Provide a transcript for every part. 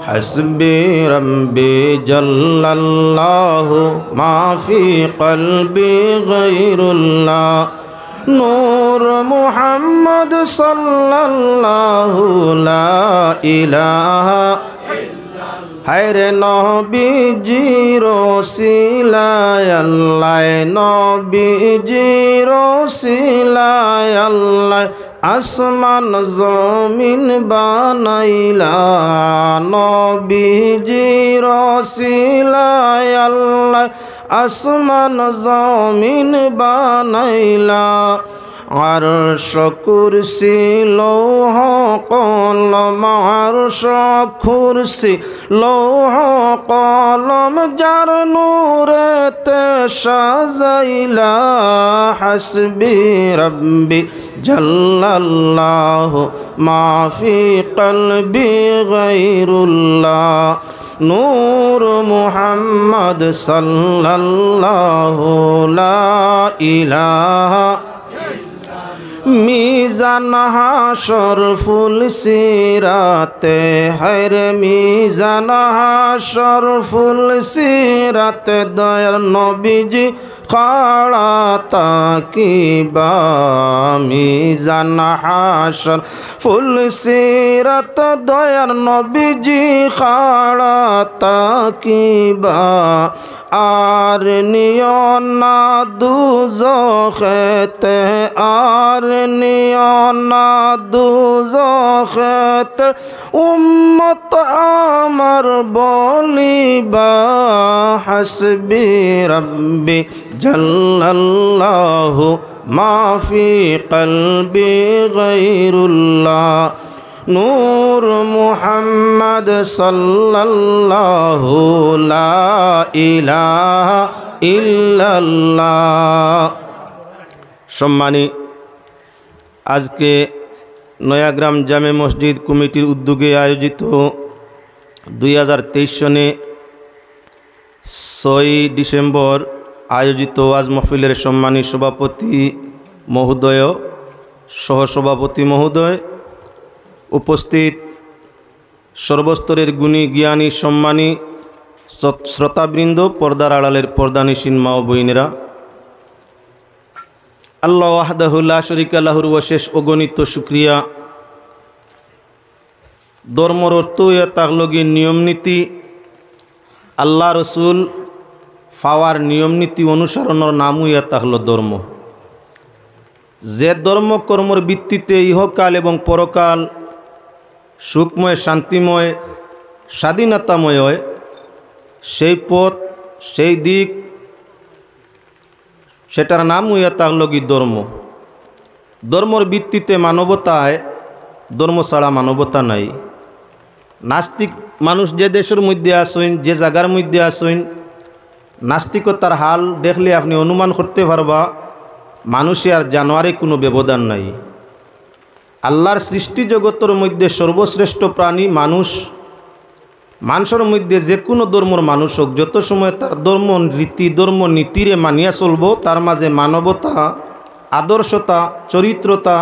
حسبي ربي جل الله ما في قلبي غير الله نور محمد صلى الله لا إله হায়রে নবীজির ওসিলায় আল্লাহ নবীজির ওসিলায় আল্লাহ আসমান জমিন বানাইলা নবীজির ওসিলায় আল্লাহ আসমান জমিন বানাইলা আরশ কুরসি লৌহ কলম আরশ কুরসি লৌহ কলম যার নূরেতে সাজাইলা হাসবি রব্বি জাল্লাল্লাহু মা ফি কলবি গায়রুল্লাহ নূর মুহাম্মদ সাল্লাল্লাহু লা ইলাহা মিজান হাশর ফুল সিরাতে হর মিজান হাশর ফুল সিরাতে দয়ার নবীজি খাড়া তাকিবা মিজান হাশর ফুল সিরাত দয়ার নবীজি খাড়া তাকিবা আর নিও না দুজখেতে আর নিও না দুজখেতে উম্মত আমার বলিবা হাসবি রব্বি জাল্লাল্লাহু মা ফি কলবি গায়রুল্লাহ নূর মুহাম্মদ সাল্লাল্লাহু লা ইলাহা ইল্লাল্লাহ। সম্মানী, আজকে নয়াগ্রাম জামে মসজিদ কমিটির উদ্যোগে আয়োজিত 2023 সনে 6 ডিসেম্বর আয়োজিত ওয়াজ মাহফিলের সম্মানী সভাপতি মহোদয়, সহসভাপতি মহোদয়, উপস্থিত সর্বস্তরের গুণী জ্ঞানী সম্মানী শ্রোতাবৃন্দ, পর্দার আড়ালের পর্দানিসীন মা ও বোনেরা, আল্লাহ ওয়াহদাহু লা শারীকা লাহুর অশেষ অগণিত শুকরিয়া। ধর্মর অর্থ তাগলগী নিয়ম নীতি, আল্লাহ রসুল পাওয়ার নিয়ম নীতি অনুসরণের নামও এটা হলো ধর্ম। যে ধর্ম কর্মর ভিত্তিতে ইহকাল এবং পরকাল সুখময়, শান্তিময়, স্বাধীনতাময় হয়, সেই পথ, সেই দিক, সেটার নাম হইয়া তাগলগী ধর্ম। ধর্মর ভিত্তিতে মানবতায়, ধর্ম ছাড়া মানবতা নাই। নাস্তিক মানুষ যে দেশের মধ্যে আসেন, যে জায়গার মধ্যে আসেন, নাস্তিকতার হাল দেখলে আপনি অনুমান করতে পারবা মানুষে আর জানোয়ারে কোনো ব্যবধান নাই। আল্লাহর সৃষ্টি জগতের মধ্যে সর্বশ্রেষ্ঠ প্রাণী মানুষ। মানুষের মধ্যে যে কোনো ধর্মর মানুষ হোক, যত সময় তার ধর্ম রীতি, ধর্ম নীতিরে মানিয়া চলব, তার মাঝে মানবতা, আদর্শতা, চরিত্রতা,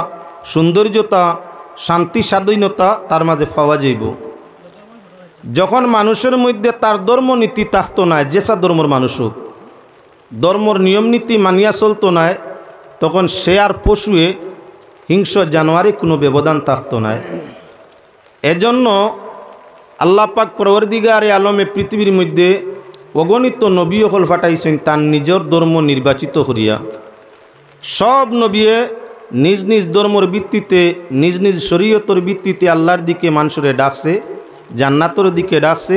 সৌন্দর্যতা, শান্তি, স্বাধীনতা তার মাঝে পাওয়া যাইব। যখন মানুষের মধ্যে তার ধর্ম নীতি থাকতো না, যেসা ধর্মর মানুষ হোক, ধর্মর নিয়ম নীতি মানিয়া চলতো না, তখন সে আর পশুয়ে, হিংস্র জানোয়ারে কোনো ব্যবধান থাকতো না। এজন্য আল্লাহ পাক পরওয়ারদিগারে আলমে পৃথিবীর মধ্যে অগণিত নবী হল ফাটাইছেন তার নিজের ধর্ম নির্বাচিত করিয়া। সব নবীয়ে নিজ নিজ ধর্মর ভিত্তিতে, নিজ নিজ শরীয়তর ভিত্তিতে আল্লাহর দিকে মানুষরে ডাকছে, জান্নাতের দিকে ডাকছে।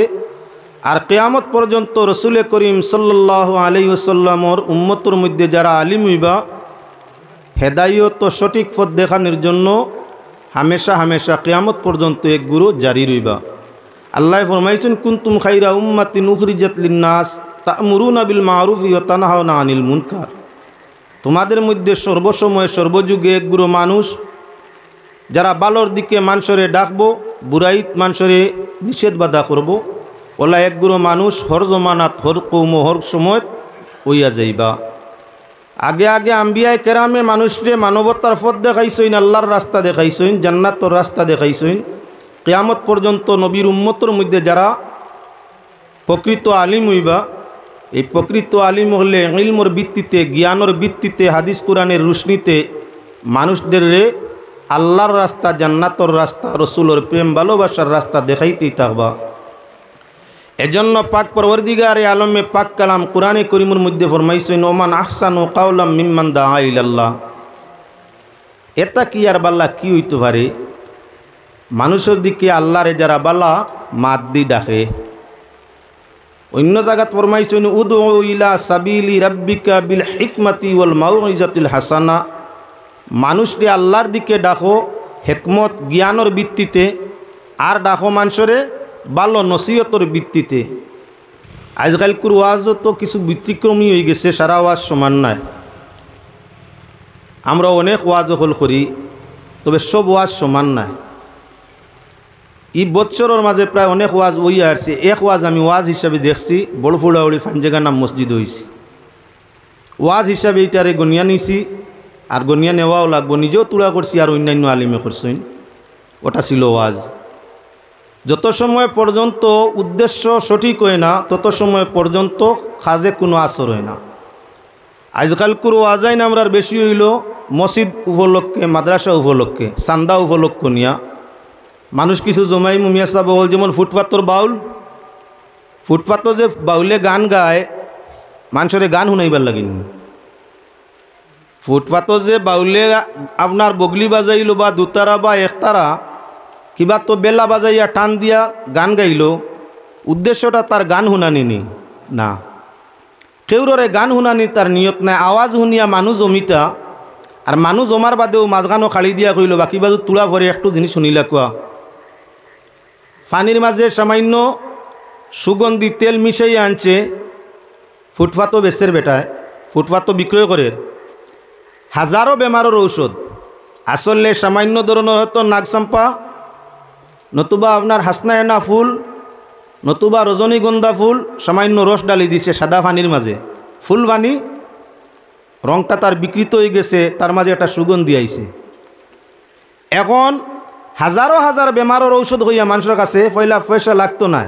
আর কিয়ামত পর্যন্ত রসুল করিম সাল্লাল্লাহু আলাইহি ওয়াসাল্লামর উম্মতের মধ্যে যারা আলিম হইবা, হেদায়ত ও সঠিক পথ দেখানোর জন্য হামেশা হামেশা কিয়ামত পর্যন্ত এক গুরু জারি রইবা। আল্লাহ ফরমাইছেন, কুনতুম খাইরা উম্মাতিন উখরিজাত লিন্নাস তা'মুরুনা বিল মারুফ ওয়া তানহাউনা আনিল মুনকার। তোমাদের মধ্যে সর্বসময় সর্বযুগে এক গুরু মানুষ, যারা ভালোর দিকে মানুষরে ডাকবো, বুরাইত মানুষরে নিষেধ বাধা করব। ওলা এক গুরু মানুষ হর জমানাত, হর কৌম, হর সময় হইয়া যাইবা। আগে আগে আম্বিয়ায় কেরামে মানুষরে মানবতার পথ দেখাইছেন, আল্লাহর রাস্তা দেখাইছেন, জান্নাতর রাস্তা দেখাইছেন। কিয়ামত পর্যন্ত নবীর উম্মতের মধ্যে যারা প্রকৃত আলিম হইবা, এই প্রকৃত আলিম হলে ইলমের ভিত্তিতে, জ্ঞানের ভিত্তিতে, হাদিস কোরআনের রুশনিতে মানুষদের আল্লাহর রাস্তা, জান্নাতর রাস্তা, রসুলের প্রেম ভালোবাসার রাস্তা দেখাইতেই থাকবা। এজন্য পাক পরওয়ারদিগারে আলমে পাক কালাম কোরআনে করিমের মধ্যে ফরমাইছেন, ওমান আহসানু কাওলাম মিম্মান দাআ ইলাল্লাহ। এটা কি আর বাল্লা কি হইতে পারে? মানুষের দিকে আল্লাহরে যারা বালা মাত দি ডাকে। অন্য জায়গাত ফরমাইছেন, উদউ ইলা সাবিলি রাব্বিকা বিল হিকমাতি ওয়াল মাউইজাতিল হাসানা। মানুষকে আল্লাহর দিকে ডাকো হিকমত জ্ঞানের ভিত্তিতে, আর ডাকো মানুষরে ভালো নসিহতর ভিত্তিতে। আজকালকার ওয়াজও তো কিছু ব্যতিক্রমী হয়ে গেছে, সারা ওয়াজ সমান নাই। আমরা অনেক ওয়াজ হল করি, তবে সব ওয়াজ সমান নাই। এই বছরের মাঝে প্রায় অনেক ওয়াজ ওই আসছে। এক ওয়াজ আমি ওয়াজ হিসাবে দেখছি, বড়ফুলাউড়ি ফানজেগানা মসজিদ হয়েছি। ওয়াজ হিসাবে এইটারে গনিয়া নিছি, আর গনিয়া নেওয়াও লাগবো। নিজেও তুলা করছি আর অন্যান্য আলিমে করছেন। ওটা ছিল ওয়াজ। যত সময় পর্যন্ত উদ্দেশ্য সঠিক হয় না, তত সময় পর্যন্ত কাজে কোনো আসর হয় না। আজকালকার ওয়াজাইন আমরা বেশি হইল মসজিদ উপলক্ষে, মাদ্রাসা উপলক্ষে, চান্দা উপলক্ষ নিয়া মানুষ কিছু জমাই মুমিয়া সাহেব বল, যেমন ফুটপাতর বাউল, ফুটপাতর যে বাউলে গান গায়, মানুষের গান শুনাইবার লাগিন। ফুটপাতর যে বাউলে আপনার বগলি বাজাইল বা দুতারা বা একতারা কিবা তো বেলা বাজাইয়া টান দিয়া গান গাইল, উদ্দেশ্যটা তার গান শুনানি নি না। কেউরে গান শুনানি তার নিয়ত নাই। আওয়াজ শুনিয়া মানুষ জমিতা, আর মানুষ জমার বাদেও মাঝখানো খালি দিয়া কইল, বাকি বাজু তুলা ভরে একটু জিনিস শুনিলা কোয়া। পানির মাঝে সামান্য সুগন্ধি তেল মিশাইয়া আনছে, ফুটপাতও বেচের বেটায়, ফুটপাতও বিক্রয় করে। হাজারো বেমারের ঔষধ আসলে সামান্য ধরনের হয়তো নাগচাম্পা, নতুবা আপনার হাসনায়না ফুল, নতুবা রজনীগন্ধা ফুল, সামান্য রস ডালি দিছে সাদা পানির মাঝে, ফুল পানি, রংটা তার বিকৃত হয়ে গেছে, তার মাঝে একটা সুগন্ধি আইছে। এখন হাজারো হাজার বেমারের ঔষধ হইয়া মানুষের কাছে পয়সা লাগতো না,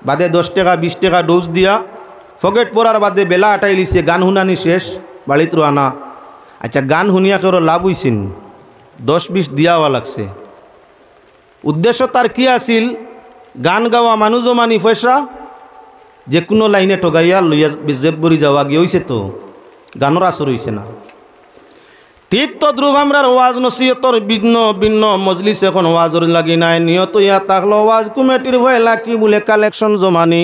বাদে 10 টাকা 20 টাকা ডোজ দিয়া ফকেট পড়ার বাদে বেলা আটাই লিছে, গান শুনানি শেষ, বাড়িত আনা। আচ্ছা, গান শুনিয়া কেউ লাভ হইছেন? 10-20 দিয়াওয়া লাগছে। উদ্দেশ্য তার কি আছিল? গান গাওয়া, মানুষ জমানি পয়সা, যে কোনো লাইনে ঠগাইয়া লইয়া জেবরি যাওয়া গিয়ে হইছে, তো গানের আসর হইছে না। ঠিক তো ধ্রুব আমরা ওয়াজ নসিহতর ভিন্ন ভিন্ন মজলিস এখন ওয়াজর লাগি নাই। নিয়ত ইয়া থাকলো ওয়াজ কমিটির ভয়লা কি বলে কালেকশন জমানি,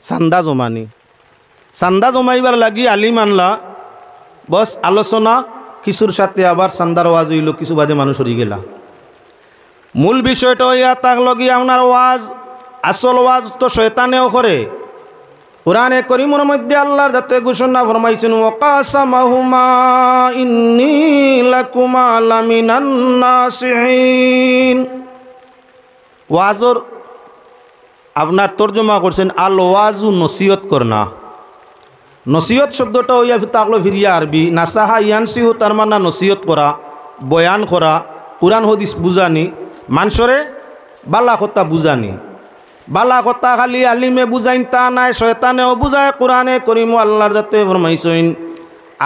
চান্দা জমানি। চান্দা জমাইবার লাগি আলিম আনলা, বস আলোচনা কিছুর সাথে আবার চান্দার ওয়াজ হইল, কিছু বাদে মানুষ হরি গেলা। মূল বিষয়টা ইয়া থাকলো কি আপনার ওয়াজ, আসল ওয়াজ তো শয়তানেও করে। কুরআনে কারীমের মধ্যে আল্লাহর যাতে ঘোষণা ফরমাইছেন, ওয়াকাসামাহুমা ইন্নী লাকুমা লামিনান নাসিহিন। ওয়াজর আপনার তর্জমা করছেন আল ওয়াজু নসিহত করনা। নসিহত শব্দটা হইয়া তাকলো ফিরিয়া আরবি, নাসাহা ইয়ানসিহু, তার মানে নসিহত করা, বয়ান করা, কুরআন হাদিস বুঝানি, মানুষরে বালা কথা বুঝানি। বালা কথা খালি আলিমে বুঝাইন তা নাই, শয়তানেও বুঝায়। কোরআনে কারীম আল্লাহর যাতে ফরমাইছেন,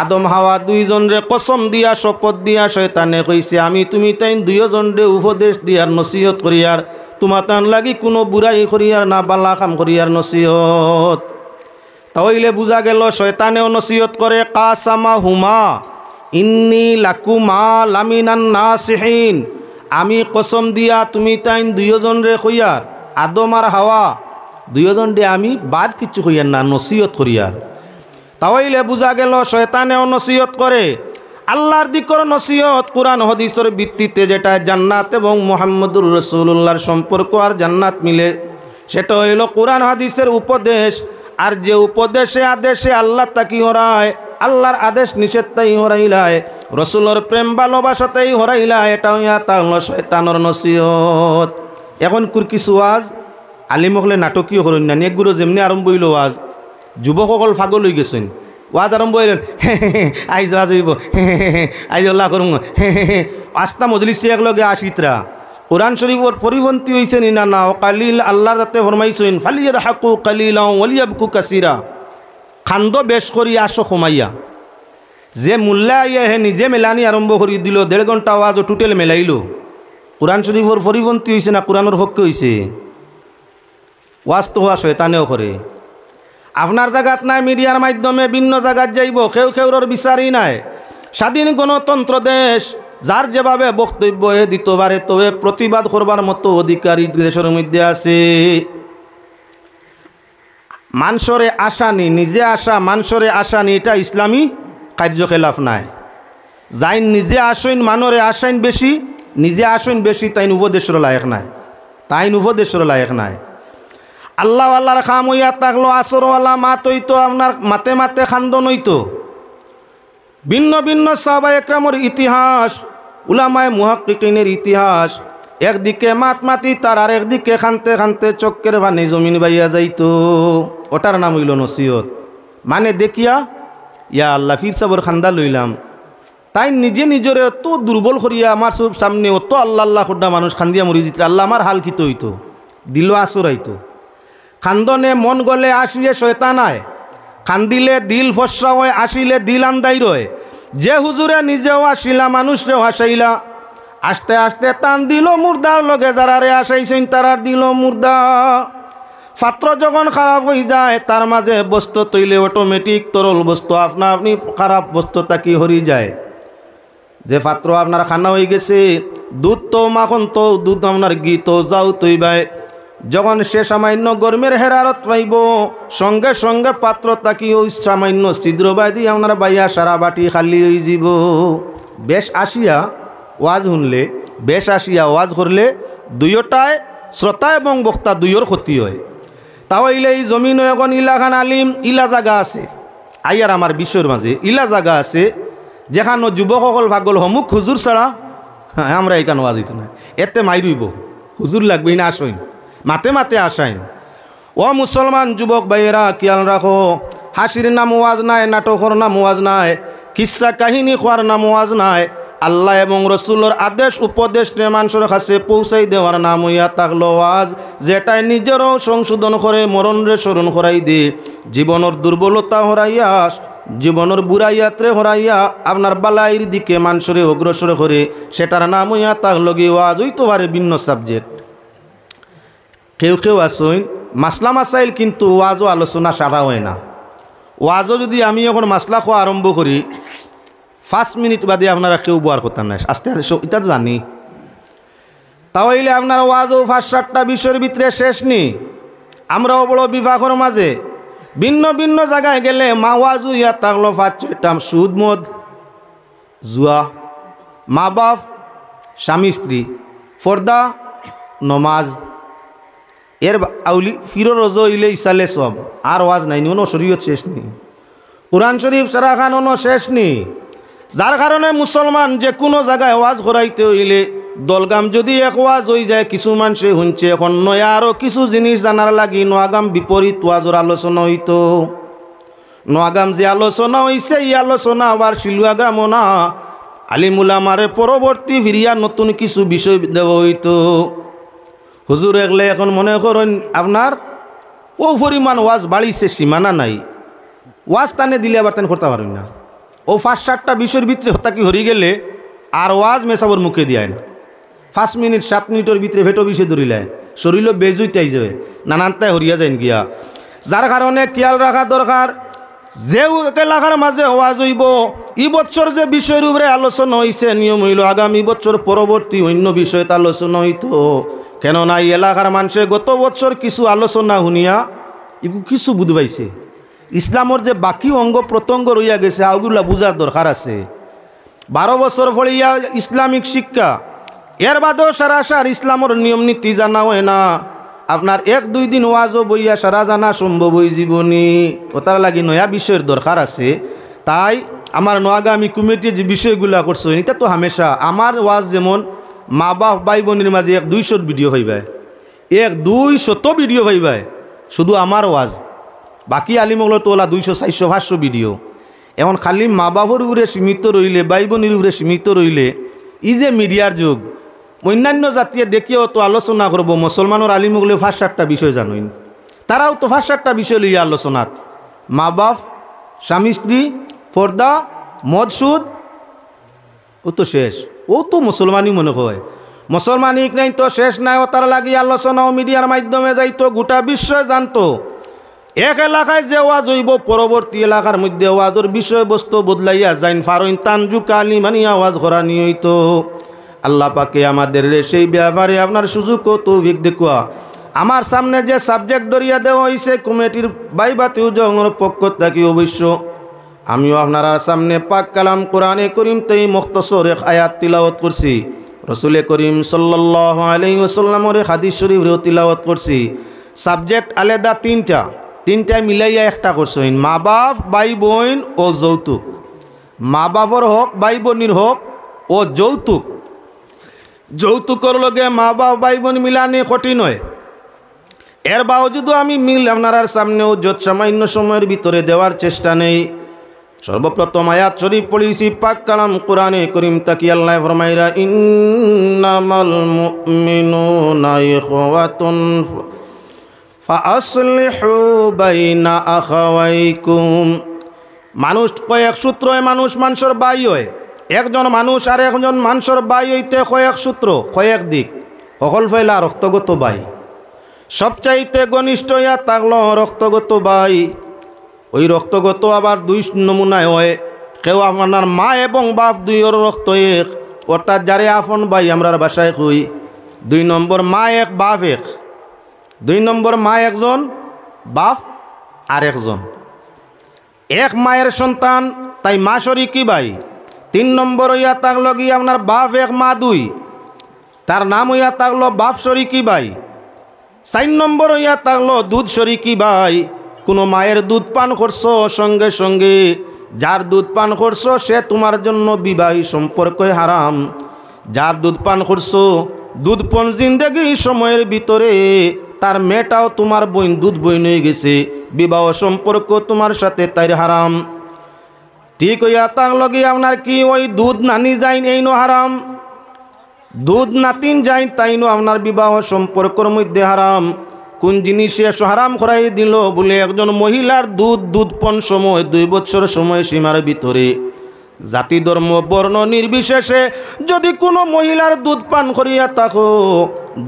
আদম হাওয়া দুইজনরে কসম দিয়া শপথ দিয়া শয়তানে কইছে, আমি তুমি তাই দুইজনরে উপদেশ দিয়ার নসিহত করিয়ার, তোমার তান লাগি কোনো বুড়াই করিয়ার না বালা কাম করিয়ার নসিহত। তাইলে বুঝা গেল শয়তানেও নসিহত করে। কাসামা হুমা ইন্নী লাকুমা লামিনান নাসিহিন, আমি কসম দিয়া তুমি তাই দুইজনরে কইয়ার, আদম আর হাওয়া দুইজন দে আমি বাদ কিছু করিয়ার না, নসিহত করিয়ার। তাইলে বুঝা গেল শয়তানেও নসিহত করে। আল্লাহর দিকর নসিহত কুরআন হাদিসের ভিত্তিতে, যেটা জান্নাত এবং মুহাম্মদুর রাসূলুল্লাহর সম্পর্ক আর জান্নাত মিলে, সেটা হইল কুরআন হাদিসের উপদেশ। আর যে উপদেশে আদেশে আল্লাহ তাকি হরায়, আল্লাহর আদেশ নিষেধ তাই হরাইলায়, রসুলের প্রেম ভালোবাসাতেই হরাইলায়, এটা হইয়া তাহলে শয়তানের নসিহত। এখন কিছু ওয়াজ আলিমকলে নাটকীয় করেন না, একগুলো যেমনি আরম্ভ হইল ওয়াজ, যুবকসকল পাগল হয়ে গেছেন। ওয়াজ আরম্ভ হইলেন, আইজ ওয়াজ হইব, আইজ আল্লাহ করুন, 5টা মজলিসে একলগে 80টা, কোরআন শরীফর পরিপন্থী হয়েছে নি না না কালিল আল্লাহ যাতে ফরমাইছেন ফালিয়াদহাকু কালিলাও ওয়ালিয়াবকু কাসীরা খান্দ বেশ করি আসো কমাইয়া যে মুল্লা আইয়া হে নিজে মেলানি আরম্ভ করে দিল 1.5 ঘন্টা আওয়াজ টোটাল মেলাইল কোরআন শরীফর পরিপন্থী হয়েছে না কোরআনের পক্ষে হয়েছে ওয়াজ তো হওয়া শয়তানেও করে আপনার জায়গাত নাই মিডিয়ার মাধ্যমে ভিন্ন জায়গাত যাইব কেউ কেউর বিচারই নাই স্বাধীন গণতন্ত্র দেশ যার যেভাবে বক্তব্য দিতে পারে তবে প্রতিবাদ করবার মতো অধিকারী দেশের মধ্যে আছে মানুষরে আসানি নিজে আসা মানুষরে আসানি এটা ইসলামী কার্যকলাপ নাই যাই নিজে আসইন মানরে আসাইন বেশি নিজে আসইন বেশি তাই উপদেশের লায়ক নাই তাই উপদেশের লায়ক নাই আল্লাহ আল্লাহর খাম হইয়া থাকলো আসরওয়ালা মাত হইতো আপনার মাতে মাতে খান্দন হইতো ভিন্ন ভিন্ন সাহাবা একরামের ইতিহাস উলামায়ে মুহাক্কিকিনের ইতিহাস একদিকে মাত মাতি তার আর একদিকে খানতে খানতে চক্কের পানি জমিন বাইয়া যাইতো ওটার নাম হইল নসিহত মানে দেখিয়া ইয়া আল্লাহ ফির সাবর খান্দা লইলাম তাই নিজে নিজরে অত দুর্বল করিয়া আমার সব সামনে অত আল্লাহ আল্লাহ খুড্ডা মানুষ খান্দিয়া মরি যেত আল্লাহ আমার হাল কিতো হইতো দিল আসরাইতো খান্দনে মন গলে আসিলে শয়তান আয় খান্দিলে দিল ফসরা হয় আসিলে দিল আন্দাই রয় যে হুজুরে নিজেও আসিলা মানুষরেও হাসাইলা আস্তে আস্তে টান দিল মুর্দার লগে যারারে আসাইছেন তারার দিল মুর্দা পাত্র যখন খারাপ হয়ে যায় তার মাঝে বস্তু তৈলে অটোমেটিক তরল বস্তু আপনা আপনি খারাপ বস্তু তাকি হরি যায় যে পাত্র আপনার খানা হয়ে গেছে দুধ তো মাখন তো দুধ আপনার ঘি তো যাও তৈবায় যখন সে সামান্য গরমের হেরারত পাইব সঙ্গে সঙ্গে পাত্র তাকি ওই সামান্য ছিদ্র বাইদি আপনার বাইয়া সারা বাটি খালি হয়ে যাব বেশ আসিয়া ওয়াজ শুনলে বেশ আসিয়া ওয়াজ করলে দুইটায় শ্রোতা এবং বক্তা দুইয়ের ক্ষতি হয় তাও ইলে এই জমিন এখন ইলাখান আলিম ইলা জায়গা আছে আইয়ার আমার বিশ্বের মাঝে ইলা জায়গা আছে যেখানে যুবকসকল ভাগল হমুক হুজুর ছাড়া হ্যাঁ আমরা এইখান ওয়াজ হইতো না এতে মাইরইব হুজুর লাগবে না আসইন মাতে মাতে আসাইন ও মুসলমান যুবক ভাইয়েরা খেয়াল রাখো হাসির নাম ওয়াজ নাই নাটকের নাম ওয়াজ নাই কিসা কাহিনী খোয়ার নাম ওয়াজ নাই আল্লাহ এবং রসুলের আদেশ উপদেশ মানুষের কাছে পৌঁছাই দেওয়ার নাম হইয়া থাকলো ওয়াজ যেটাই নিজেরও সংশোধন করে মরণরে স্মরণ করাই দে জীবনের দুর্বলতা হরাইয়া জীবনের বুড়াইয়াত্রে হরাইয়া আপনার বালাইয়ের দিকে মানুষরে অগ্রসর করে সেটার নাম হইয়া থাকলো গিয়ে ওয়াজ হইতে পারে ভিন্ন সাবজেক্ট কেউ কেউ আসইন মাসলা মাসাইল কিন্তু ওয়াজও আলোচনা সারা হয় না ওয়াজও যদি আমি এখন মাসলা খাওয়া আরম্ভ করি 5 মিনিট বাদে আপনারা কেউ বোয়ার কথা নাই আস্তে আস্তে এটা তো জানি তাহলে আপনার ওয়াজও 5-7টা বিষয়ের ভিতরে শেষ নি আমরাও বড় বিভাগের মাঝে ভিন্ন ভিন্ন জায়গায় গেলে মা ওয়াজও ইয়া থাকলো 5-6টা সুদ মদ জুয়া মা বাপ স্বামী স্ত্রী পর্দা নমাজ এর আউলি ফিরো রোজো ইলে ইসালে সব আর ওয়াজ নাই নি শরীয়ত শেষ নি কোরআন শরীফ সারা খানো শেষ নি যার কারণে মুসলমান যে কোনো জায়গায় ওয়াজ করাইতে হইলে দলগাম যদি এক ওয়াজ হয়ে যায় কিছু মানুষে শুনছে এখন নয়া আরও কিছু জিনিস জানার লাগি নোয়াগাম বিপরীত ওয়াজের আলোচনা হইতো নোয়াগাম যে আলোচনা হয়েছে এই আলোচনা আবার শিলুয়াগামও না আলিমুলামারে পরবর্তী ফিরিয়া নতুন কিছু বিষয় দেওয়া হইতো হুজুর এগলে এখন মনে করেন আপনার ও পরিমাণ ওয়াজ বাড়িছে সীমানা নাই ওয়াজ টানে দিলে আবার তেন করতে পারেন না ও 5-7টা বিষয়ের ভিতরে হত্যা কি হরি গেলে আর ওয়াজ মেসাবর মুখে দিয়ায় না 5 মিনিট 7 মিনিটের ভিতরে ভেটো বিষয় ধরিলে শরীরও বেজুইতাই যাবে নানানটাই হরিয়া যায় গিয়া যার কারণে খেয়াল রাখা দরকার যে এলাকার মাঝে ওয়াজ হইব এই বছর যে বিষয়ের উপরে আলোচনা হয়েছে নিয়ম হইল আগামী বছর পরবর্তী অন্য বিষয়তে আলোচনা হইতো কেননা এই এলাকার মানুষে গত বছর কিছু আলোচনা শুনিয়া এগুলো কিছু বুঝ পাইছে ইসলামর যে বাকি অঙ্গ প্রত্যঙ্গ রইয়া গেছে ওগুলা বুঝার দরকার আছে 12 বছর ফলিয়া ইসলামিক শিক্ষা এর বাদেও সারাসার ইসলামর নিয়ম নীতি জানা হয় না আপনার 1-2 দিন ওয়াজও বইয়া সারা জানা সম্ভব হয়ে জীবনী ওটার লাগি নয়া বিষয়ের দরকার আছে তাই আমার নোয়াগামী কমিটি যে বিষয়গুলা করছে এটা তো হামেশা আমার ওয়াজ যেমন মা বাপ ভাই বোনের মাঝে 1-200 ভিডিও হইবায় 1-200 ভিডিও হইবায় শুধু আমার ওয়াজ বাকি আলিমগুলো তোলা 200-400-500 ভিডিও এখন খালি মা বাবার উপরে সীমিত রইলে ভাই বোনের উপরে সীমিত রইলে এই যে মিডিয়ার যুগ অন্যান্য জাতীয় দেখিও তো আলোচনা করবো মুসলমানের আলিমগুলো 5-7টা বিষয় জানুন তারাও তো 5-7টা বিষয় লইয়া আলোচনাত মা বাপ স্বামী স্ত্রী পর্দা মদ সুদ ও তো শেষ ও তো মুসলমানই মনে হয় মুসলমানিক নাই তো শেষ নাই ও তার লাগি আলোচনাও মিডিয়ার মাধ্যমে যাইতো গোটা বিশ্ব জানতো এক এলাকায় যে ওয়াজ হইব পরবর্তী এলাকার মধ্যে ওয়াজের বিষয়বস্তু বদলাইয়া যাইন ফারইন তানজু কালি মানি আওয়াজ করা নিয়ইতো আল্লাহ পাকে আমাদের সেই ব্যাপারে আপনার সুযোগ ও তৌফিক দেখুয়া আমার সামনে যে সাবজেক্ট ধরিয়া দেওয়া হয়েছে কমিটির বাইবাতিউ জঙ্গর পক্ষ থেকে অবশ্য আমিও আপনারা সামনে পাক কালাম কোরআনে করিম তেই মুখতসর এক আয়াত তিলাওয়াত করছি রসুলে করিম সাল্লাল্লাহু আলাইহি ওয়াসাল্লামের হাদিস শরীফ তিলাওয়াত করছি সাবজেক্ট আলাদা তিনটা মিলাইয়া একটা করছেন মা বাপ ভাই বোন ও যৌতুক মা বাপর হোক ভাই বোনের হোক ও যৌতুকর লগে মা বাপ ভাই বোন মিলানি কঠিন হয় এর বাওজুদও আমি মিল আপনার সামনেও যত সামান্য সময়ের ভিতরে দেওয়ার চেষ্টা নেই সর্বপ্রথম আয়াত শরীফ পড়িছি পাক কালাম কোরআনে করিম তাকি আল্লাহ ফরমাইরা ইন্নামাল মুমিনুনা ইখওয়াতুন ফাআসলিহু বাইনা আখাওয়াইকুম মানুষ কয়েক সূত্রে মানুষের ভাই হয় একজন মানুষ আর একজন মানুষের ভাই হইতে কয়েক সূত্র কয়েক দিক সকল ফেলা রক্তগত ভাই সবচাইতে ঘনিষ্ঠ ইয়া থাকলো রক্তগত ভাই ওই রক্তগত আবার দুই নমুনায় হয় কেউ আপনার মা এবং বাপ দুইয়ের রক্ত এক অর্থাৎ যারে আপন ভাই আমরার বাসায় কই 2 নম্বর মা এক বাপ এক 2 নম্বর মা একজন বাপ আর একজন এক মায়ের সন্তান তাই মা শরিকি ভাই 3 নম্বর ইয়া থাকলো গিয়ে আপনার বাপ এক মা দুই তার নাম ইয়া থাকলো বাপ শরিকি ভাই 4 নম্বর ইয়া থাকলো দুধ শরিকি ভাই কোনো মায়ের দুধ পান করছো সঙ্গে সঙ্গে যার দুধ পান করছো সে তোমার জন্য বিবাহী সম্পর্ক হারাম যার দুধ পান করছো দুধ পান জিন্দেগি সময়ের ভিতরে তার মেয়েটাও তোমার বোন দুধ বইন হয়ে গেছে বিবাহ সম্পর্ক তোমার সাথে তাই হারাম ঠিক হইয়া তার লগে আপনার কি ওই দুধ নানি যাইন এই নো হারাম দুধ নাতিন যাইন তাই নো আপনার বিবাহ সম্পর্কের মধ্যে হারাম কোন জিনিসে হারাম করাই দিল বলে একজন মহিলার দুধ পান সময় 2 বছর সময় সীমার ভিতরে জাতি ধর্ম বর্ণ নির্বিশেষে যদি কোনো মহিলার দুধ পান করিয়া থাকো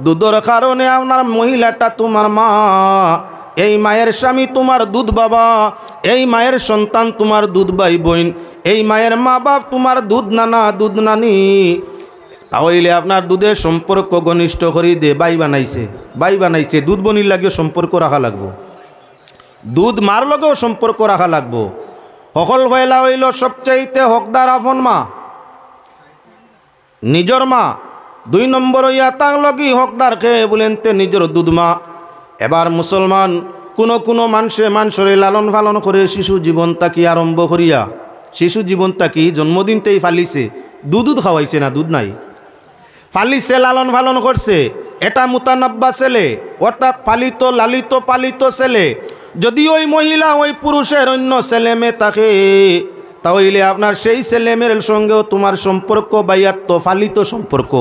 দুধের কারণে আপনার মহিলাটা তোমার মা এই মায়ের স্বামী তোমার দুধ বাবা এই মায়ের সন্তান তোমার দুধ ভাই বোন এই মায়ের মা বাপ তোমার দুধ নানা দুধ নানি তাহলে আপনার দুধের সম্পর্ক ঘনিষ্ঠ করি দে বাই বানাইছে দুধ বনির লাগেও সম্পর্ক রাখা লাগবো দুধ মার লগেও সম্পর্ক রাখা লাগবো সকল হইলা হইল সবচাইতে হকদার আপন মা নিজর মা 2 নম্বর ইয়া তার লগি হকদার খেয়ে বলেন তে নিজের দুধ মা এবার মুসলমান কোনো মানুষের লালন পালন করে শিশু জীবনটা কি আরম্ভ করিয়া শিশু জীবনটা কি জন্মদিনতেই ফালিছে দুধ খাওয়াইছে না দুধ নাই ফালিছে লালন পালন করছে এটা মুতানাব্বা ছেলে অর্থাৎ পালিত লালিত পালিত ছেলে যদি ওই মহিলা ওই পুরুষের অন্য ছেলে মেয়ে থাকে তাহলে আপনার সেই ছেলে মেয়ের সঙ্গেও তোমার সম্পর্ক বাইয়াত্ম ফালিত সম্পর্ক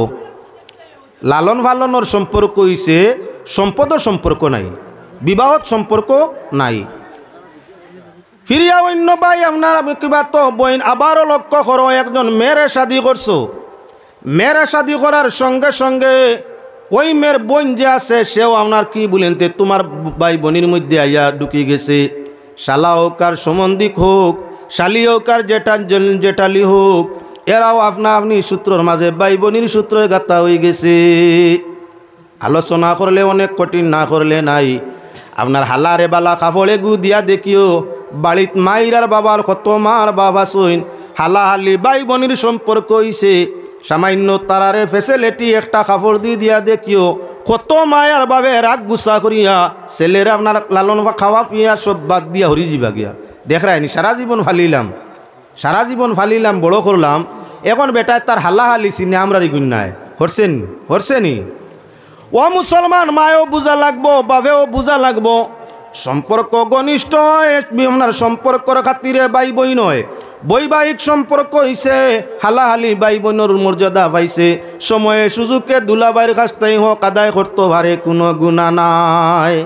লালন পালনের সম্পর্ক হইছে সম্পদের সম্পর্ক নাই বিবাহত সম্পর্ক নাই ফিরিয়া অন্য ভাই আপনার কিবা তো বইন আবারও লক্ষ্য করো একজন মেয়ের শাদি করছো মেয়ের শাদি করার সঙ্গে সঙ্গে ওই মেয়ের বোন যে আছে সেও আপনার কি বলেন তে তোমার ভাই বোনের মধ্যে আইয়া ঢুকে গেছে শালা হোক আর সম্বন্ধিক হোক শালি হোক আর জেঠালি হোক এরাও আপনি সূত্রর মাঝে ভাই বোনের সূত্র গাতা হয়ে গেছে আলোচনা করলে অনেক কঠিন না করলে নাই আপনার হালারে বালা কাপড়ে গু দিয়া দেখিও বাড়িত মাইর আর বাবার কত মার বাবা সইন হালাহালি ভাই বোনের সম্পর্ক হইছে সামান্য তারারে ফেসিলিটি একটা কাপড় দিয়া দেখিও কত মায়ার বাবে রাগ গুসা করিয়া ছেলেরা আপনার লালন খাওয়া পিয়া সব বাদ দিয়া হরি যাবা গিয়া দেখ রায়নি সারা জীবন ফালিলাম বড় করলাম এখন বেটায় তার হালাহালি চিনে আমরা গুন্নায় হরছেনি ও মুসলমান মায়েও বুঝা লাগবো বাবেও বুঝা লাগবো সম্পর্ক ঘনিষ্ঠ আপনার সম্পর্কর খাতিরে ভাই বই নয় বৈবাহিক সম্পর্ক হইছে, হালাহালি ভাই বোনের মর্যাদা পাইছে, সময়ে সুযোগে দুলাভাইয়ের কাছ থেকে হক আদায় করতে পারে, কোনো গুনাহ নাই।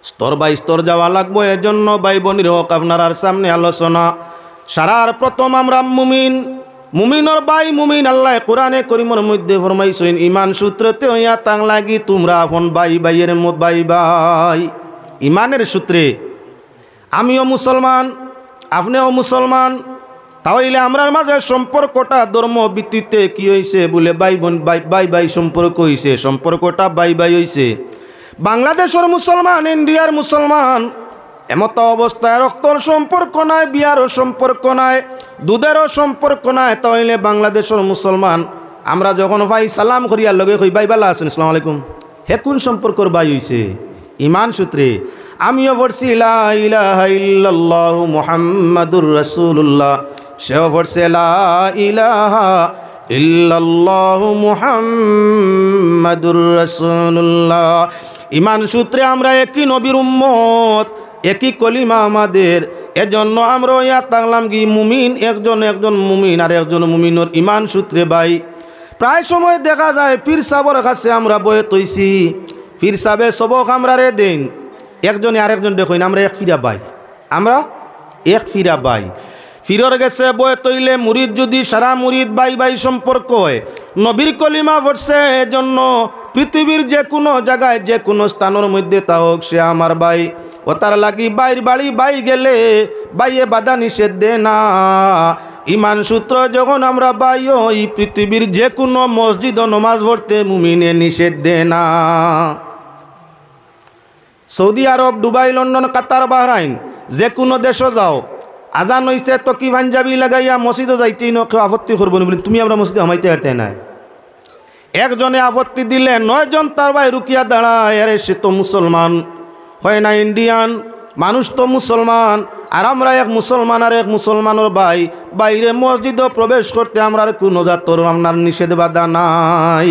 স্তর বাই স্তর যাওয়া লাগবো, এজন্য ভাই বোনের হক আপনার সামনে আলোচনা। সারার প্রথম আমরা মুমিনর ভাই মুমিন আল্লাহ কোরআনে করিমের মধ্যে ফরমাইছেন ইমান সূত্রতে হইয়া তাং লাগি তোমরা আপন ভাই ভাইয়ের ভাই ভাই। ইমানের সূত্রে আমিও মুসলমান, আপনিও মুসলমান, তাহলে আমরার মাঝে সম্পর্কটা ধর্ম ভিত্তিতে কি হয়েছে বলে ভাই বোন ভাই ভাই সম্পর্ক হয়েছে, সম্পর্কটা ভাই ভাই হয়েছে। বাংলাদেশের মুসলমান, ইন্ডিয়ার মুসলমান, এমত অবস্থায় রক্তর সম্পর্ক নাই, বিয়ারও সম্পর্ক নাই, দুধেরও সম্পর্ক নাই। তাহলে বাংলাদেশের মুসলমান আমরা যখন ভাই সালাম করিয়ার লগে কই ভাই ভালো আছেন আসসালামু আলাইকুম, হে কোন সম্পর্কর ভাই হইছে? ইমান সূত্রে। আমিও পড়ছি লা ইলাহা ইল্লাল্লাহু মুহাম্মাদুর রাসূলুল্লাহ, সেও পড়ছে লা ইলাহা ইল্লাল্লাহু মুহাম্মাদুর রাসূলুল্লাহ। ইমান সূত্রে আমরা একই নবীর উম্মত, একই কলিমা আমাদের, এজন্য আমরা ইয়া তাকলাম কি মুমিন একজন মুমিন আর একজন মুমিনের ইমান সূত্রে ভাই। প্রায় সময় দেখা যায় পীর সাহেবের কাছে আমরা বয়ে তৈছি, পীর সাহেব সবক আমরা রে দেন, একজনে আরেকজন দেখুন আমরা এক ফিরা ভাই, আমরা এক ফিরা ভাই। ফিরর গেছে বয়ে তৈলে মুরিদ যদি সারা মুরিদ ভাই ভাই সম্পর্ক হয়, নবীর কলিমা পড়ছে, এজন্য পৃথিবীর যে কোনো জায়গায় যে কোনো স্থানের মধ্যে তা হোক সে আমার ভাই। ও তার লাগি বাইর বাড়ি বাই গেলে বাইয়ে বাধা নিষেধ দে না। ইমান সূত্র যখন আমরা বাই হই, পৃথিবীর যে কোনো মসজিদ ও নমাজ পড়তে মুমিনে নিষেধ দে না। সৌদি আরব, দুবাই, লন্ডন, কাতার, বাহরাইন যে কোনো দেশে যাও, আজান হইছে তো কি পাঞ্জাবি লাগাইয়া মসজিদে যাইতেই না, কেউ আপত্তি করবো না বলি তুমি আমরা মসজিদে হামাইতে হারতে নাই। একজনে আপত্তি দিলে 9 জন তার ভাই রুকিয়া দাঁড়ায়, আরে সে তো মুসলমান হয় না, ইন্ডিয়ান মানুষ তো মুসলমান, আর আমরা এক মুসলমান আর এক মুসলমানের ভাই, বাইরে মসজিদে প্রবেশ করতে আমরা কোনো জাতর আপনার নিষেধ বাধা নাই।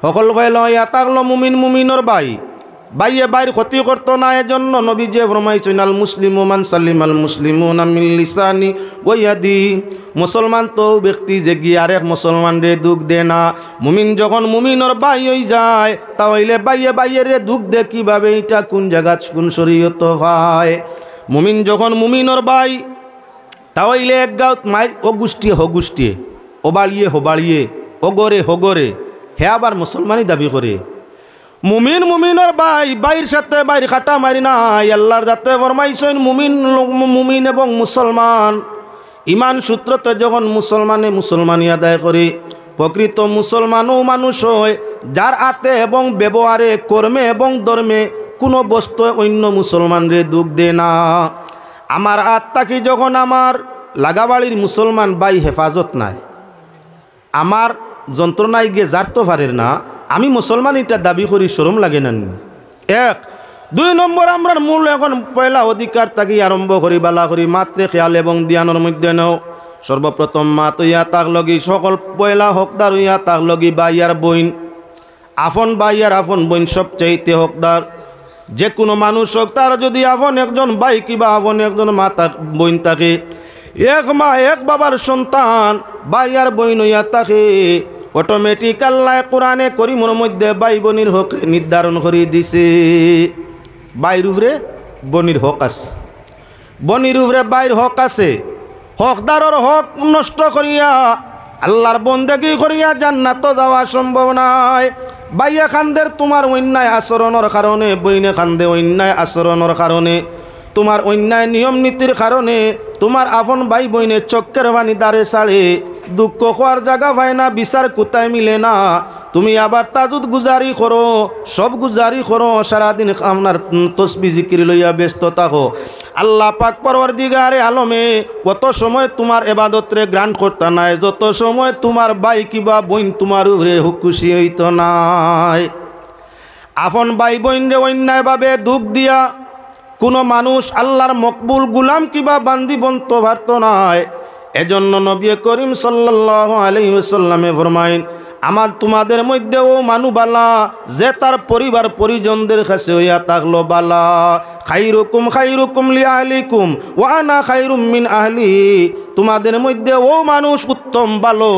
সকল কইল ইয়া তাকলো মুমিন মুমিনের ভাই, বাইয়ে বাইর ক্ষতি করতো না। এজন্য নবী যে ফরমাইছেন আল মুসলিমু মান সালিমাল মুসলিমুনা মিন লিসানি ওয়া ইয়াদি, মুসলমান তো ব্যক্তি যে গিয়ে আরেক মুসলমান রে দুঃখ দে না। মুমিন যখন মুমিনের ভাই হয়ে যায়, তাহলে বাইয়ে বাইয়ে রে দুঃখ দে কিভাবে? এটা কোন জায়গা কোন শরীয়ত ভাই? মুমিন যখন মুমিনের ভাই, তাহলে এক গাঁত মাই ও গোষ্ঠী হো গোষ্ঠী, ও বাড়িয়ে হো বাড়িয়ে, ও গরে হো গরে, হে আবার মুসলমানই দাবি করে। মুমিন মুমিনের ভাই, বাইর সাথে বাইর খাটা মারি নাই। আল্লাহর যাতে ফরমাইছেন মুমিন এবং মুসলমান ইমান সূত্রতে যখন মুসলমানি আদায় করে, প্রকৃত মুসলমানও মানুষ হয় যার আতে এবং ব্যবহারে, কর্মে এবং ধর্মে কোনো বস্তু অন্য মুসলমানরে দুঃখ দে না। আমার আত্মাকে যখন আমার লাগাবাড়ির মুসলমান ভাই হেফাজত নাই, আমার যন্ত্রণায় গিয়ে জারতে পারের না, আমি মুসলমান এটা দাবি করি, শরম লাগে না? 1 2 নম্বর আমরা মূল এখন পয়লা অধিকার তাকে আরম্ভ করি বালা করি মাত্রে খেয়াল এবং ধ্যানের মধ্যে নেও। সর্বপ্রথম মা তো ইয়া তাক লগি সকল পয়লা হকদার ইয়া তাক লগি বাইয়ার বইন, আপন বাইয়ার আপন বইন সবচাইতে হকদার। যে কোনো মানুষ হোক তার যদি আপন একজন ভাই কিবা আপন একজন মা তাক বইন থাকে, এক মা এক বাবার সন্তান বাইয়ার বইন ইয়া তাকে, অটোমেটিক আল্লাহ কোরআনে করিমের মধ্যে ভাই বোনের হক নির্ধারণ করে দিছে। বাইর উপরে বনির হক আছে, বনির উপরে বাইর হক আছে। হকদারর হক নষ্ট করিয়া আল্লাহর বন্দেগী করিয়া জান্নাত যাওয়া সম্ভব নয়। বাইয়া খান্দের তোমার অন্যায় আচরণের কারণে, বইনে খান্দে অন্যায় আচরণের কারণে, তোমার অন্যায় নিয়ম নীতির কারণে তোমার আপন ভাই বইনে চক্কের বাণী দাঁড়ে ছাড়ে, দুঃখ হওয়ার জায়গা পায় না, বিচার কোথায় মিলে না। তুমি আবার তাজুদ গুজারি করো, সব গুজারি করো, সারাদিন আপনার তসবি জিকির লইয়া ব্যস্ত থাকো। আল্লাহ পাক পরওয়ারদিগারে আলমে কত সময় তোমার এবাদতরে গ্রান্ট করতে নাই, যত সময় তোমার ভাই কিবা বইন তোমার উপরে খুশি হইত নাই। আপন ভাই বোন রে অন্যায়ভাবে দুঃখ দিয়া কোনো মানুষ আল্লাহর মকবুল গুলাম কিবা বান্দি বন্ত পারত নাই। এজন্য নবী করিম সাল্লাল্লাহু আলাইহি ওয়াসাল্লামে ফরমাইন আমার তোমাদের মধ্যেও মানু বালা যে তার পরিবার পরিজনদের কাছে হইয়া থাকলো বালা। খাইরুকুম খাইরুকুম লিআহলিকুম ওয়া আনা খাইরুম মিন আহলি। তোমাদের মধ্যে ও মানুষ উত্তম ভালো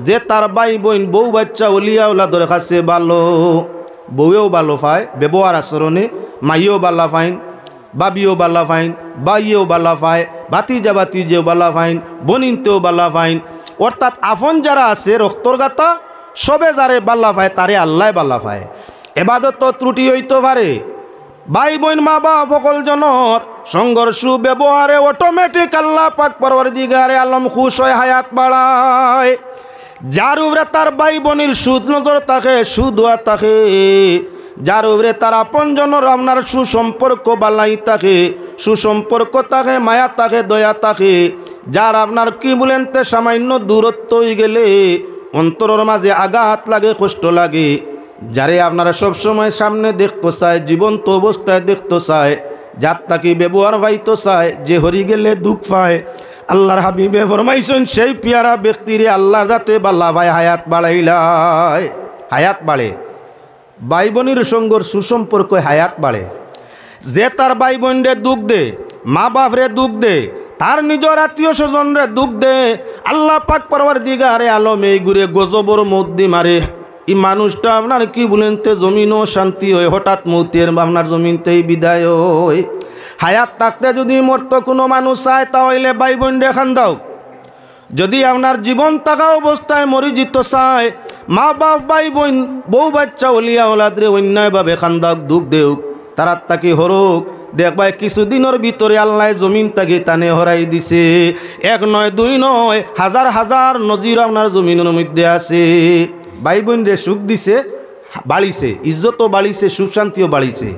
যে তার ভাই বোন বউ বাচ্চা ওলিয়া ওলাদের কাছে ভালো। বউয়েও ভালো পায় ব্যবহার আচরণে, মাইও বালা ফাইন, বাবিও বালা ফাইন, বাইয়েও বালা পায়, ভাতিজা ভাতিজেও বালা ফাইন, বনিনতেও বালা ফাইন। অর্থাৎ আপন যারা আছে রক্তর গাতা সবে যারে বাল্লা পায় তারে আল্লাহ বাল্লা পায়। এবাদত ত্রুটি হইতে পারে, ভাই বোন মা বাপ সকল জনর সংঘর্ষ ব্যবহারে অটোমেটিক আল্লাহ পাক পরওয়ারদিগারে আলম খুশ হয়, হায়াত বাড়ায়। যার উপরে তার ভাই বোনের সুদ নজর থাকে, সুদোয়া থাকে, যার উপরে তার আপন জনর আপনার সুসম্পর্ক বালাই থাকে, সুসম্পর্ক থাকে, মায়া থাকে, দয়া থাকে, যার আপনার কি বলেন তে সামান্য দূরত্ব হয়ে গেলে অন্তরের মাঝে আঘাত লাগে, কষ্ট লাগে, যারে আপনারা সবসময় সামনে দেখতে চায়, জীবন্ত অবস্থায় দেখতে চায়, যার তাকে ব্যবহার পাইতে চায়, যে হরি গেলে দুঃখ পায়। আল্লাহর হাবিবে ফরমাইছেন সেই পিয়ারা ব্যক্তিরে আল্লাহর যাতে বাল্লা ভাই হায়াত বাড়াইলায়, হায়াত বাড়ে। ভাই বোনের সঙ্গর সুসম্পর্ক হায়াত বাড়ে। যে তার ভাই বোনরে দুঃখ দে, মা বাপরে দুঃখ দে, তার নিজের আত্মীয় স্বজনরে দুঃখ দে, আল্লাহ পাক পরওয়ারদিগারে আলম এই ঘুরে গজবর মধ্যে মারে। এই মানুষটা আপনার কি বলেন তে জমিনও শান্তি হয়, হঠাৎ মৌতের আপনার জমিনতেই বিদায় হয়। হায়াত থাকতে যদি মরত কোনো মানুষ চায় তাহলে ভাই বোন দেখান দাও। যদি আপনার জীবন থাকা অবস্থায় মরি জিত চায়, মা বাপ ভাই বোন বউ বাচ্চা ওলিয়া ওলাদরে অন্যায়ভাবে খান্দাক দুঃখ দেউক, তারা তাকে হরক দেখবাই কিছুদিনের ভিতরে আল্লাহ জমিন তাকে টানে হরাই দিছে। এক নয় দুই নয় হাজার হাজার নজির আপনার জমিনের মধ্যে আছে। ভাই বোন রে সুখ দিছে, বাড়িছে, ইজ্জতও বাড়িছে, সুখ শান্তিও বাড়িছে।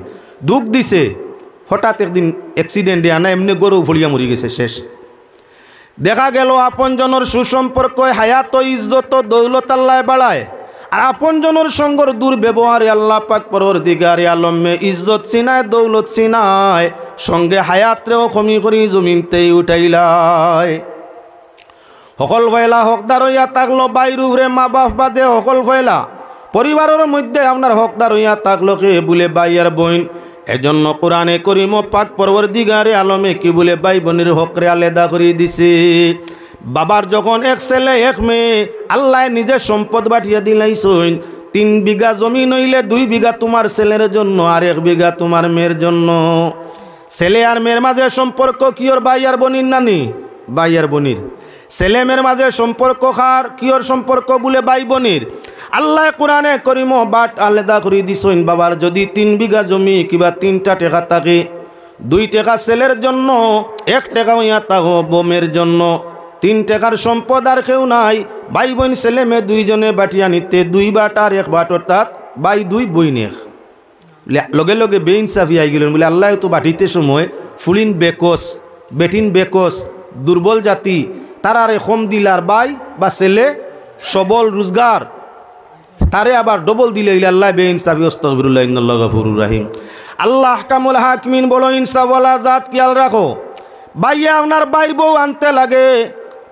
দুঃখ দিছে, হঠাৎ একদিন অ্যাক্সিডেন্টে আনা এমনি গরু ভরিয়া মরি গেছে, শেষ। দেখা গেল আপনজনের সুসম্পর্ক হায়াত ইজ্জত দৌলত আল্লাহ বাড়ায়, আর আপনজনের সঙ্গর দুর্ব্যবহারে আল্লাহ পাক পরওয়ারদিগারে আলমে ইজ্জত চিনায়, দৌলত চিনায়, সঙ্গে হায়াতরেও কমি করি জমিনতেই উঠাইলায়। সকল ফয়লা হকদার হইয়া থাকলো বাইর উপরে মা বাপ বাদে সকল ফয়লা পরিবারের মধ্যে আপনার হকদার হইয়া থাকলো কে বলে ভাই আর বোন। এজন্য কোরআনে করিম পাক পরওয়ারদিগারে আলমে কি বলে ভাই বোনের হকরে আলাদা করে দিছে। বাবার যখন এক ছেলে এক মেয়ে আল্লাহ নিজে সম্পদ বাটিয়া দিলাইছেন, 3 বিঘা জমিন হইলে 2 বিঘা তোমার ছেলের জন্য আর 1 বিঘা তোমার মেয়ের জন্য। ছেলে আর মেয়ের মাঝে সম্পর্ক কিওর ভাই আর বোনির নানি, ভাই আর বোনির। ছেলে মেয়ের মাঝে সম্পর্ক কার কিওর সম্পর্ক বলে ভাই বোনির। আল্লাহ কোরআনে করিম বাট আলাদা করে দিছেন। বাবার যদি 3 বিঘা জমি কিবা 3টা টাকা থাকে, 2 টাকা ছেলের জন্য, 1 টাকা হইয়া থাকো বোমের জন্য। 3 টাকার সম্পদ আর কেউ নাই, ভাই বোন ছেলে মেয়ে দুইজনে বাটিয়া নিতে 2 বাট আর 1 বাট, অর্থাৎ ভাই 2 বোন 1। লগে লগে বেইনসাফি আই গেলেন বলে আল্লাহ তো বাটিতে সময় ফুলিন বেকস বেটিন বেকস দুর্বল জাতি তারারে কম দিলার ভাই বা ছেলে সবল রোজগার তারে আবার ডবল দিলে আল্লাহ বেইনসাফি আস্তাগফিরুল্লাহ ইন্নাল্লাহু গফুরুর রহিম। আল্লাহ আহকামুল হাকিমিন বলো ইনসাফওয়ালা জাত খেয়াল রাখো। ভাইয়া আপনার বাইর বউ আনতে লাগে,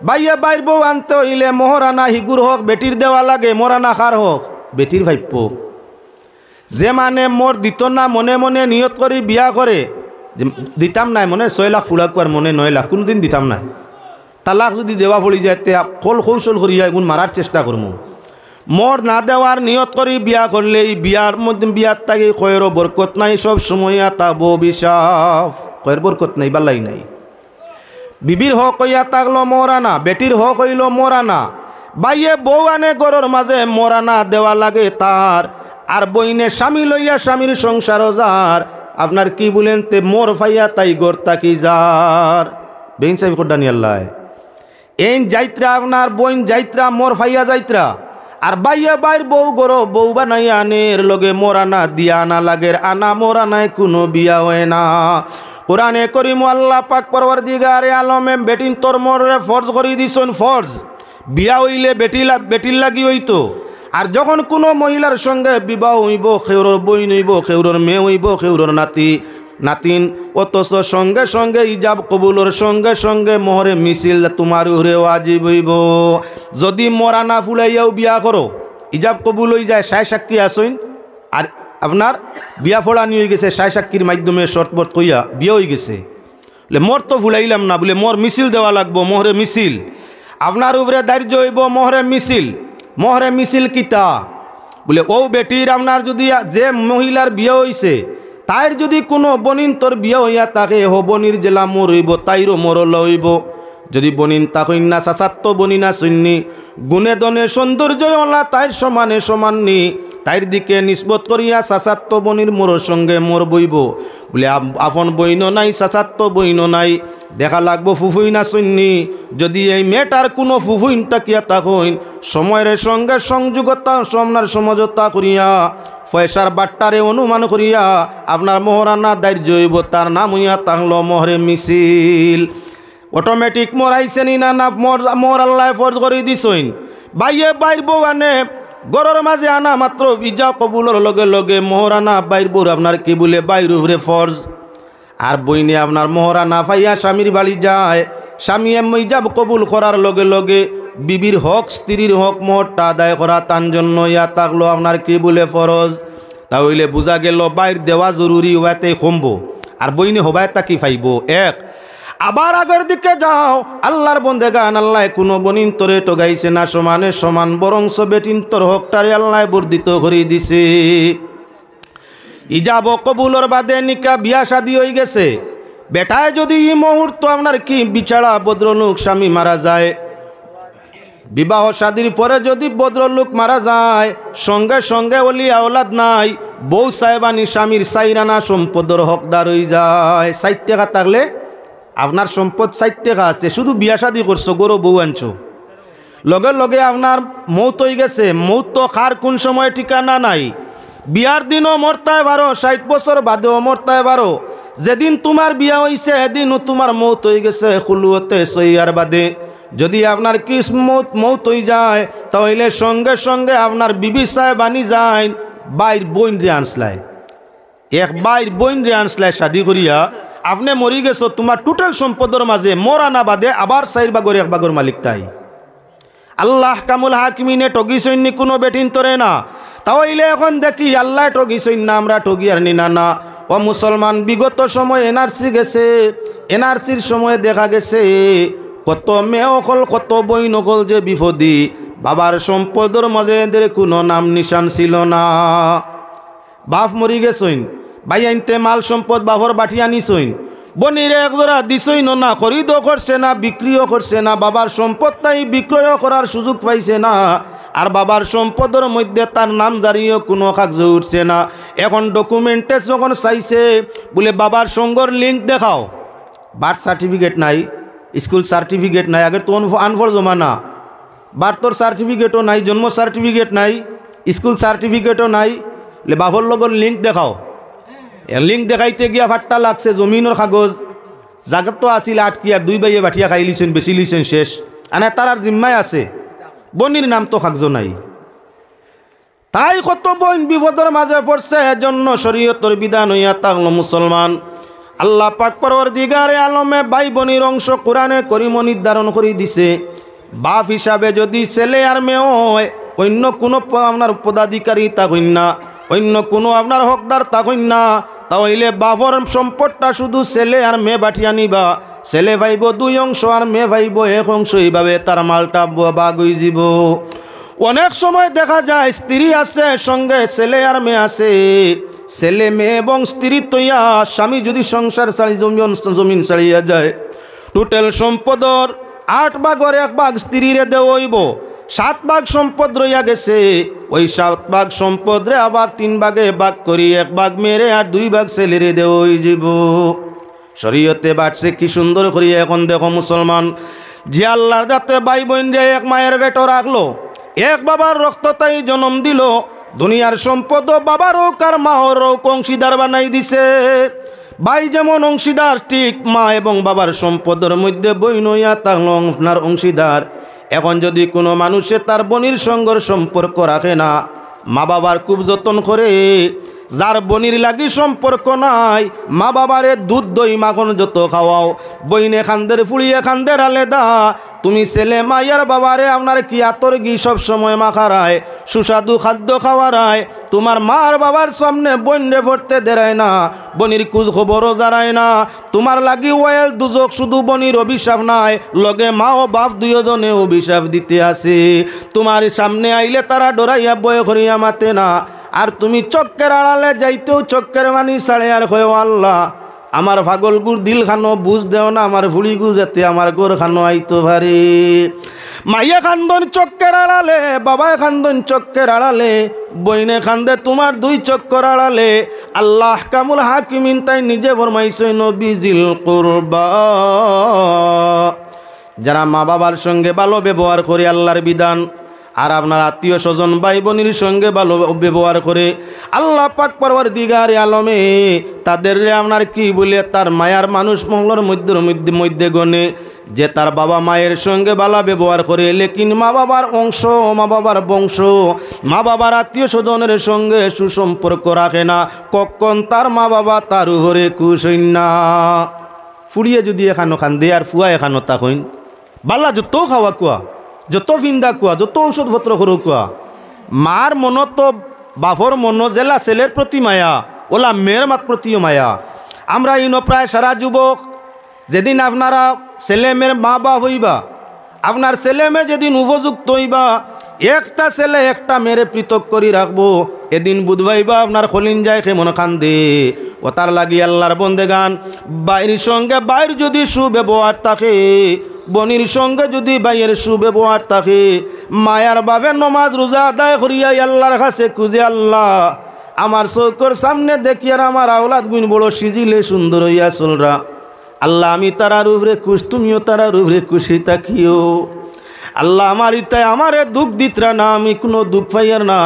ভাইয়া বাইর বউ আনতে হইলে মোহরানা হিগুর হোক বেটির দেওয়া লাগে, মোরানা খার হোক বেটির ভাইপ্য। যে মানে মোর দিত না মনে মনে নিয়ত করি বিয়া করে দিতাম নাই, মনে 6 লাখ ফুলাক আর মনে 9 লাখ কোনোদিন দিতাম নাই। তালাক যদি দেওয়া পড়ি যায় তে কল কৌশল করিয়া এগুন মারার চেষ্টা করবো। মোর না দেওয়ার নিয়ত করি বিয়া করলে এই বিয়ার মধ্যে বিয়ার তাকে কয়েরও বরকত নাই, সব সময় তাবো বিষাফ কয়ের বরকত নাই, বালাই নাই। বিবির হক হইয়া থাকলো মোরানা, বেটির হক হইল মোরানা। বাইয়ে বউ আনে গরর মাঝে মোরানা দেওয়া লাগে তার, আর বইনে স্বামী লইয়া স্বামীর সংসার যার আপনার কি বলেন তে মোর ফাইয়া তাই গর তাকি যার বেইন সাহেব কোডানি আল্লাহ এই যাইত্রা আপনার বইন যাইত্রা মোর ফাইয়া যাইত্রা, আর বাইয়া বাইর বউ গরো বউ বানাই আনের লগে মোরানা দিয়া আনা লাগের, আনা মোরানায় কোনো বিয়া হয় না। কোরআনে করিম আল্লাহ পাক পরওয়ারদিগারে আলমে বেটিন তোর মোরে ফরজ করে দিছেন। ফরজ বিয়া হইলে বেটির লাগি হইতো, আর যখন কোনো মহিলার সঙ্গে বিবাহ হইব খেউরর বইন হইব, খেউরর মেয়ে হইব, খেউরর নাতি নাতিন, অথচ সঙ্গে সঙ্গে ইজাব কবুলর সঙ্গে সঙ্গে মোহরে মিছিল তোমার উহরে ওয়াজিব হইব। যদি মোরা না ফুলাইয়াও বিয়া করো, ইজাব কবুল হয়ে যায়, সায় সাক্ষী আসইন, আর আপনার বিয়া ফোড়া নিয়ে হয়ে গেছে সায় সাক্ষীর মাধ্যমে শর্তবর্ত কইয়া বিয়ে হয়ে গেছে। বলে মোর তো ভুলাইলাম না, বলে মোর মিছিল দেওয়া লাগবো, মোহরে মিছিল আপনার উপরে দায়িত্ব হইব, মোহরে মিছিল। মোহরে মিছিল কিতা? বলে ও বেটির আপনার যদি যে মহিলার বিয়ে হইছে তাইর যদি কোনো বনিন তোর বিয়ে হইয়া তাকে হো বনির জেলা মোর হইব, তাইরও মোরল হইব। যদি বনিন তা কন্যা সাসাত্ত বনিনা সৈন্যি গুণে দনে সৌন্দর্য ওলা তাইর সমানে সমাননি, তাইর দিকে নিসবত করিয়া সাসাত্ত বনির মোর সঙ্গে মোর বইব। বলে আপন বইন নাই, সাসাত্ত বইন নাই, দেখা লাগবো ফুফুই না সৈন্যি। যদি এই মেয়েটার কোনো ফুফুইন তাকিয়া তাকইন সময়ের সঙ্গে সংযোগতা সমনার সমঝোতা করিয়া পয়সার বাট্টারে অনুমান করিয়া আপনার মোহরানা দায়িত্ব হইব, তার নাম হইয়া তাহলো মোহরে মিছিল। অটোমেটিক মরাইছে নি না না মোর আল্লাহ ফরজ করে দিছইন। বাইয়ে বাইর বউ আনে গরর মাঝে আনা মাত্র ইজা কবুলের লগে লগে মোহরানা বাইর বউ আপনার কি বলে বাইর উপরে ফরজ। আর বইনে আপনার মোহরানা পাইয়া স্বামীর বাড়ি যায়, স্বামী ইজাব কবুল করার লগে লগে বিবির হক স্ত্রীর হক মোহরটা আদায় করা তার জন্য ইয়া থাকলো আপনার কি বলে ফরজ। তাহলে বোঝা গেল বাইর দেওয়া জরুরি ওয়াতে কমবো, আর বইনে হবায় তা কি পাইব এক। আবার আগের দিকে যাও, আল্লাহর বন্দেগান আল্লাহ কোনো বনিন তোরে টোগাইছে না সমানে সমান, বরংস বেটিন তোর হকটারে আল্লাহ বর্ধিত করে দিছে। ইজাব কবুলর বাদে নিকা বিয়া শাদি হয়ে গেছে, বেটায় যদি এই মুহূর্ত আপনার কি বিছাড়া ভদ্রলোক স্বামী মারা যায়, বিবাহ শাদির পরে যদি ভদ্রলোক মারা যায় সঙ্গে সঙ্গে ওলি আওলাদ নাই, বউ সাহেবানি স্বামীর সাইরানা সম্পদের হকদার হয়ে যায়। 60 টাকা থাকলে আপনার সম্পদ 60 টাকা আছে, শুধু বিয়া শাদি করছো, গরো বউ আনছো, লগে লগে আপনার মৌত হয়ে গেছে। মৌত তো কার কোন সময় ঠিকানা নাই, বিয়ার দিনও মরতায় বারো, 60 বছর বাদেও মরতায় বারো। যেদিন তোমার বিয়া হয়েছে এদিনও তোমার মৌত হয়ে গেছে, খুলুতে সইয়ার বাদে। যদি আপনার কিসমত মৌত হয়ে যায় তাহলে সঙ্গে সঙ্গে আপনার বিবি সাহেব আনি যায় বাইর বইন রে আনসলায়, এক বাইর বইন রে আনসলায় শাদি করিয়া আপনি মরি গেছো, তোমার টোটাল সম্পদের মাঝে মরা না বাদে আবার 4 ভাগের 1 ভাগের মালিক তাই। আল্লাহ কামুল হাকিমিনে ঠগিসৈনি কোনো বেটিন তরে না। তাহলে এখন দেখি আল্লাহ ঠগিসৈন না, আমরা ঠগি আর নিনা না। ও মুসলমান, বিগত সময় এনআরসি গেছে, এনআরসির সময় দেখা গেছে কত মেয়ে অকল কত বই নকল যে বিপদী, বাবার সম্পদের মাঝে এদের কোনো নাম নিশান ছিল না। বাপ মরি গেছইন, ভাই আনতে মাল সম্পদ বাপর বাটি আনিছইন, বনিরে একজোড়া দিছইন না, খরিদও করছে না, বিক্রিও করছে না, বাবার সম্পদ তাই বিক্রয় করার সুযোগ পাইছে না, আর বাবার সম্পদের মধ্যে তার নাম জারিও কোনো কাগজ উঠছে না। এখন ডকুমেন্টে যখন চাইছে বলে বাবার সঙ্গর লিঙ্ক দেখাও, বার্থ সার্টিফিকেট নাই, স্কুল সার্টিফিকেট নাই, আগের তো আনফর জমানা, বার্থর সার্টিফিকেটও নাই, জন্ম সার্টিফিকেট নাই, স্কুল সার্টিফিকেটও নাই, বাপর লগর লিঙ্ক দেখাও। লিঙ্ক দেখাইতে গিয়া ফাট্টা লাগছে, জমিনের কাগজ জাগাত তো আসিল আটকি, আর 2 ভাইয়ে বাঠিয়া খাই লিছেন, বেশি লিছেন শেষ, আনে তার আর জিম্মায় আছে, বনির নাম তো কাগজ নাই। তাই কত বইন বিপদের মাঝে পড়ছে, এজন্য শরীয়তের বিধান হইয়া থাকলো মুসলমান। আল্লাহ পাক পরওয়ারদিগারে আলমে ভাই বোনের অংশ কোরআনে করিম নির্ধারণ করে দিছে। বাপ হিসাবে যদি ছেলে আর মেয়ে হয়, অন্য কোনো আপনার পদাধিকারী থাকুন না, অন্য কোনো আপনার হকদার থাকুন না, তাহলে বাপর সম্পদটা শুধু ছেলে আর মেয়ে বাটিয়া নিবা। ছেলে ভাইব 2 অংশ আর মেয়ে ভাইব 1 অংশ, এইভাবে তার মালটা বাগ হয়ে যাব। অনেক সময় দেখা যায় স্ত্রী আছে সঙ্গে ছেলে আর মেয়ে আছে, ছেলে মেয়ে এবং স্ত্রী তৈয়া স্বামী যদি সংসার ছাড়ি জমিন ছাড়িয়া যায়, টোটাল সম্পদর 8 ভাগের 1 ভাগ স্ত্রীরে দেওয়া হইব, 7 ভাগ সম্পদ রইয়া গেছে। ওই 7 ভাগ সম্পদ রে আবার 3 ভাগে ভাগ করি, 1 ভাগ মেরে আর 2 ভাগ ছেলেরে দেওয়া হয়ে যাব। শরীয়তে বাড়ছে কি সুন্দর করিয়া। এখন দেখো মুসলমান, যে আল্লাহর যাতে ভাই বোন রে এক মায়ের বেটো রাখলো, এক বাবার রক্ত তাই জন্ম দিল, দুনিয়ার সম্পদ বাবার হোক আর মার হোক অংশীদার বানাই দিছে। ভাই যেমন অংশীদার, ঠিক মা এবং বাবার সম্পদের মধ্যে বইন হইয়া থাকলো আপনার অংশীদার। এখন যদি কোনো মানুষে তার বোনের সঙ্গর সম্পর্ক রাখে না, মা বাবার খুব যত্ন করে, যার বনির লাগি সম্পর্ক নাই, মা বাবারে দুধ দই মাখন যত খাওয়াও, বইনে খান্দের ফুড়িয়ে খান্দের আলেদা, তুমি ছেলে মাইয়ার বাবারে আপনার কি আতর গি সব সময় মাখারায়, সুস্বাদু খাদ্য খাওয়ারায়, তোমার মার বাবার সামনে বন্যে ভরতে দেরায় না, বনির কুজ খবরও জানায় না। তোমার লাগি ওয়েল দুজক শুধু বনির অভিশাপ নাই, লগে মা ও বাপ দুইজনে অভিশাপ দিতে আসে। তোমার সামনে আইলে তারা ডরাইয়া বয় করিয়া মাতে না, আর তুমি চক্কের আড়ালে যাইতেও চক্কের মানি সাড়ে আর হয় আল্লাহ আমার পাগলগুর দিল খানো বুঝ দেও না, আমার ভুড়িগু যাতে আমার গোর খানো আইতো ভারে। মাইয়া খান্দন চক্কের আড়ালে, বাবায় খান্দন চক্কের আড়ালে, বইনে খান্দে তোমার দুই চক্কর আড়ালে। আল্লাহ কামুল হাকিমিন তাই নিজে ফরমাইছে নবীজিল কুরবা, যারা মা বাবার সঙ্গে ভালো ব্যবহার করে আল্লাহর বিধান, আর আপনার আত্মীয় স্বজন ভাই বোনের সঙ্গে ভালো ব্যবহার করে আল্লাহ পাক পরওয়ারদিগারে আলমে তাদের আপনার কি বলে তার মায়ার মানুষ মহলের মধ্যে গনে, যে তার বাবা মায়ের সঙ্গে ভালো ব্যবহার করে, লেকিন মা বাবার অংশ, মা বাবার বংশ, মা বাবার আত্মীয় স্বজনের সঙ্গে সুসম্পর্ক রাখে না, কখন তার মা বাবা তার উপরে খুশ হইন না। ফুড়িয়ে যদি এখানো খান দে আর ফুয়া এখানো তা হইন বাল্লা যত খাওয়া কুয়া, যত ফিন্দা কুয়া, যত ঔষধপত্র করো কুয়া, মার মন তো বাফর মন জেলা ছেলের প্রতি মায়া, ওলা মেয়ের মাত প্রতিও মায়া। আমরা ইনো প্রায় সারা যুবক, যেদিন আপনারা ছেলে মেয়ের মা বাপ হইবা, আপনার ছেলে মেয়ে যেদিন উপযুক্ত হইবা, একটা ছেলে একটা মেয়েরে পৃথক করি রাখবো, এদিন বুধবাইবা আপনার খলিন যায় কেমন কান্দে। ও তার লাগি আল্লাহর বন্দেগান, বাইরের সঙ্গে বাইর যদি সুব্যবহার থাকে, বনির সঙ্গে যদি বাইয়ের সুব্যবহার থাকে, মায়ার বাবে নমাজ রোজা আদায় করিয়াই আল্লাহর কাছে খুঁজে, আল্লাহ আমার চৌকর সামনে দেখি আর আমার আওলাদ গুণ বড় সিজিলে সুন্দর হইয়া চলরা, আল্লাহ আমি তারার উপরে খুশ, তুমিও তারার উপরে খুশি থাকিও। আল্লাহ আমার ইতায় আমারে দুঃখ দিতরা না, আমি কোনো দুঃখ পাইয়ার না।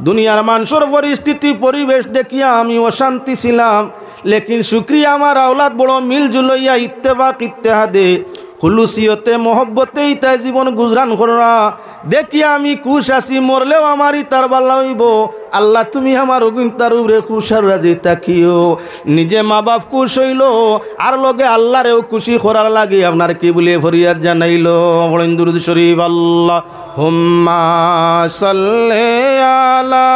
দুনিয়ার মানুষের পরিস্থিতি পরিবেশ দেখিয়া আমি অশান্তি ছিলাম, লেকিন শুক্রিয়া আমার আওলাদ বড় মিলজুল হইয়া ইত্তেফাক ইত্তেহাদে খুলুসিয়তে মহব্বতে ইতাই জীবন গুজরান করা দেখিয়া আমি খুশ আছি, মরলেও আমারই তার বাল্লা হইব। আল্লাহ তুমি আমার অগুন্তার উপরে খুশ আর রাজি তাকিও। নিজে মা বাপ খুশ হইল আর লগে আল্লাহরেও খুশি করার লাগে আপনার কি বলে ফরিয়াদ জানাইল। বলেন দুরূদ শরীফ, আল্লাহ হুম্মা সাল্লি আলা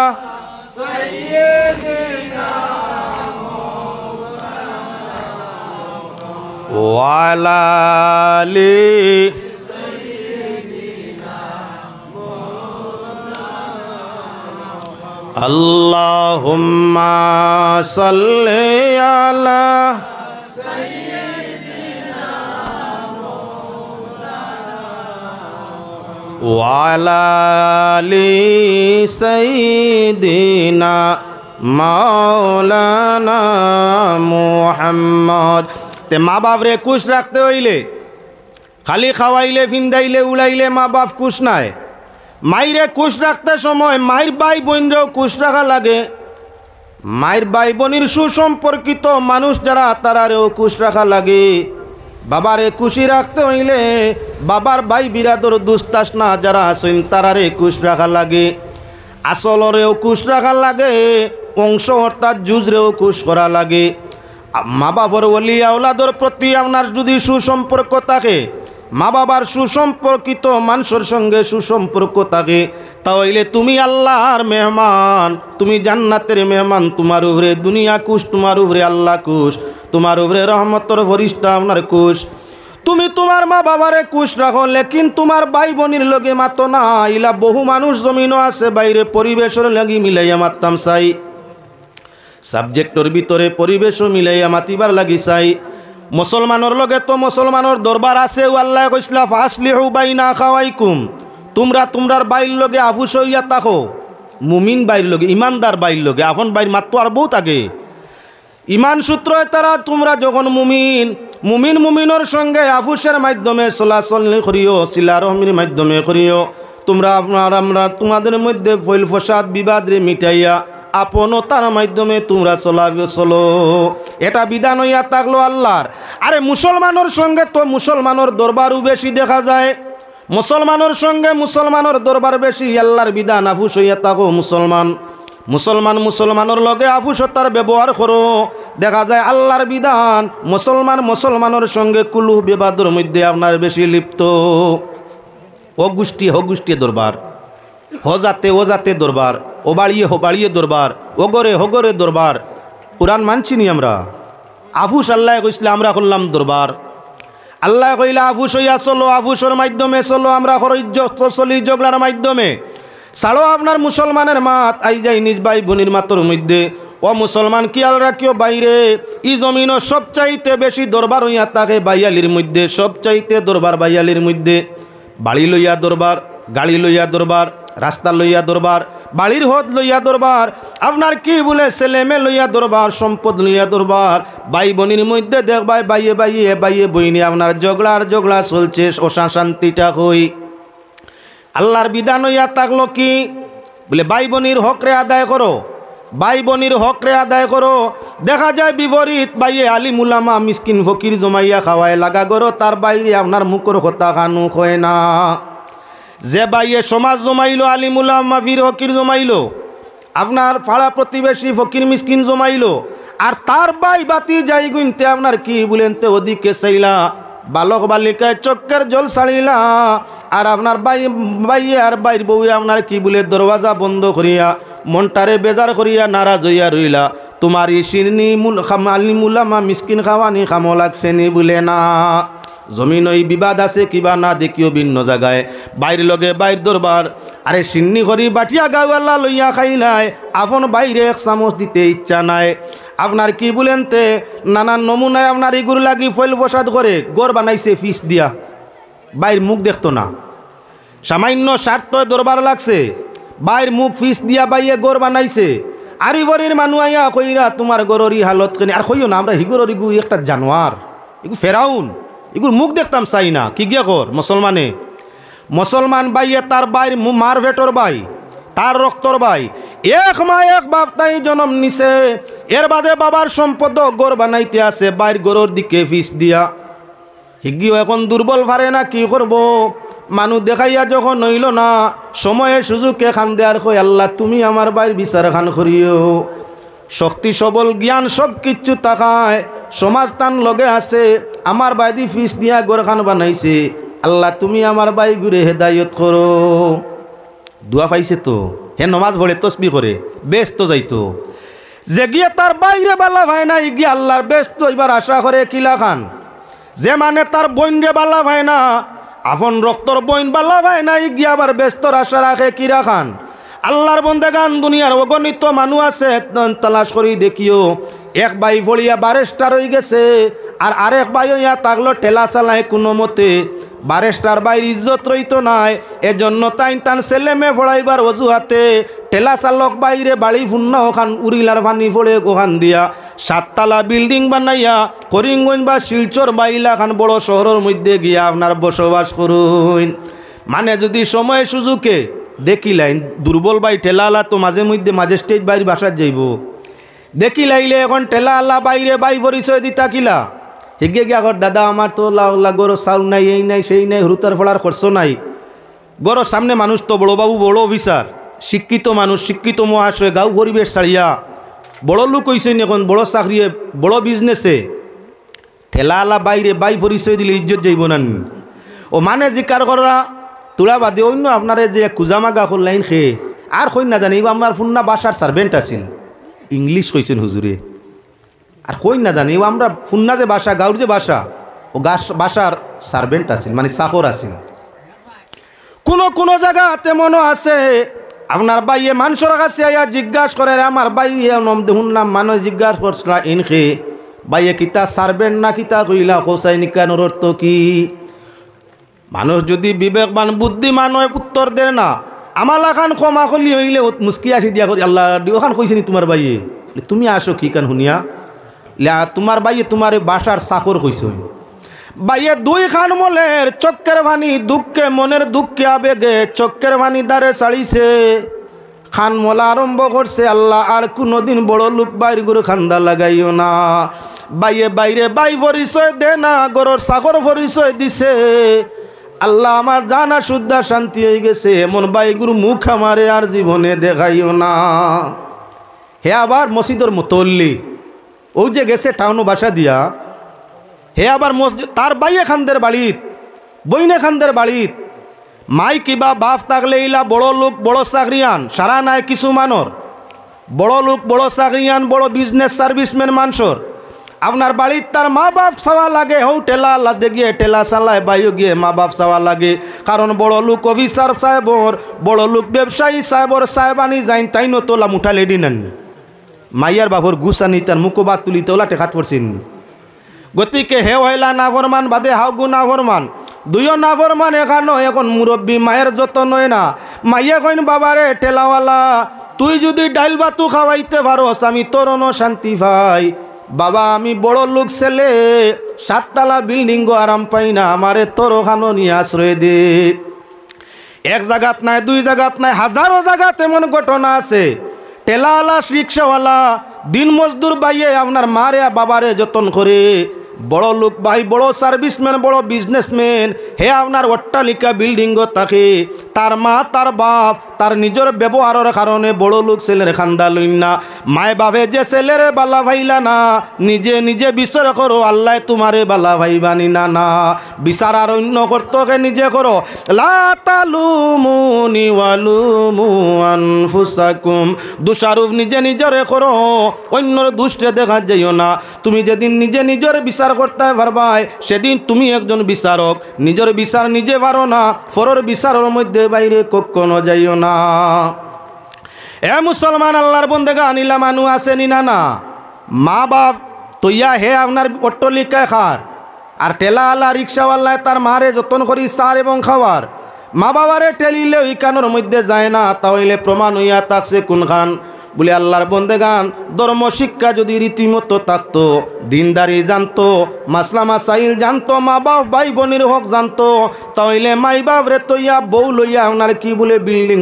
সাইয়্যিদিনা ওয়া আলা আলি আল্লাহুম্মা সাল্লি আলা সাইয়্যিদিনা ওয়া আলা আলি সাইয়্যিদিনা মাওলানা মুহাম্মদ। তে মা বাপ রে খুশ রাখতে হইলে খালি খাওয়াইলে ফিন্দাইলে উড়াইলে মা বাপ খুশ নাই। মাইরে খুশ রাখতে সময় মায়ের ভাই বোনরেও খুশ রাখা লাগে। মায়ের ভাই বোনের সুসম্পর্কিত মানুষ যারা তারারেও খুশ রাখা লাগে। বাবারে খুশি রাখতে হইলে বাবার ভাই বিরাদর দুস্তাস না যারা আছেন তারারে খুশ রাখা লাগে। আসলরেও খুশ রাখা লাগে, অংশ অর্থাৎ জুজরেও খুশ করা লাগে। মা বাবার ওলি আওলাদর প্রতি আপনার যদি সুসম্পর্ক থাকে, মা বাবার সুসম্পর্কিত মানুষের সঙ্গে সুসম্পর্ক থাকে, তাহলে তুমি আল্লাহর মেহমান, তুমি জান্নাতের মেহমান। তোমার উপরে দুনিয়া খুশ, তোমার উপরে আল্লাহ খুশ, তোমার উপরে রহমতর ফরিস্তা আপনার খুশ। তুমি তোমার মা বাবারে খুশ রাখো, লেকিন তোমার ভাই বোনের লগে মাতো না। ইলা বহু মানুষ জমিনও আছে বাইরে পরিবেশের লাগি মিলাইয়া মারতাম চাই, সাবজেক্টর ভিতরে পরিবেশও মিলাইয়া মাতিবার লাগি চাই। মুসলমানের লগে তো মুসলমানের দরবার আছে, আল্লাহ কইসলা ফাসলিহু বাইনা আখাওয়াইকুম, তোমরা তোমরার বাইর লগে আফুস হইয়া থাকো। মুমিন বাইর লগে, ইমানদার বাইর লগে, আপন বাইর মাত্র আর বহুত আগে। ইমান সূত্র তারা তোমরা যখন মুমিনের সঙ্গে আফুসের মাধ্যমে চলাচল করিও, শিলা রহমির মাধ্যমে করিও, তোমরা আমরা তোমাদের মধ্যে ফৈল ফসাদ বিবাদ রে মিটাইয়া আপনতার মাধ্যমে তোমরা চলো। এটা বিধান হইয়া থাকলো আল্লাহর। আরে মুসলমানের সঙ্গে তো মুসলমানের দরবারও বেশি দেখা যায়, মুসলমানের সঙ্গে মুসলমানের দরবার বেশি। আল্লাহর বিধান আফুস হইয়া থাকো মুসলমানের লগে আফুসতার ব্যবহার করো। দেখা যায় আল্লাহর বিধান মুসলমানের সঙ্গে কুলুহ বিবাদের মধ্যে আপনার বেশি লিপ্ত। অগুষ্টি দরবার হজাতে ওজাতে দরবার, ও বাড়িয়ে দরবার, ওগরে হগরে দরবার। কোরআন মানছি নি আমরা? আফুস আল্লাহ কইসলে আমরা করলাম দরবার। আল্লাহ কইলা আফুস হইয়া চলো, আফুসের মাধ্যমে চলো, আমরা চলি জগলার মাধ্যমে। ছাড়ো আপনার মুসলমানের মাত, আই যাই নিজ ভাই বোনির মাতর মধ্যে। ও মুসলমান কিয়াল রাখিও বাইরে, ই জমিনও সবচাইতে বেশি দরবার হইয়া থাকে বাইয়ালির মধ্যে, সবচাইতে দরবার বাইয়ালির মধ্যে। বাড়ি লইয়া দরবার, গাড়ি লইয়া দরবার, রাস্তা লইয়া দরবার, বাড়ির হদ লইয়া দরবার, আপনার কি বলে ছেলে মেয়ে লইয়া দরবার, সম্পদ লইয়া দরবার। ভাই বোনের মধ্যে দেখবাই বাইয়ে বইনি আপনার জগড়া চলছে, অশান্তিটা হই। আল্লাহর বিধান হইয়া থাকলো কি বলে ভাই বোনের হকরে আদায় করো, ভাই বোনের হকরে আদায় করো। দেখা যায় বিপরীত, বাইয়ে আলিম উলামা মিসকিন ফকির জমাইয়া খাওয়ায় লাগা করো, তার বাইরে আপনার মুখর কথা খানু হয় না। যে বাইয়ে সমাজ জমাইলো, আলিম উলামা ফির ফকির জমাইলো, আপনার পাড়া প্রতিবেশী ফকির মিসকিন জমাইলো, আর তার বাই বাতি যাই গুনতে আপনার কি বলেন তে ওদিকে চাইলা, বালক বালিকায় চক্কের জল ছাড়িলা, আর আপনার বাইয়ে আর বাইর বউয়ে আপনার কি বলে দরওয়াজা বন্ধ করিয়া মনটারে বেজার করিয়া নারাজ হইয়া রইলা। তোমার ই সিরনি আলিম উলামা মিসকিন খাওয়ানি খামো লাগছে নি বলে না। জমিন ওই বিবাদ আছে কিবা না দেখিও ভিন্ন জায়গায়, বাইর লগে বাইর দরবার। আরে সিন্নি করি বাটিয়া গাওয়াল্লা লইয়া খাইলাই, আপন বাইরে এক চামচ দিতে ইচ্ছা নাই। আপনার কি বলেন তে নানান নমুনায় আপনার এগুর লাগি ফল প্রসাদ করে গড় বানাইছে ফিস দিয়া, বাইর মুখ দেখতো না। সামান্য স্বার্থ দরবার লাগছে, বাইর মুখ ফিস দিয়া বাইয়ে গড় বানাইছে। আরিবরির মানুষ আইয়া কইরা তোমার গররি হালত কেন, আর কইও না আমরা হিগরর ইগু একটা জানোয়ার, ইগু ফেরাউন, এগুর মুখ দেখতাম চাই না। কি গিয়া কর মুসলমান বাইয়ে তার বাইর মার ভেটর বাই, তার রক্তর ভাই, এক মা এক বাপ তাই জন্ম নিছে, এর বাদে বাবার সম্পদ গড় বানাইতে আছে, বাইর গড়র দিকে ফিস দিয়া। হিগিও এখন দুর্বল পারে না, কি করব? মানুষ দেখাইয়া যখন নইল না, সময়ে সুযোগে খান দেয়ার কই আল্লাহ তুমি আমার বাইর বিচার খান করিও। শক্তি সবল জ্ঞান সব কিচ্ছু তাকায়, সমাজ তান লগে আছে, আমার বাইদি ফিস দিয়া গড় খান বানাইছে, আল্লাহ তুমি আমার বাই ঘুরে হেদায়ত করো। দোয়া পাইছে তো, হে নমাজ পড়ে তসবি করে ব্যস্ত যাইতো। যে গিয়ে তার বাইরে বালা ভাই না, গিয়ে আল্লাহর ব্যস্ত এবার আশা করে কিলা খান। যে মানে তার বইন রে বালা ভাই না, আপন রক্তর বইন বালা ভাই না, গিয়ে আবার ব্যস্তর আশা রাখে কিরা খান। আল্লাহর বন্দেগান দুনিয়ার অগণিত মানুষ আছে, তালাশ করি দেখিও। এক ভাই ভরিয়া বারেস্টার হয়ে গেছে, আর আরেক ভাই হইয়া তাগলো ঠেলা চালায় কোনো মতে। বারেস্টার বাইর ইজ্জত রইতো নাই, এজন্য তাই তান ছেলে মেয়ে পড়াইবার অজুহাতে ঠেলা চালক বাইরে বাড়ি ফুন্না ওখান উড়িলার পানি পড়ে ওখান দিয়া 7 তালা বিল্ডিং বানাইয়া করিমগঞ্জ বা শিলচর বাইলা খান বড় শহরের মধ্যে গিয়া আপনার বসবাস করুন। মানে যদি সময় সুযোগে দেখিলাইন দুর্বল বাই ঠেলাওয়ালা তো মাঝে মধ্যে ম্যাজিস্ট্রেট বাইর বাসার যাইব, দেখি লাইলে এখন ঠেলাওয়ালা বাইরে বাই পরিচয় দিতা কিলা হিগে গিয়া ঘর দাদা আমার তো লাউলা গরো চাউল নাই, এই নাই সেই নাই, হুরুতার ফলার খরচ নাই। গরোর সামনে মানুষ তো বড় বাবু বড় অফিসার, শিক্ষিত মানুষ, শিক্ষিত মহাশয়, গাঁও পরিবেশ ছাড়িয়া বড় লোক হইছেন, এখন বড় চাকরি বড় বিজনেসে ঠেলাওয়ালা বাইরে বাই পরিচয় দিলে ইজ্জত যাইব না। ও মানে জিকার করা তোলা বাদে অন্য আপনারে যে কুজামাগা করলাইন খে আর কই না জানি আমার ফুন্না বাসার সার্ভেন্ট আছিল, ইংলিশ কইছেন হুজুরে, আর কই না জানি আমরা ফুন্না যে বাসা গাঁর যে বাসা ও বাসার সার্ভেন্ট আছিল, মানে চাকর আছিল। কোনো জায়গা তেমনও আছে আপনার বাইয়ে মানুষের কাছে আইয়া জিজ্ঞাসা করে, আমার বাইয়ে শুনলাম মানুষ জিজ্ঞাসা করছিল ইনখে বাইয়ে কিতা সার্ভেন্ট না কিতা কইলা কোসাই নিকানোর অর্থ কি? মানুষ যদি বিবেকবান বুদ্ধিমান হয় উত্তর দেয় না, আমালা খান ক্ষমা করলি হইলে মুস্কি আসি দিয়া করি আল্লাহ ওখান কইছে নি তোমার বাইয়ে, তুমি আসো কি কান শুনিয়া তোমার বাইয়ে তোমার বাসার চাকর কইছ। বাইয়ে 2 খান মলের চক্কের ভানি দুঃখে মনের দুঃখে আবেগে চক্কের ভানি দ্বারে ছাড়িছে, খান মলা আরম্ভ করছে আল্লাহ আর কোনোদিন বড় লোক বাইর গরু খান্দা লাগাইও না। বাইয়ে বাইরে বাই পরিচয় দে না, গরুর চাকর পরিচয় দিছে, আল্লাহ আমার জানা শুদ্ধা শান্তি হয়ে গেছে, এমন বাইগুরু মুখ আমারে আর জীবনে দেখাইও না। হে আবার মসজিদের মুতল্লি ও যে গেছে টাউন বাসা দিয়া, হে আবার মসজিদ তার বাইয়ে খানদের বাড়িত বইনে খানদের বাড়িত 2 দিন মাই কিবা বাপ থাকলে ইলা বড় লোক বড় চাকরিয়ান সারা নাই কিছু মানর বড় লোক বড় চাকরিয়ান বড় বিজনেস সার্ভিসম্যান মানুষের আপনার বাড়ির তার মা বাপ চাওয়া লাগে হৌ টেলা লাদে গিয়ে টেলা চালায় বাইও গিয়ে মা বাপ চাওয়া লাগে কারণ বড় লোক অফিসার সাহেবর বড় লোক ব্যবসায়ী সাহেবর সাহেবানি যাইন তাই নতলা মুঠা লেডি নেন মাইয়ার বাবর গুসানি তার মুখবাদ তুলি তোলা টেকাত পড়ছেন গতিকে হে হইলা নাফরমান বাদে হাউগু নাফরমান দুইও নাফরমান এখানো এখন মুরব্বী মায়ের যত্ন নয় না মাইয়া কইন বাবারে টেলাওয়ালা তুই যদি ডাইল বাতু খাওয়াইতে পারোস আমি তোর শান্তি ভাই বাবা আমি বড় লোক ছেলে 7 তলা বিল্ডিং গো আরাম পাই না আমারে তোর খানো নিয়ে আশ্রয় দে এক জায়গাত নাই দুই জায়গাত নাই হাজারো জায়গাত এমন ঘটনা আছে টেলাওয়ালা রিক্সাওয়ালা দিন মজদুর বাইয়ে আপনার মারে বাবারে যতন করে বড় লোক ভাই বড় সার্ভিসম্যান বড় বিজনেসম্যান হে আপনার অট্টালিকা বিল্ডিং থাকে তার মা তার বাপ তার নিজের ব্যবহারের কারণে বড় লোক ছেলের খান্দা লইন না মায় বাপে যে ছেলেরে বালা ভাইলা না নিজে নিজে বিচার করো আল্লাহ তোমারে বালা ভাইবানি না না বিচার আর অন্য কর্তকে নিজে করো লা তালুমুনি ওয়ালুমু আনফুসাকুম দোষারোপ নিজে নিজরে করো অন্যর দুষ্টে দেখা যাইও না তুমি যেদিন নিজে নিজের বিচার করতে পারবাই সেদিন তুমি একজন বিচারক নিজের বিচার নিজে পারো না পরের বিচারের মধ্যে বাইরে কখনো যাইও না এ মুসলমান আল্লাহর বন্দেগা আনিলা মানু আসেনি না না মা বাপ তৈয়া হে আপনার অট্টলিকায় খার আর টেলা আলা রিক্সাওয়ালায় তার মারে যতন করি সার এবং খাওয়ার মা বাবারে টেলিলে ওই কানোর মধ্যে যায় না তাহলে প্রমাণ হইয়া থাকছে কোনখান বলে আল্লাহর বন্দেগান ধর্ম শিক্ষা যদি রীতিমতো থাকতো দিনদারি জানতো মাসলা মাসাইল জানতো মা বাপ ভাই বোনের হক জানতো তাহলে মাই বাপ রে তৈয়া বউ লইয়া আপনার কি বলে বিল্ডিং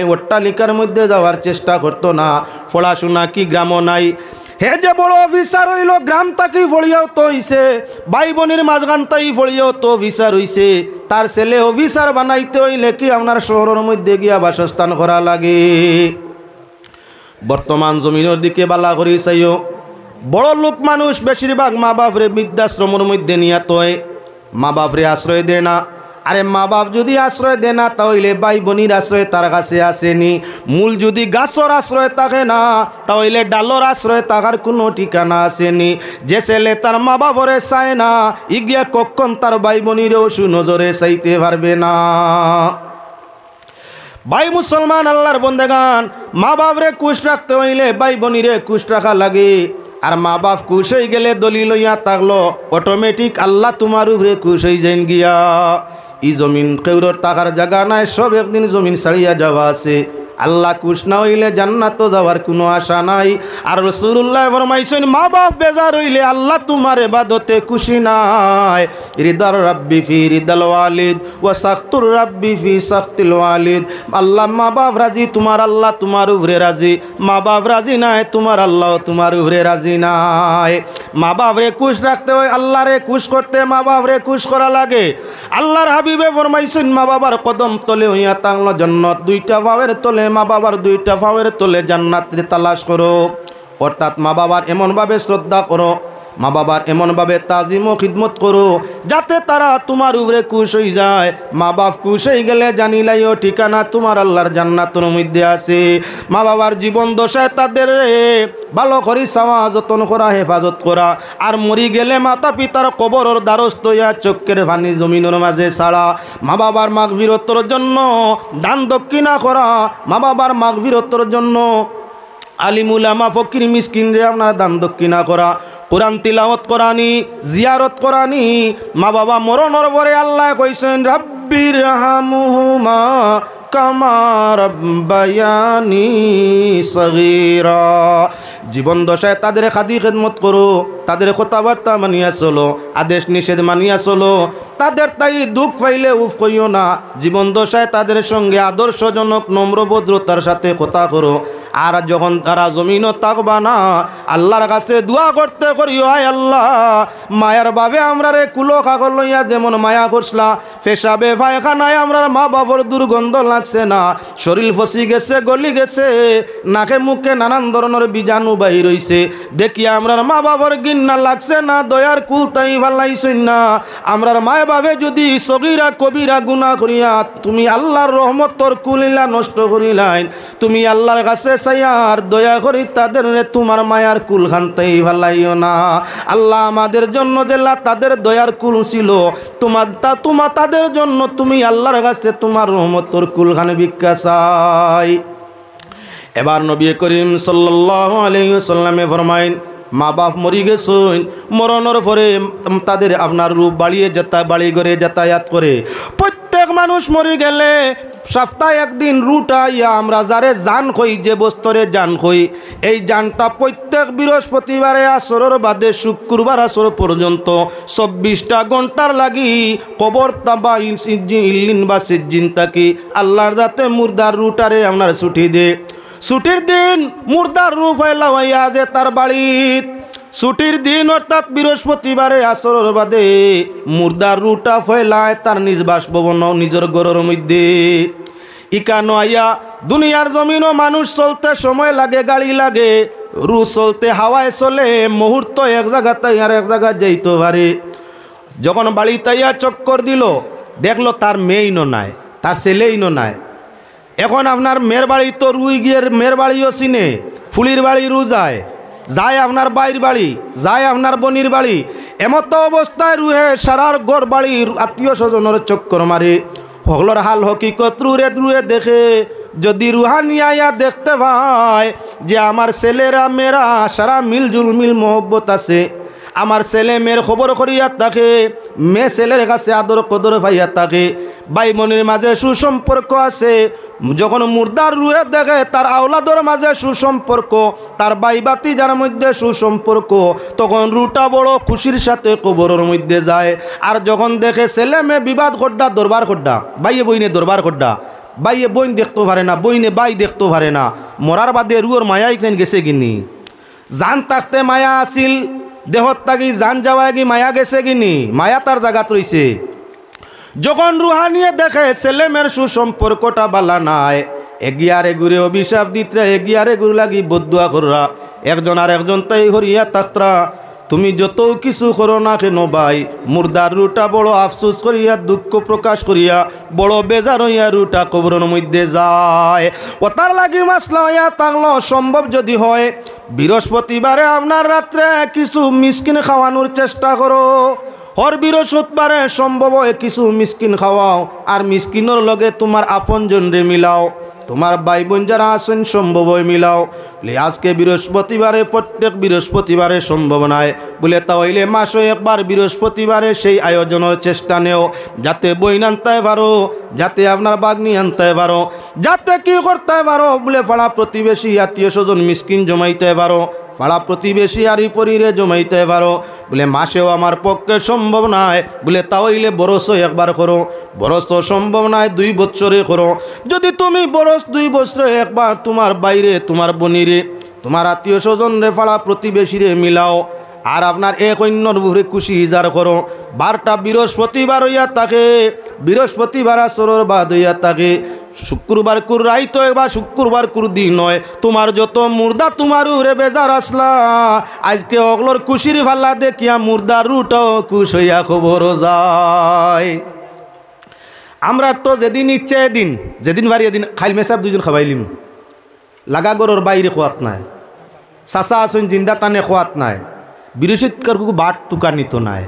অট্টালিকার মধ্যে যাওয়ার চেষ্টা করতো না পড়াশোনা কি গ্রামও নাই হে যে বড় অফিসার হইল গ্রাম তাকেই ফড়িয়াও তো হইছে ভাই বোনের মাঝখান তাই ফড়িয়াও তো অফিসার হইছে তার ছেলে অফিসার বানাইতে হইলে কি আপনার শহরের মধ্যে গিয়া বাসস্থান করা লাগে বর্তমান জমিনের দিকে বালা করি চাইও বড় লোক মানুষ বেশিরভাগ মা বাপরে বৃদ্ধাশ্রমের মধ্যে নিয়ে তয় মা বাপরে আশ্রয় দেয় না আরে মা বাপ যদি আশ্রয় দেয় না তাহলে ভাই বোনির আশ্রয় তার কাছে আসেনি মূল যদি গাছর আশ্রয় থাকে না তাহলে ডালর আশ্রয় থাকার কোনো ঠিকানা আসেনি যে ছেলে তার মা বাপরে চায় না ইগিয়া কখন তার ভাই বোনিরেও সুনজরে চাইতে পারবে না ভাই মুসলমান আল্লাহর বন্দেগান মা বাপরে খুশ রাখতে হইলে ভাই বোনিরে খুশ রাখা লাগে আর মা বাপ খুশ হয়ে গেলে দলি লইয়া থাকলো অটোমেটিক আল্লাহ তোমার উপরে খুশ হয়ে যাইন গিয়া ই জমিন কেউর টাকার জায়গা নাই সব একদিন জমিন ছাড়িয়া যাওয়া আছে আল্লাহ খুশ না হইলে জান্নাত যাওয়ার কোনো আশা নাই আর রাসূলুল্লাহ ফরমাইছেন মা বাপ বেজার হইলে আল্লাহ তোমার ইবাদতে খুশি নাই রিদার রাব্বি ফি রিদাল ওয়ালিদ ওয়া সাখতুর রাব্বি ফি সাখতিল ওয়ালিদ আল্লাহ মা বাপ রাজি তোমার আল্লাহ তোমার উপরে রাজি মা বাপ রাজি নাই তোমার আল্লাহ তোমার উপরে রাজি নাই মা বাপরে খুশ রাখতে হয় আল্লাহরে খুশ করতে মা বাপরে খুশ করা লাগে আল্লাহর হাবিবে ফরমাইছেন মা বাবার কদম তলে হইয়া তাংলো জান্নাত দুইটা পাওয়ের তলে মা বাবার দুইটা পাওয়ের তলে জান্নাতের তালাশ করো অর্থাৎ মা বাবার এমনভাবে শ্রদ্ধা করো মা বাবার এমনভাবে তাজিম ও খিদমত করো যাতে তারা তোমার উপরে খুশ হয়ে যায় মা বাপ খুশ হয়ে গেলে জানিলাইও ঠিকানা তোমার আল্লাহর জান্নাতের মধ্যে আছে মা বাবার জীবন দশায় তাদের ভালো করে চাওয়া যত্ন করা হেফাজত করা আর মরি গেলে মাতা পিতার কবরের দ্বারস্থ হইয়া চোখের পানি জমিনের মাঝে ছাড়া মা বাবার মাগফিরতের জন্য দান দক্ষিণা করা মা বাবার মাগফিরতের জন্য আলিম উলামা ফকির মিসকিন রে আপনার দান দক্ষিণা করা কোরআন তিলাওয়াত করানি জিয়ারত করানি মা বাবা মরণের পরে আল্লাহ কইছেন রাব্বির হামহুমা কামা রাব্বায়ানি সগীরা জীবন দশায় তাদের খাদি খেদমত করো তাদের কথাবার্তা মানিয়া চলো আদেশ নিষেধ মানিয়া চলো তাদের তাই দুঃখ পাইলে উফ কইও না জীবন দশায় তাদের সঙ্গে আদর্শজনক নম্র ভদ্রতার সাথে কথা করো আর যখন তারা জমিনও থাকবা না আল্লাহর কাছে দোয়া করতে করিও, আয় আল্লাহ মায়ার বাবে আমরা রে কুলো কাগজ লইয়া যেমন মায়া করছলা, পেশাবে পায়খানায় আমরার মা বাবার দুর্গন্ধ লাগছে না, শরীর ফসি গেছে গলি গেছে, নাকে মুখে নানান ধরনের বীজাণু বাহির হইছে, দেখিয়া আমরার মা বাবার গিন্না লাগছে না, দয়ার কুল তাই ভালাইছেন না। আমরার মায় বাবে যদি সগীরা কবিরা গুনাহ করিয়া তুমি আল্লাহর রহমতর কুলিলা নষ্ট করিলাইন, তুমি আল্লাহর কাছে চাইয়ার দয়া করি তাদের তোমার মায়ার কুল খানতেই ভালাইও না। আল্লাহ আমাদের জন্য দিলা তাদের দয়ার কুল ছিল, তোমার তাদের জন্য তুমি আল্লাহর কাছে তোমার রহমতর কুল খানে ভিক্ষা চাই। এবার নবী করিম সাল্লাল্লাহু আলাইহি ওয়াসাল্লামে ফরমাইন, মা বাপ মরি গেছেন, মরণের পরে তাদের আপনার রূপ বাড়ি ঘরে যাতায়াত করে। প্রত্যেক মানুষ মরি গেলে সপ্তাহে একদিন রুটা ইয়া আমরা যারে জান খই, যে বস্তরে জান খই, এই জানটা প্রত্যেক বৃহস্পতিবারে আসরের বাদে শুক্রবার আসর পর্যন্ত 24টা ঘন্টার লাগি কবর বা ইল্লিন বা সিজ্জিন থাকি আল্লাহর যাতে মুর্দার রুটারে আপনার ছুটি দে। ছুটির দিন মুর্দার রূপ হইলা হইয়া যে তার বাড়িত, ছুটির দিন অর্থাৎ বৃহস্পতিবারে আসরের বাদে মুর্দার রুটা ফেলায় তার নিজ বাসভবন নিজের ঘরের মধ্যে। ইকানো আইয়া দুনিয়ার জমিনও মানুষ চলতে সময় লাগে, গাড়ি লাগে, রু চলতে হাওয়ায় চলে, মুহূর্ত এক জায়গা তাই আর এক জায়গা যাইতে পারে। যখন বাড়ি তাইয়া চক্কর দিল, দেখলো তার মেয়েই নাই, তার ছেলেই নাই। এখন আপনার মেয়ের বাড়ি তো রুই গিয়ে মেয়ের বাড়িও চিনে, ফুলির বাড়ি রু যায়, আপনার বাইর বাড়ি যায়, আপনার বনির বাড়ি, এমত অবস্থায় রুহে সারার গড় বাড়ির আত্মীয় স্বজনের চক্কর মারে। হগলর হাল হকিকত রুয়ে দেখে, যদি রুহানিয়া দেখতে পায় যে আমার ছেলেরা মেয়েরা সারা মিলজুল মিল মোহব্বত আছে, আমার ছেলে মেয়ের খবর করিয়া থাকে, মেয়ে ছেলের কাছে আদর কদর পাইয়া থাকে, ভাই বোনের মাঝে সুসম্পর্ক আছে, যখন মুর্দার রুয়ে দেখে তার আওলাদর মাঝে সুসম্পর্ক, তার ভাই বাতিজার মধ্যে সুসম্পর্ক, তখন রুটা বড় খুশির সাথে কবরের মধ্যে যায়। আর যখন দেখে ছেলে মেয়ে বিবাদ খড্ডা দরবার খড্ডা, বাইয়ে বইনে দরবার খড্ডা, বাইয়ে বইন দেখতে পারে না, বইনে বাই দেখতে পারে না, মরার বাদে রুয়ের মায়া এখানে গেছে কিনি, জান থাকতে মায়া আসিল, দেহত থাকি জান যাওয়া কি মায়া গেছে কিনি, মায়া তার জায়গাত রইছে। যখন রুহানিয়ে দেখে ছেলে মেয়ের সুসম্পর্কটা বালা নাই, এগিয়ারে ঘুরে অভিশাপ দিতে, এগিয়ারে ঘুরে লাগি বদুয়া করা, একজন আর একজন তাই হরিয়া তাকরা। তুমি যত কিছু করো না কেন ভাই, মুর্দার রুটা বড় আফসোস করিয়া দুঃখ প্রকাশ করিয়া বড় বেজার হইয়া রুটা কবরের মধ্যে যায়। ও তার লাগি মাসলা হইয়া থাকলো, সম্ভব যদি হয় বৃহস্পতিবারে আপনার রাত্রে কিছু মিসকিন খাওয়ানোর চেষ্টা করো, হর বৃহস্পতিবারে সম্ভব হয় কিছু মিসকিন খাওয়াও, আর মিসকিনের লগে তোমার আপনজন রে মিলাও, তোমার ভাই বোন যারা আছেন সম্ভব হয় মিলাও। বলে আজকে বৃহস্পতিবারে, প্রত্যেক বৃহস্পতিবারে সম্ভব নয়, বলে তাহলে মাসে একবার বৃহস্পতিবারে সেই আয়োজনের চেষ্টা নেও, যাতে বইন আনতে পারো, যাতে আপনার বাগনি আনতে পারো, যাতে কি করতে পারো, বলে পাড়া প্রতিবেশী আত্মীয় স্বজন মিসকিন জমাইতে পারো, পাড়া প্রতিবেশী আরি পরিরে জমাইতে পারো। বলে মাসেও আমার পক্ষে সম্ভব নয়, বলে তাহলে বরসও একবার করো, বরসও সম্ভব নয় 2 বছরে করো। যদি তুমি বরস 2 বছরে একবার তোমার বাইরে, তোমার বনিরে, তোমার আত্মীয় স্বজন রে, পাড়া প্রতিবেশী রে মিলাও, আর আপনার এক অন্যর উপরে খুশি ইজার করো। 12টা বৃহস্পতিবার হইয়া থাকে, বৃহস্পতিবার আসরের বাদ হইয়া থাকে, শুক্রবার কুর রাইত বা শুক্রবার কুর দিন নয়, তোমার যত মুর্দা তোমার উরে বেজার আসলা, আজকে অগলোর খুশির ফাল্লা দেখিয়া মুর্দার রুটাও খুশ হইয়া খবর যায়। আমরা তো যেদিন ইচ্ছে এদিন, যেদিন বাড়ি এদিন খাইল মেসাব 2জন খাবাইলিম, লাগা গরর বাইরে খোয়াত নাই, চাচা আসুন জিন্দা টানে খোয়াত নাই, বৃহস্পতিবার বাট টুকা নিত নাই,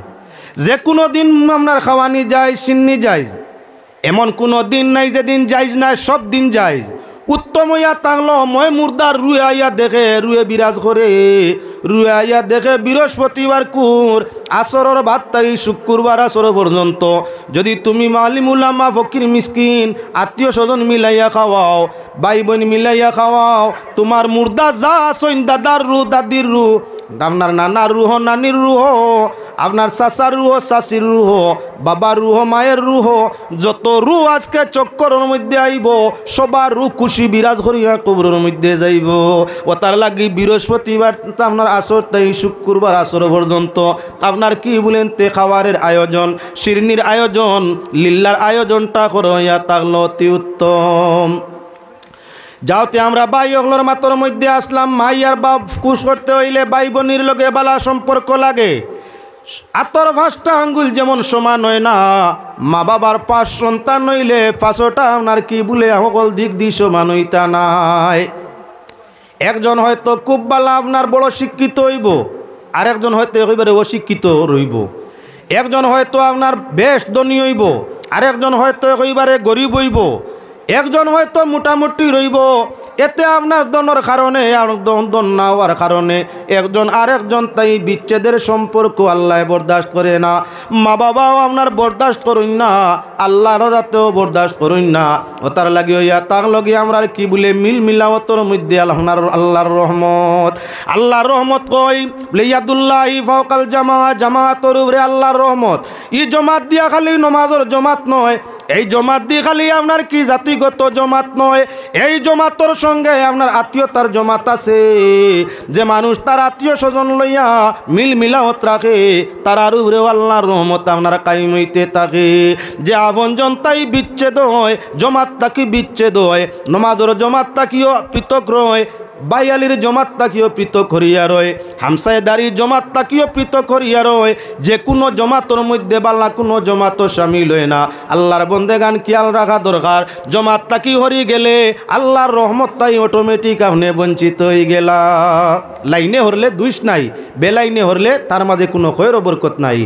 যে কোনো দিন আপনার খাওয়ানি যায়, সিন্নি যায়, এমন কোনো দিন নাই যেদিন যাইজ নাই, সব দিন যাইজ। উত্তম হইয়া থাকলো মই মুর্দার রুয়ে আইয়া দেখে, রুয়ে বিরাজ করে, রুয়াইয়া দেখে বৃহস্পতিবার কুর আসরের বাদ তাই শুক্রবার আসর পর্যন্ত যদি তুমি মালিম উলামা ফকির মিসকিন আত্মীয় স্বজন মিলাইয়া খাওয়াও, ভাই বোন মিলাইয়া খাওয়াও, তোমার মুর্দা যা আসইন দাদার রু দাদির রু, আপনার নানার রুহ নানির রুহ, আপনার চাচার রুহ চাচির রুহ, বাবার রুহ মায়ের রুহ, যত রু আজকে চক্করের মধ্যে আইব সবার রু খুশি বিরাজ করিয়া কবরের মধ্যে যাইব। ও তার লাগি বৃহস্পতিবার আপনার আসর তাই শুক্রবার আসর পর্যন্ত আপনার কি বলেন তে খাবারের আয়োজন, শিরনির আয়োজন, লিল্লার আয়োজনটা করিয়া থাকলো অতি উত্তম। যাওতে আমরা ভাই ওগুলোর মাতর মধ্যে আসলাম। মাই আর বাপ খুশ করতে হইলে ভাই বোনির লগে বালা সম্পর্ক লাগে। আতর 5টা আঙ্গুল যেমন সমান হয় না, মা বাবার 5 সন্তান হইলে 5টা আপনার কি বলে সকল দিক দিয়ে সমান হইতা নাই। একজন হয়তো খুব বালা আপনার বড় শিক্ষিত হইব, আরেকজন হয়তো একেবারে অশিক্ষিত রইব। একজন হয়তো আপনার বেশ ধনী হইব, আরেকজন হয়তো একেবারে গরিব হইব। একজন হয়তো মোটামুটি রইব। এতে আপনার দনের কারণে আর দন না হওয়ার কারণে একজন আরেকজন তাই বিচ্ছেদের সম্পর্ক আল্লাহ বরদাস্ত করে না। মা বাবাও আপনার বরদাস্ত করুন না, আল্লাহর যাতেও বরদাস্ত করুন না। ও তার লাগে হইয়া তার লগে আমরা কি বলে মিল মিলাওয়াতর মধ্যে আল্লাহর রহমত। আল্লাহর রহমত কই বলে ইয়াদুল্লাহি ফাওকাল জামাআত, জামাআতর উপরে আল্লাহর রহমত। ই জমাত দিয়া খালি নমাজের জমাত নয়, এই জমাত দিয়ে খালি আপনার কি জাতিগত জমাত নয়, এই জমাতর সঙ্গে আপনার আত্মীয়তার জমাত আছে। যে মানুষ তার আত্মীয় স্বজন লইয়া মিল মিলাওত রাখে তার উপরেও আল্লাহর রহমত আপনার কায়েম হইতে থাকে। যে আপনজন তাই বিচ্ছেদ হয়, জমাত তাকি বিচ্ছেদ হয়, নমাজের জমাত তাকিও পৃথক রয়, বাইয়ালির জমাত তাকিও পৃথক করিয়া রয়, হামসায়দারি জমাত তাকিও পৃথক করিয়া রয়। যে কোনো জমাতর মধ্যে বাল্লা কোনো জমাত শামিল হয় না। আল্লাহর বন্দেগান খেয়াল রাখা দরকার। জমাত তাকি হরি গেলে আল্লাহর রহমত তাই অটোমেটিক আপনি বঞ্চিত হয়ে গেলা। লাইনে হরলে দুইশ নাই, বেলাইনে হরলে তার মাঝে কোনো খয়ের বরকত নাই।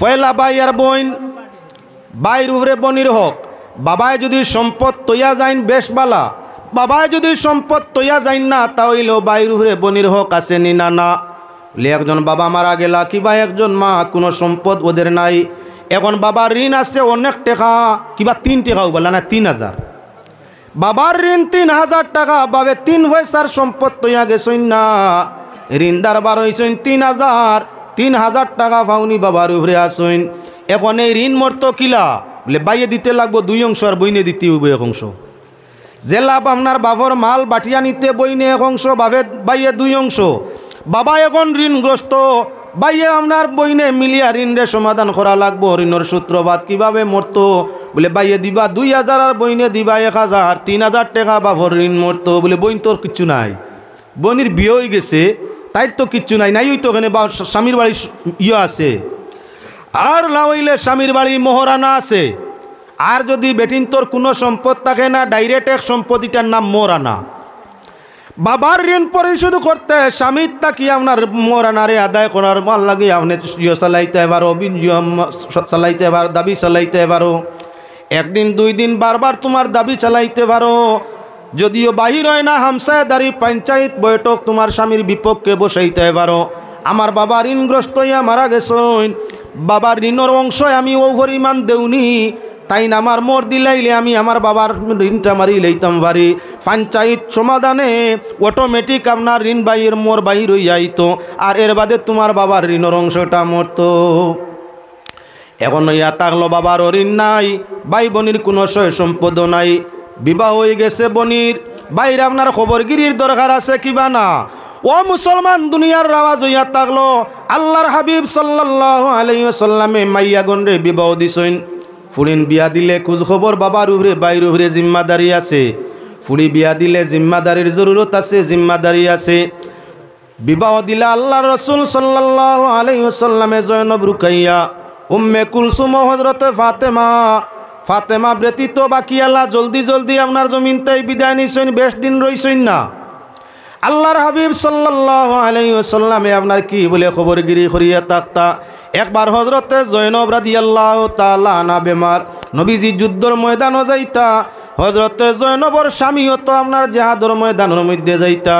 ফয়লা ভাই আর বোন, বাইর উপরে বনির হক। বাবায় যদি সম্পদ তৈয়া যাইন বেশ বালা, বাবায় যদি সম্পদ তৈয়া যাইন না তাহলেও বাইর উপরে বনির হক আছে নি না না। একজন বাবা মারা গেলা কিবা একজন মা কোনো সম্পদ ওদের নাই, এখন বাবার ঋণ আছে অনেক টাকা, কিবা 3 টাকাও বলা না 3000, বাবার ঋণ 3000 টাকা, বাবে 3 পয়সার সম্পদ তৈয়া গেছেন না, ঋণদার বার হয়েছেন 3000 টাকা পাওনি বাবার উপরে আসেন। এখন এই ঋণ মর্ত কিলা বলে বাইয়ে দিতে লাগবো 2 অংশ আর বইনে দিতে হইব 1 অংশ। যে লাভ আপনার বাবার মাল বাটিয়া নিতে বইনে 1 অংশ, বাইয়ে 2 অংশ। বাবা এখন ঋণগ্রস্ত, বাইয়ে আপনার বইনে মিলিয়া ঋণরে সমাধান করা লাগবো। ঋণের সূত্রপাত কিভাবে মরতো বলে বাইয়ে দিবা 2000 আর বইনে দিবা 1000, 3000 টাকা বাবার ঋণ মরতো। বলে বইন তোর কিচ্ছু নাই, বইনের বিয়ে হয়ে গেছে তাই তো কিচ্ছু নাই, নাই তো ওখানে বা স্বামীর বাড়ি ইয়ে আছে, আর লাইলে স্বামীর বাড়ি মোহরানা আছে। আর যদি বেটিন তোর কোনো সম্পদ থাকে না, ডাইরেক্ট এক সম্পত্তিটার নাম মোহরানা। বাবার ঋণ পরিশোধ করতে স্বামীর তাকি আপনার মোহরানারে আদায় করার মাল লাগে আপনি চালাইতে পারো, চালাইতে পারো, দাবি চালাইতে পারো। 1 দিন 2 দিন বারবার তোমার দাবি চালাইতে পারো। যদিও বাহির হয় না, হামসায়দারি পঞ্চায়েত বৈঠক তোমার স্বামীর বিপক্ষে বসাইতে পারো। আমার বাবা ঋণগ্রস্ত হইয়া মারা গেছেন, বাবার ঋণের অংশ আমি ও পরিমাণ দেউনি, তাই না আমার মোর দিলাইলে আমি আমার বাবার ঋণটা মারি লইতাম পারি। পঞ্চায়েত সমাধানে অটোমেটিক আপনার ঋণ বাইর মোর বাহির হয়ে যাইতো, আর এর বাদে তোমার বাবার ঋণের অংশটা মরতো। এখন ইয়া থাকলো বাবার ঋণ নাই, ভাই বোনের কোনো সয় সম্পদ নাই, বিবাহ হয়ে গেছে বনির, বাইরে আপনার খবরগিরির দরকার আছে কিবা না। ও মুসলমান দুনিয়ার রাওয়াজ হইয়া থাকলো আল্লাহর হাবিব সাল্লাল্লাহু আলাইহি ওয়াসাল্লামে মাইয়া গনরে বিবাহ দিছেন। ফুরিন বিয়া দিলে খোঁজ খবর বাবার উপরে বাইর উপরে জিম্মাদারি আছে। ফুরি বিয়া দিলে জিম্মাদারির জরুরত আছে, জিম্মাদারি আছে। বিবাহ দিলে আল্লাহ রসুল সাল্লাল্লাহু আলাইহি ওয়াসাল্লামে জয়নব রুকাইয়া, উম্মে কুলসুম, হযরতে ফাতেমা ব্যতীত বাকি আল্লাহ জলদি জলদি আপনার জমিন তাই বিদায় নিছেন, বেশ দিন রইছেন না। আল্লাহর হাবিব সাল্লাল্লাহু আলাইহি ওয়াসাল্লামে আপনার কি বলে খবরগিরি করিয়া থাকতা। একবার হযরতে জয়নব রাদিয়াল্লাহু তাআলা আনহা বেমার, নবীজি যুদ্ধর ময়দানও যাইতা, হযরতে জয়নবর স্বামীও তো আপনার জিহাদের ময়দানের মধ্যে যাইতা।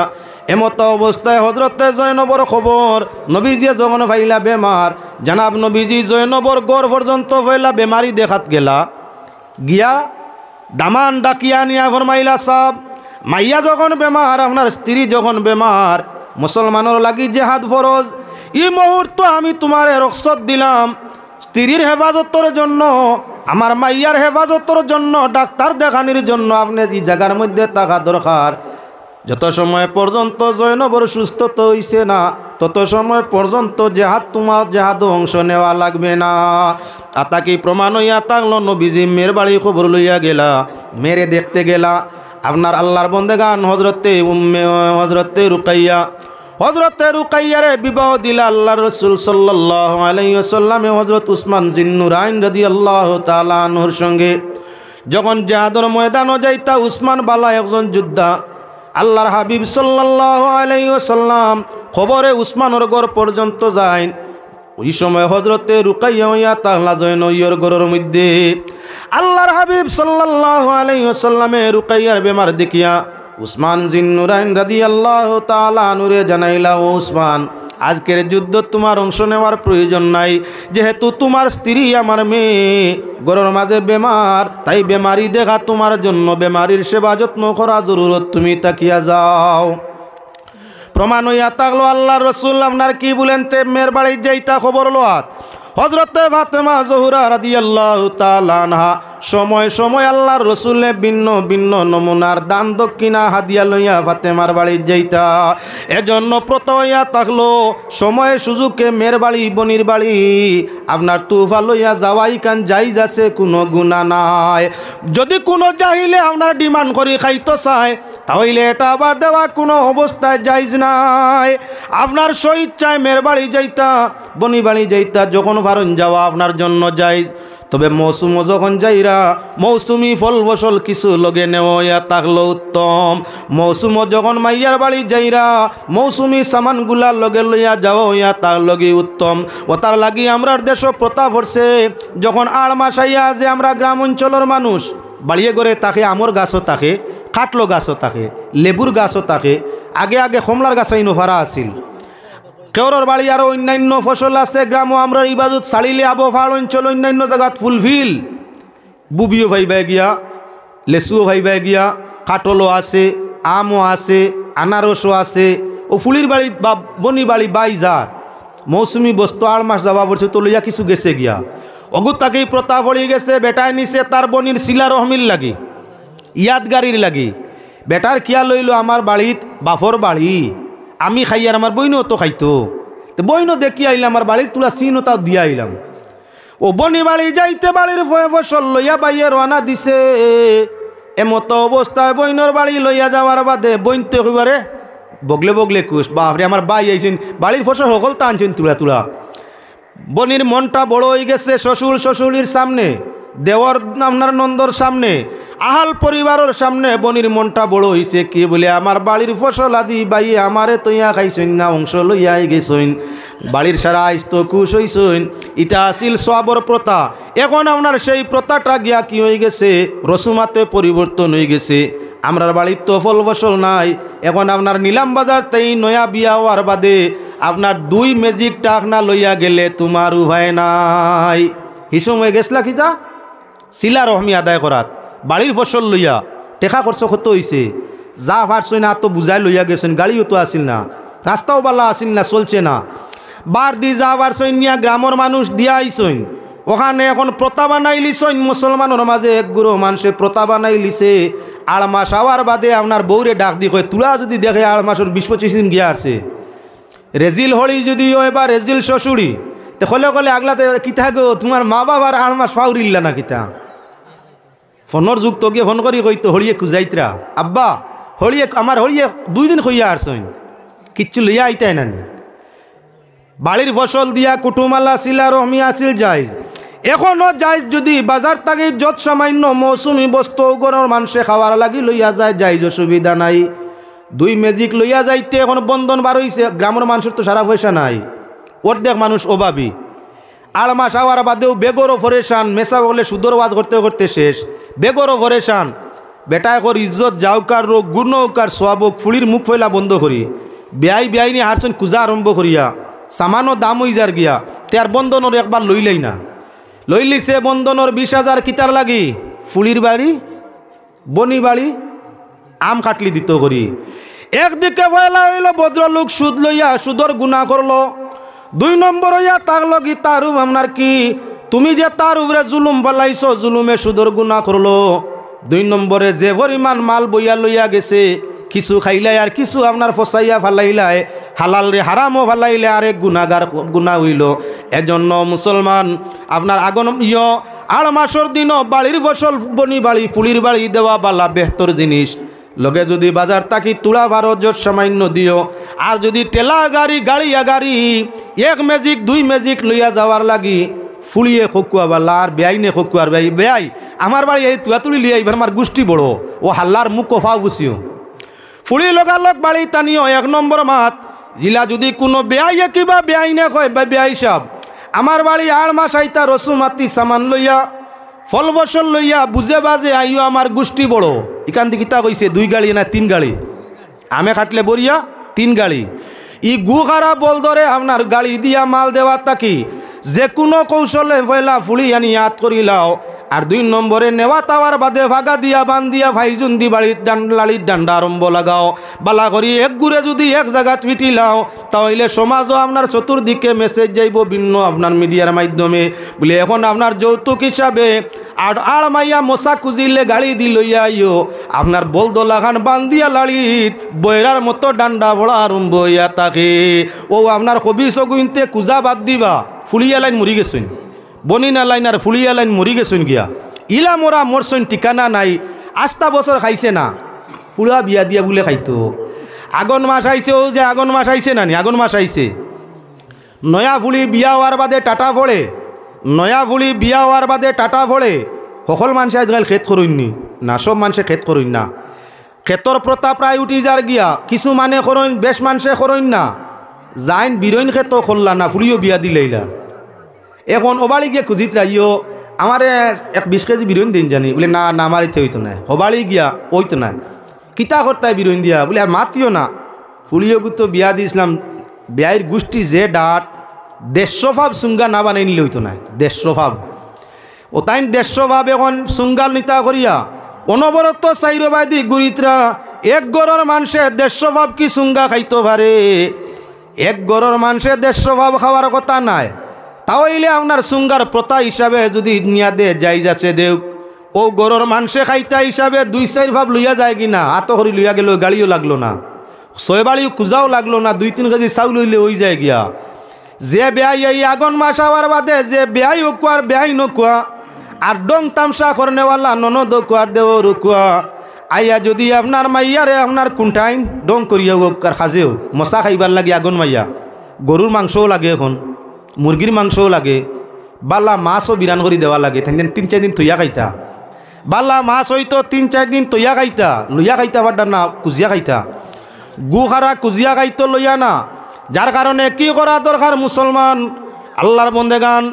এমত অবস্থায় হজরতে জয়নবর খবর নবীজি যখন ভাইলা বেমার, জানাব নবীজি জয়নবর গড় পর্যন্ত ভাইলা বেমারি দেখাত গেলা গিয়া দামান ডাকিয়া নিয়া ফরমাইলা সাব মাইয়া যখন বেমার, আপনার স্ত্রী যখন বেমার, মুসলমানের লাগি জেহাদ ফরজ। এই মুহূর্ত আমি তোমার রক্ষত দিলাম স্ত্রীর হেফাজতের জন্য, আমার মাইয়ার হেফাজতের জন্য, ডাক্তার দেখানির জন্য আপনি এই জায়গার মধ্যে থাকা দরকার। যত সময় পর্যন্ত জয়নবর সুস্থতা হইছে না তত সময় পর্যন্ত জেহাদ তোমার জেহাদ অংশ নেওয়া লাগবে না। আতাকি প্রমাণ হইয়া থাকলো নবীজি মেয়ের বাড়ি খবর লইয়া গেলা, মেরে দেখতে গেলা আপনার আল্লাহর বন্দেগান হজরতে রুকাইয়া, হজরতে রুকাইয়ারে বিবাহ দিলা আল্লাহর রাসূল সাল্লাল্লাহু আলাইহি ওয়াসাল্লামে হজরত উসমান জিন্নুরাইন রাদিয়াল্লাহু তাআলা আনহুর সঙ্গে। যখন জিহাদের ময়দানও যাইতা উসমান বালা একজন যোদ্ধা, আল্লাহর হাবিব সাল্লাল্লাহু আলাইহি ওয়াসাল্লাম খবরে উসমানের গড় পর্যন্ত যায়। ওই সময় হজরতে রুকাইয়া হইয়া তাহলা জয়নইয়র গড়ের মধ্যে আল্লাহর হাবিব সাল্লাল্লাহু আলাইহি ওয়াসাল্লামে রুকাইয়ার বেমার দেখিয়া উসমান জিন্নুরাইন রাদিয়াল্লাহু তাআলা আনহুরে জানাইলা, ও উসমান, আজকের যুদ্ধ তোমার অংশ নেওয়ার প্রয়োজন নাই, যেহেতু তোমার স্ত্রী আমার মেয়ে গড়ের মাঝে বেমার, তাই বেমারি দেখা তোমার জন্য বেমারির সেবা যত্ন করা জরুরত, তুমি তাকিয়া যাও। প্রমাণ হইয়া থাকলো আল্লাহর রাসূল আপনার কি বলেন তে মেয়ের বাড়ি যাইতা খবর লোয়াত হযরতে ফাতেমা জোহরা রাদিয়াল্লাহু তাআলা আনহা সময় সময় আল্লাহর রাসূলে ভিন্ন ভিন্ন নমুনার দান দক্ষিণা হাদিয়া লইয়া ফাতেমার বাড়ি যাইতা। এজন্য প্রত হইয়া থাকলো সময় সুযোগে মেয়ের বাড়ি বনির বাড়ি আপনার তুফা লইয়া যাওয়াই কান যাইজ আছে, কোনো গুনাহ নাই। যদি কোনো জাহিলে আপনার ডিমান্ড করি খাইতো চায় তাহলে এটা আবার দেওয়া কোনো অবস্থায় যাইজ নাই। আপনার স্বইচ্ছায় মেয়ের বাড়ি যাইতা বনি বাড়ি যাইতা যখন পারেন যাওয়া আপনার জন্য যাইজ। তবে মৌসুম যখন যাইরা মৌসুমি ফল ফসল কিছু লগে নেওয়া থাকলো উত্তম। মৌসুম যখন মাইয়ার বাড়ি যাইরা মৌসুমি সামানগুলা লগে লইয়া যাওয়া হইয়া তার লগে উত্তম। ও তার লাগি আমরার দেশ প্রথা পড়ছে যখন আড় মাস আইয়া যে আমরা গ্রাম অঞ্চলের মানুষ বাড়িয়ে করে তাকে আমর গাছও থাকে, কাটলো গাছও থাকে, লেবুর গাছও থাকে, আগে আগে কমলার গাছ ইনোভারা আছিল। কেউর বাড়ি আরো অন্যান্য ফসল আছে, গ্রাম আমরা ইবাদত ছাড়িলে আবহাওয়ার অঞ্চল অন্যান্য জায়গাত ফুলফিল বুবিও ভাইবা গিয়া, লেচুও ভাইবা গিয়া, কাটলও আছে, আমও আছে, আনারসও আছে। ও ফুলির বাড়ি বা বনি বাড়ি বাই যার মৌসুমি বস্তু আড় মাস যাওয়া পড়ছে তো লইয়া কিছু গেছে গিয়া অগুত তাকেই প্রতাপ পড়ি গেছে। বেটায় নিছে তার বনির শিলা রহমিল লাগি ইয়াদগারির লাগি। বেটার কিয়া লইল আমার বাড়িত বাফর বাড়ি আমি খাই আর আমার বইনও তো খাইতো, তো বইনও দেখি আইলাম আমার বাড়ির তুলা চিনও তাও দিয়া আইলাম। ও বনি বাড়ি যাইতে বাড়ির ফসল লইয়া বাইয়ে রানা দিছে। এমতো অবস্থায় বইনর বাড়ি লইয়া যাওয়ার বাদে বইন তো একেবারে বগলে বগলে কুশ, বাপরে আমার বাই আইছেন বাড়ির ফসল সকল তা আনছেন তুলা তুলা। বনির মনটা বড় হয়ে গেছে শ্বশুর শ্বশুরির সামনে, দেওয়ার আপনার নন্দর সামনে, আহাল পরিবারের সামনে বনির মনটা বড় হয়েছে। কি বলে আমার বাড়ির ফসল আদি বাইয়ে আমারে তৈয়া খাইছেন না, অংশ লইয়াই গেছেন, বাড়ির সারা আইস তো খুশ হইছেন। এটা আসিল সবর প্রথা। এখন আপনার সেই প্রথাটা গিয়া কি হয়ে গেছে, রসুমাতে পরিবর্তন হয়ে গেছে। আমরার বাড়ির তো ফল ফসল নাই। এখন আপনার নিলাম বাজার তাই নয়া বিয়া হওয়ার বাদে আপনার 2 ম্যাজিক টাক না লইয়া গেলে তোমার উভয় নাই। হিসম হয়ে গেছলা কিতা শিলা রহমি আদায় করাত বাড়ির ফসল লইয়া টেকা খরচ কত হয়েছে, যা পারছই না তো বুঝাই লইয়া গেছেন। গাড়িও তো আসিল না, রাস্তাও বালা আসিল না, চলছে না। বার দি যা পারছই নিয়া গ্রামের মানুষ দিয়া আইসইন, ওখানে এখন প্রথা বানাই লিছইন। মুসলমানের মাঝে এক গুরু মানুষে প্রথা বানাই লিছে। 8 মাস আওয়ার বাদে আপনার বউরে ডাক দি কয় তুলা যদি দেখে 8 মাসের 20-25 দিন গিয়া আছে রেজিল হলি যদি এবার রেজিল শ্বশুরি তো কলে কলে আগলাতে কিতা গো তোমার মা বাবার 8 মাস পাউরিল্লা না কিতা। ফোনের যুগ তো গিয়ে ফোন করি কইতো হড়িয়ে খুঁজাইতরা আব্বা হড়িয়ে আমার হড়িয়ে 2 দিন খুঁইয়া আসছেন কিচ্ছু লইয়া আইতাই না। বাড়ির ফসল দিয়া কুটুমালা শিলা রহমি আসিল যাইজ, এখনও যাইজ। যদি বাজার থেকে যত সামান্য মৌসুমি বস্তু গড়ের মানুষে খাওয়ার লাগি লইয়া যায় যাইজ, অসুবিধা নাই। 2 ম্যাজিক লইয়া যাইতে এখন বন্ধন বার হইছে। গ্রামের মানুষের তো সারা পয়সা নাই, অর্ধেক মানুষ অভাবী। 8 মাস আওয়ার বাদেও বেগরও পরেশান, মেসা বলে সুদর ওয়াজ করতে করতে শেষ, বেগরও পরেশান। বেটায় কর ইজ্জত যাওকার রোগ গুণ হোকার সোয়াবক ফুলির মুখ ফেলা বন্ধ করি বেআই নি হারছেন কুজা আরম্ভ করিয়া সামানো দাম হই যার গিয়া তার বন্ধনর একবার লইলেই না লইলি সে বন্ধনর 20,000 কিতার লাগি ফুলির বাড়ি বনি বাড়ি আম কাটলি দিত করি একদিকে পয়লা হইল ভদ্রলোক সুদ লইয়া সুদর গুণা করলো 2 নম্বর হইয়া তার লগি তার আপনার কি তুমি যে তার উপরে জুলুম ফেলাইছো জুলুমে সুদর গুণা করলো 2 নম্বরে যে পরিমাণ মাল বইয়া লইয়া গেছে কিছু খাইলাই আর কিছু আপনার ফসাইয়া ফালাইলাই হালাল রে হারামও ফালাইলে আরেক গুণাগার গুণা হইল এজন্য মুসলমান আপনার আগন আড় মাসের দিনও বাড়ির ফসল বনি বাড়ি ফুলির বাড়ি দেওয়া বালা বেহতর জিনিস লগে যদি বাজার তাকি তুলা ভারো জোট সামান্য দিও আর যদি টেলা গাড়ি গাড়িয়া গাড়ি 1 ম্যাজিক 2 ম্যাজিক লইয়া যাওয়ার লাগি ফুলিয়ে খকুয়া বালা আর বেআইনে খকুয়ার বেআই আমার বাড়ি এই তুয়া তুলি লিয়ে এবার আমার গোষ্ঠী বড় ও হাল্লার মুখ কফা বুঝিও ফুলি লগালগ বাড়ি টানিও 1 নম্বর মাত জিলা যদি কোনো বেআইয়ে কিবা বেআইনে কয় বা বেআই সাহেব আমার বাড়ি 8 মাস আইতা রসুমাতি সামান লইয়া ফল ফসল লইয়া বুঝে বাজে আইও আমার গোষ্ঠী বড় এখান থেকে কিতা কইছে 2 গাড়ি না 3 গাড়ি আমে কাটলে বরিয়া 3 গাড়ি ই গু খারা বল ধরে আপনার গাড়ি দিয়া মাল দেওয়া তাকি যে কোনো কৌশলে পয়লা ফুলি আনি ইয়াদ করিলাও আর 2 নম্বরে নেওয়া তাওয়ার বাদে ভাগা দিয়া বান দিয়া ভাইজুন দি বাড়ির লালির ডান্ডা আরম্ভ লাগাও বালা করি এক গুড়ে যদি এক জায়গা পিটিলাও তাহলে সমাজও আপনার চতুর্দিকে মেসেজ যাইব ভিন্ন আপনার মিডিয়ার মাধ্যমে বলে এখন আপনার যৌতুক হিসাবে আর মাইয়া মশা খুঁজিলে গাড়ি দি লইয়া আইও আপনার বলদোলাখান বান দিয়া লালিত বয়রার মতো ডান্ডা ভরা আরম্ভ হইয়া থাকে ও আপনার কবি সগুনতে কুজা বাদ দিবা ফুলিয়া লাইন মরি গেছেন বনিনা লাইন আর ফুলিয়া লাইন মরি গেছেন গিয়া ইলা মোরা মরছেন ঠিকানা নাই 8টা বছর খাইছে না পুরা বিয়া দিয়া বলে খাইতো আগন মাস আইছে ও যে আগন মাস আইছে না নি আগন মাস আইছে নয়া ফুলি বিয়া হওয়ার বাদে টাটা পড়ে নয়া ফুলি বিয়া হওয়ার বাদে টাটা পড়ে সকল মানুষে আজকাল খেত করইনি না সব মানুষে খেত করইন না ক্ষেতর প্রতা প্রায় উঠি যার গিয়া কিছু মানে করইন বেশ মানুষে করইন না যাইন বিরইন ক্ষেত করলা না ফুলিও বিয়া দিলেইলা এখন ওবাড়ি গিয়া খুঁজিত রাইও আমার 20 কেজি বিরইন দিন জানি বলে না না আমার ইতে হইতো না হবাড়ি গিয়া ওইতো না কিতা করতায় বিরইন দিয়া বলে আর মাতিও না ফুলিও গুতো বিয়া দিয়েছিলাম বিয়ের গোষ্ঠী যে ডাট 150 ভাব সুঙ্গা না বানাই নিলে হইতো না 150 ভাব ও তাই 150 ভাব এখন সুঙ্গাল নিতা করিয়া অনবরত চাইরবাদি গুরিতরা এক গড়ের মানুষে 150 ভাব কি সুঙ্গা খাইতো পারে এক গড়ের মানুষে 150 ভাব খাওয়ার কথা নাই তাহলে আপনার সুঙ্গার প্রথা হিসাবে যদি নিয়া দে যাই যাচ্ছে দেউ ও গড়ের মানুষে খাইতা হিসাবে 2-4 ভাব লইয়া যায় কিনা আত করি লইয়া গেল গাড়িও লাগলো না 6 বাড়িও কুজাও লাগলো না 2-3 কেজি চাউল লইলে হয়ে যায় গিয়া যে বেআই এই আগন মাস হওয়ার বাদে যে বেআই ওকুয়ার বেআই নকুয়া আর ডং তামসা করনেওয়ালা ননদ কুয়ার দেও রুকুয়া আইয়া যদি আপনার মাইয়ারে আপনার কুন্টাইন ডং করিয়া ওকার খাজেও মশা খাইবার লাগে আগন মাইয়া গরুর মাংসও লাগে এখন মুরগির মাংসও লাগে বালা মাছও বিরান করে দেওয়া লাগে 3-4 দিন তৈয়া খাইতা বালা মাছ হইতো 3-4 দিন তৈয়া খাইতা লইয়া খাইতা বাড্ডা না কুজিয়া খাইতা গু খারা কুজিয়া খাইতো লইয়া না যার কারণে কি করা দরকার মুসলমান আল্লাহর বন্দেগান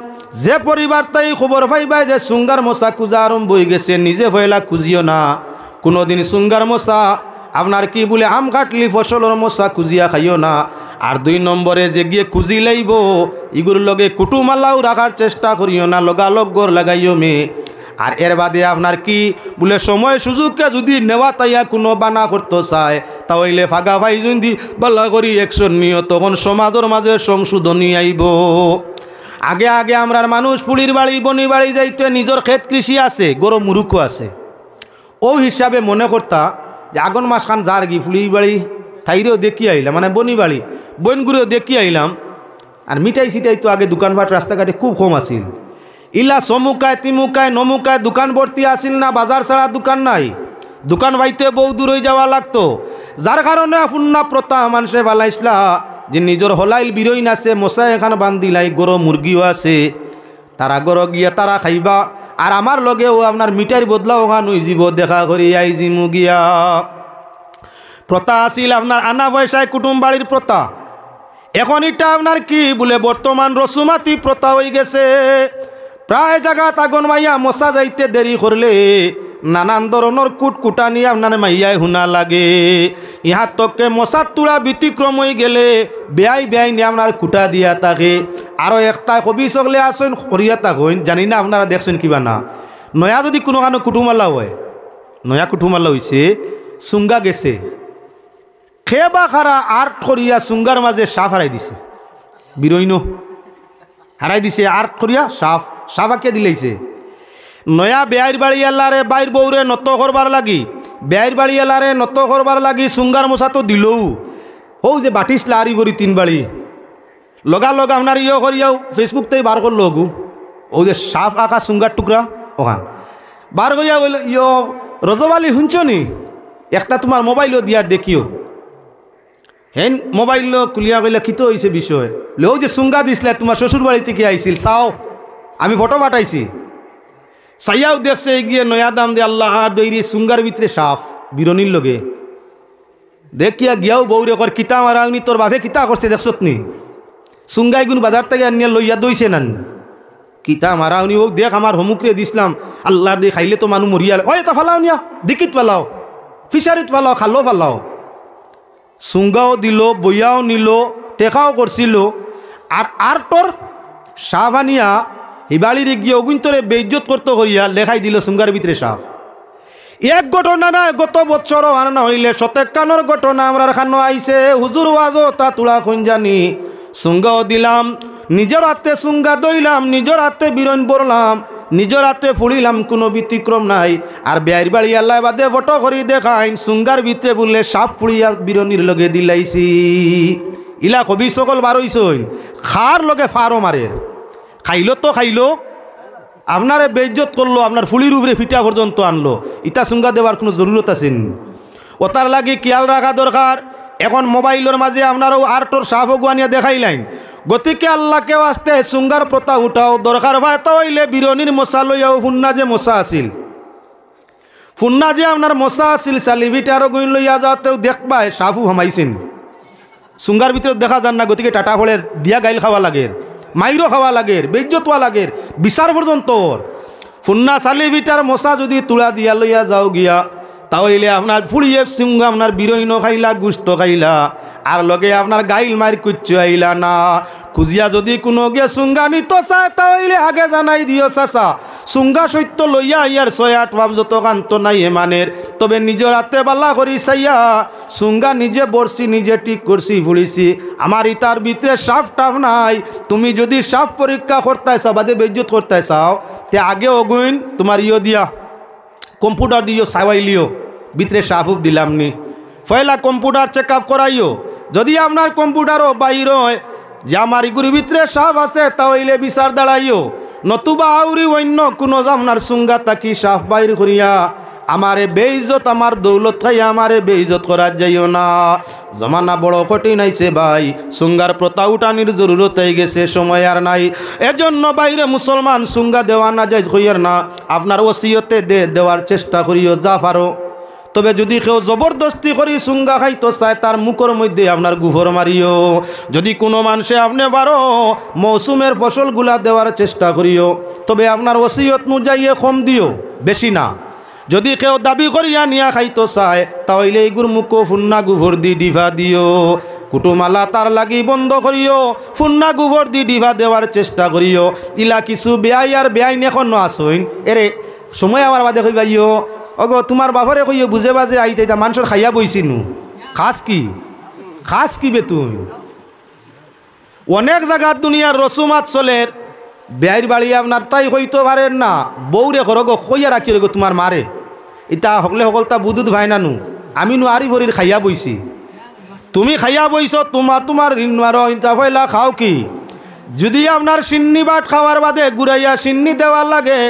যে পরিবার তাই খবর পাইবা যে সুঙ্গার মশা কুজা আরম্ভ হয়ে গেছে নিজে ফয়লা কুজিও না কোনোদিন সুঙ্গার মশা আপনার কি বলে আম কাটলি ফসলের মশা কুজিয়া খাইও না আর 2 নম্বরে যে গিয়ে কুজি লাইব ইগুর লগে কুটুমালাও রাখার চেষ্টা করিও না লগালগ গড় লাগাইও মে আর এর বাদে আপনার কি বলে সময় সুযোগকে যদি নেওয়া তাইয়া কোনো বানা করতে চায় তাহলে ফাগা ভাই যদি বলা করি অ্যাকশন নিও তখন সমাজের মাঝে সংশোধনী আইব আগে আগে আমরার মানুষ পুলির বাড়ি বনি বাড়ি যাইতে নিজের ক্ষেত কৃষি আছে গরু মুরুক্ষ আছে ও হিসাবে মনে করতা যে আগন মাস খান যার গি ফুলির বাড়ি থাইরেও দেখি আইলাম মানে বনি বাড়ি বনগুড়েও দেখি আইলাম আর মিঠাই সিটাই তো আগে দোকানপাট রাস্তাঘাটে খুব কম আছিল ইলা সমুকায় তিমুকায় নমুকায় দোকান ভর্তি আসিল না বাজার ছাড়া দোকান নাই দোকান বাইতে বহু দূর হয়ে যাওয়া লাগতো যার কারণে ফুন্না প্রথা মানুষে বালাইসলা যে নিজের হলাইল বিরইন আছে মশা এখান বান্ধিলাই গরু মুরগিও আছে তারা গরু গিয়া তারা খাইবা আর আমার লগেও আপনার মিঠাইয়ের বদলা ওখান জীব দেখা করি আইজি মুগিয়া প্রথা আসিল আপনার আনা পয়সায় কুটুম বাড়ির প্রথা এখন এটা আপনার কি বলে বর্তমান রসুমাতি প্রথা হয়ে গেছে প্রায় জায়গা আগুন মাইয়া মশা যাইতে দেরি করলে নানান ধরনের কুটকুটানি আপনার মাইয়ায় শুনা লাগে। ইহার তকে মশার তুলা ব্যতিক্রম হয়ে গেলে বেআই নিয়ে আপনার কুটা দিয়া থাকে। আরও একটা কবি সকলে আসেন করিয়া থাকেন, জানি না আপনারা দেখছেন কিবা না। নয়া যদি কোনো কারণে কুটুমালা হয়, নয়া কুটুমালা হয়েছে, চুঙ্গা গেছে, খেবা খারা আর্ট করিয়া চুঙ্গার মাঝে সাপ হারাই দিছে, বিরইন হারাই দিছে আর্ট করিয়া সাপ আঁকিয়া দিলাইছে। নয়া বেআইর বাড়ি এলারে বাইর বউরে নত করবার লাগি, বেআইর বাড়ি এলারে নত করবার লাগি চুঙ্গার মশা তো দিলও, ও যে বাটিসলা আরি বড়ি 3 বাড়ি লগা আপনার ইয়ে করিয়াও ফেসবুক থেকে বার করলো গু, ও যে সাপ আঁকা চুঙ্গার টুকরা ওখান বার করিয়া বলল, ইয় রজবালি শুনছ নি, একটা তোমার মোবাইলও দিয়ার দেখিও। হেন মোবাইল খুলিয়া কইলে কিতো হয়েছে বিষয়, ও যে চুঙ্গা দিছিলে তোমার শ্বশুর বাড়ি থেকে আইছিল, চাও আমি ফটো পাঠাইছি। চাইয়াও দেখছে গিয়ে নয়া দাম দিয়ে আল্লাহ দৈরি চুঙ্গার ভিতরে সাপ বিরনির লগে। দেখিয়া গিয়াও বৌরে কর কিতা মারাউনি, তোর বাপে কিতা করছে দেখছত নি, চুঙ্গাই গুণ বাজার থেকে আনিয়া লইয়া দইছে নান, কিতা মারাউনি ও দেখ আমার হমুকরে দিছিলাম, আল্লাহর দিয়ে খাইলে তো মানুষ মরিয়ালে, ওই তা ফালাও নিয়া দিকিত ফালাও, ফিশারিত ফালাও, খালো ফালাও। চুঙ্গাও দিল, বইয়াও নিল, টেকাও করছিল। আর আর্টর সাপ আনিয়া হিবাড়ির গিয়ে অগুন্তরে বেইজ্জত করতে করিয়া লেখাই দিল চুঙ্গার ভিতরে সাপ। এক ঘটনা না, গত বছরও আর না হইলে 71 ঘটনা আমরা খানো আইছে। হুজুর ওয়াজও তা তুলা খুন জানি, চুঙ্গাও দিলাম, নিজের হাতে চুঙ্গা দইলাম, নিজের হাতে বিরন বরলাম, নিজের হাতে ফুড়িলাম, কোনো ব্যতিক্রম নাই। আর বেআইর বাড়ি আল্লাহ বাদে ফটো করি দেখাইন চুঙ্গার ভিতরে বললে সাপ ফুড়িয়া বিরনির লগে দিলাইছি। ইলা কবি সকল বারইছইন, খার লগে ফারও মারে, খাইলো তো খাইলো, আপনারে বেইজ্জত করলো, আপনার ফুলির উপরে ফিটা পর্যন্ত আনলো, ইটা চুঙ্গা দেওয়ার কোনো জরুরত আছেন? ওটার লাগে খেয়াল রাখা দরকার। এখন মোবাইলের মাঝে আপনারও আর্টর সাপ গুয়ানিয়া দেখাইলেন, গতিকে আল্লাহকে আসতে চুঙ্গার প্রথা উঠাও দরকার হয়। তা হইলে বিরনির মশা লইয়াও ফুন্না যে মশা আছিল, ফুন্না যে আপনার মশা আছিল, সালিভিটারও গুণ লইয়া যাওয়াতেও দেখবায় সাপু হামাইছেন। চুঙ্গার ভিতরে দেখা যান না, গতিকে টাটা ফলের দিয়া গাইল খাওয়া লাগে, মাইরও খাওয়া লাগে, বেইজ্জতওয়া লাগে, বিচার পর্যন্ত। ফুন্না সালিভিটার মশা যদি তুলা দিয়া লইয়া যাও গিয়া, তাহলে আপনার ফুড়িয়ে চুঙ্গা আপনার বিরইন খাইলা, গুস্ত খাইলা, আর লগে আপনার গাইল মার কুচ্ছু আইলা না। খুঁজিয়া যদি কোনো গিয়ে চুঙ্গা নিত চায়, তাহলে আগে জানাই দিও চাচা, চুঙ্গা সত্য লইয়া ইয়ার 6-8 ভাব যত কান্ত নাই এমানের, তবে নিজের হাতে বালা করি চাইয়া চুঙ্গা নিজে বরছি, নিজে ঠিক করছি, ফুড়িছি, আমার ইতার ভিতরে সাপ টাপ নাই। তুমি যদি সাপ পরীক্ষা করতে চাও, বাদে বেইজ্জত করতে চাও, তে আগে অগুইন তোমার ইয়ে দিয়া কম্পিউটার দিও, সাইলিও ভিতরে সাপ দিলাম নি, পয়লা কম্পিউটার চেক আপ করাইও। যদি আপনার কম্পিউটারও বাইর হয় যে আমার ইগুর ভিতরে সাপ আছে, তাহলে বিচার দাঁড়াইও। নতুবা আউরি অন্য কোনো আপনার চুঙ্গা তাকি সাপ বাইর করিয়া আমারে বেইজ্জত, আমার দৌলত খাইয়া আমারে বেইজ্জত করা যাইও না। জমানা বড় কঠিন আইছে ভাই, চুঙ্গার প্রথা উঠানির জরুরত হয়ে গেছে, সময় আর নাই। এজন্য বাইরে মুসলমান চুঙ্গা দেওয়া না যায় কইয়ার না, আপনার ওসিয়তে দেওয়ার চেষ্টা করিও যা পারো। তবে যদি কেউ জবরদস্তি করি চুঙ্গা খাইতো চায়, তার মুখের মধ্যে আপনার গুহর মারিও। যদি কোনো মানুষে আপনি পারো মৌসুমের ফসলগুলা দেওয়ার চেষ্টা করিও, তবে আপনার ওসিয়ত অনুযায়ী কম দিও, বেশি না। যদি কেউ দাবি করিয়া নিয়া খাইতো চায়, তাহলে এইগুর মুখো ফুন্না গুভর দি ডিভা দিও। কুটুমালা তার লাগি বন্ধ করিও, ফুন্না গুভর দি ডিভা দেওয়ার চেষ্টা করিও। ইলা কিছু বেআই আর বেআইন এখনো আসইন, এরে সময় আমার বাদে কইবাইও, অগো তোমার বাপরে কইও বুঝে বাজে আইতে মানুষের খাইয়া বইছিনু, খাস কি বে তুমি? অনেক জায়গার দুনিয়ার রসুমাত চলের, বেআইর বাড়ি আপনার তাই হইতে পারেন না, বউরে করো গো কইয়া রাখি গো তোমার মারে, ইতা সকলে সকলতা বুদুদ ভাই নানু, আমি নো আরি ভরির খাইয়া বইছি, তুমি খাইয়া বইছ, তোমার ঋণ মারো, ইতা পয়লা খাও কি? যদি আপনার সিন্নি বাট খাওয়ার বাদে গুড়াইয়া সিন্নি দেওয়ার লাগে,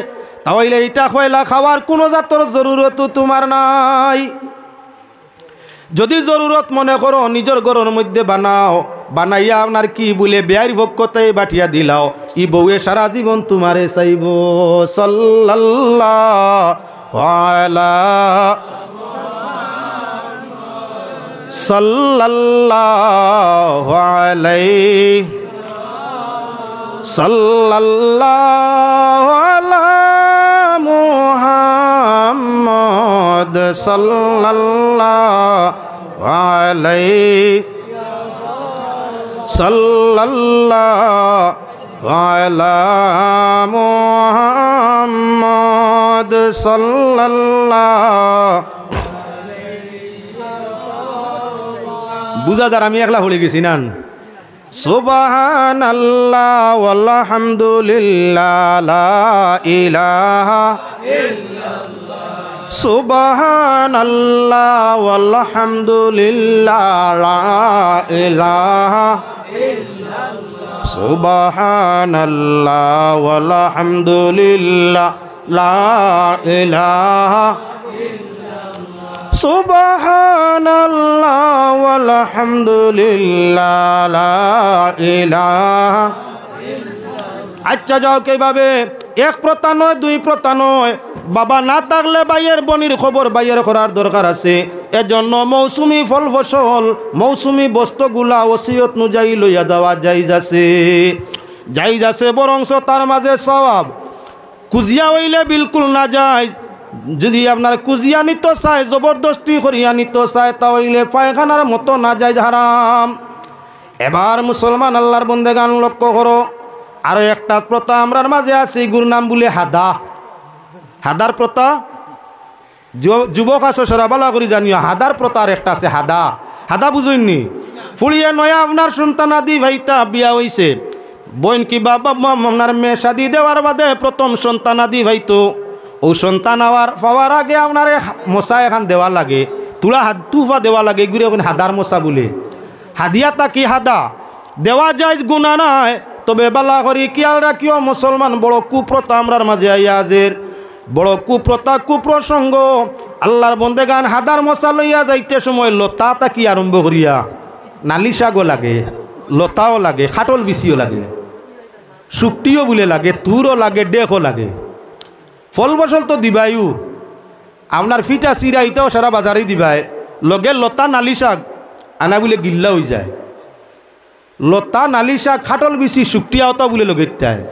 তাহলে এটা পয়লা খাওয়ার কোনো জাতর জরুরত তোমার নাই। যদি জরুরত মনে করো নিজের ঘরের মধ্যে বানাও, বানাইয়া আপনার কি বলে বেয়ার ভক্ষতে বাটিয়া দিলাও, ই বউয়ে সারা জীবন তোমারে চাইব। সাল্লাল্লাহু আলাইহি সাল্লাল্লাহু আলা মুহাম্মদ সাল্লাল্লাহু আলাইহি সাল্লাল্লাহু আলা মুহাম্মদ সাল্লাল্লাহু বুঝা যার আমি একলা পড়ে গেছি না সুবহানাল্লাহ ওয়ালহামদুলিল্লাহ লা ইলাহা ইল্লাল্লাহ সুবহানাল্লাহ ওয়ালহামদুলিল্লাহ লা ইলাহা ইল্লাল্লাহ সুবহানাল্লাহ ওয়ালহামদুলিল্লাহ লা ইলাহা সুবহানাল্লাহ ওয়ালহামদুলিল্লাহ লা ইলাহা ইল্লাল্লাহ। আচ্ছা যাও কিভাবে এক প্রতা নয় দুই প্রতা নয় বাবা না থাকলে বাইয়ের বনির খবর বাইয়ের করার দরকার আছে এজন্য মৌসুমি ফল ফসল মৌসুমি বস্তুগুলা ওসিয়ত অনুযায়ী লইয়া যাওয়া যাইজ আছে বরংস তার মাঝে সওয়াব কুজিয়া হইলে বিলকুল না যায় যদি আপনার কুজিয়া নিতে চায় জবরদস্তি করিয়া নিতে চায় তাহলে পায়খানার মতো না যায় হারাম। এবার মুসলমান আল্লাহর বন্দেগান লক্ষ্য করো আরো একটা প্রথা আমরার মাঝে আছে গুরু নাম বলে হাদার প্রথা যুবক আছো সরাবালা করি জানিও হাদার প্রথার একটা আছে হাদা বুঝুননি ফুড়িয়ে নয়া আপনার সন্তানাদি ভাইটা বিয়া হইছে বোন কি বাবা আপনার মেয়ে শাদি দেওয়ার বাদে প্রথম সন্তানাদি ভাইতো ও সন্তান পাওয়ার আগে আপনার মশা এখন দেওয়া লাগে তুলা তুফা দেওয়া লাগে এগুলো এখন হাদার মশা বলে হাদিয়াটা কি হাদা দেওয়া যায় গুণা নাই তবে বালা করি কিয়াল রাখিও মুসলমান বড় কুপ্রথা আমরার মাঝে আইয়াজের বড় কুপ্রথা কুপ্রসঙ্গ আল্লাহর বন্দেগান হাদার মশা লইয়া যাইতে সময় লতা তাকি আরম্ভ করিয়া নালিশাগো লাগে লতাও লাগে খাটল বিচিও লাগে শুক্তিও বলে লাগে তুরও লাগে ডেকও লাগে ফল ফসল তো দিবাইও আপনার ফিটা চিরা ইটাও সারা বাজারেই দিবাই লগে লতা নালি শাক আনা বলে গিল্লা হয়ে যায় লতা নালি শাক খাটল বিচি শুক্তিয়াওতা বলে লগে দেয়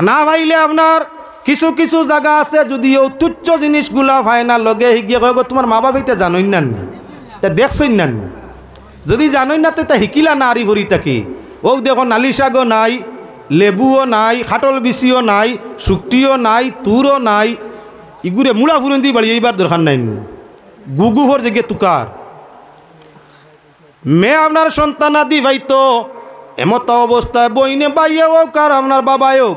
না ভাইলে আপনার কিছু কিছু জায়গা আছে যদিও তুচ্ছ জিনিসগুলা হয় না লগে শিখিয়ে কয় তোমার মা বাবাইতে জানই না তা দেখছই না যদি জানই না তো তা শিকিলা না আরি ভরি থাকি ও দেখো নালি শাকও নাই লেবুও নাই খাটল বিচিও নাই শুক্তিও নাই তুরও নাই ইগুরে মুড়া ফুরন দিয়ে বাড়ি এইবার দরকার নাই গুগুহর জেগে তুকার মেয়ে আপনার সন্তানাদি ভাইতো এমত অবস্থায় বইনে বাইয়ে হোক আর আপনার বাবাই হোক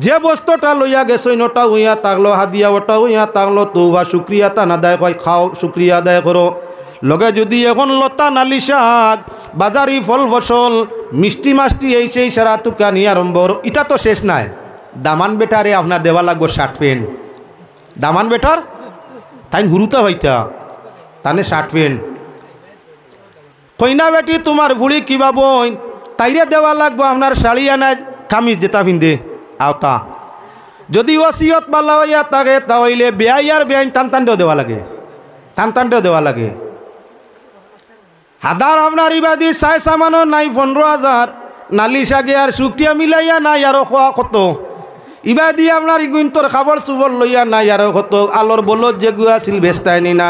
যে বস্তুটা লইয়া গেছই ওটা হইয়া থাকলো হাদিয়া ওটা হইয়া থাকলো তো বা শুক্রিয়া তা না দেয় কয় খাও শুক্রিয়া আদায় করো লগে যদি এখন লতা নালি শাক বাজারি ফল ফসল মিষ্টি মাষ্টি এই সেই সারা তুকানি আরম্ভ এটা তো শেষ নাই দামান বেটারে আপনার দেওয়া লাগবো শার্ট প্যান্ট দামান বেটার তাই হুরুতা হইতা তানে শার্ট প্যান্ট কইনা বেটি তোমার ভুড়ি কিবা বই তাইরে দেওয়া লাগবো আপনার শাড়ি আনায় কামিজ যেটা পিন্ধে আওতা যদি ওসিয়ত বালা হইয়া থাকে তাহলে বেআই আর বেআইন টানটানটাও দেওয়া লাগে টানটানটাও দেওয়া লাগে হাদার আপনার ইবাদি চাই সামানো নাই 15,000 নালি শাকে আর শুকটিয়া মিলাইয়া নাই আরো খোয়া কত ইবাদি আপনার ইগুন্তর খাবার চুবর লইয়া নাই আরো কত আলোর বলদ যেগুয়া আছিল বেস্তায়নি না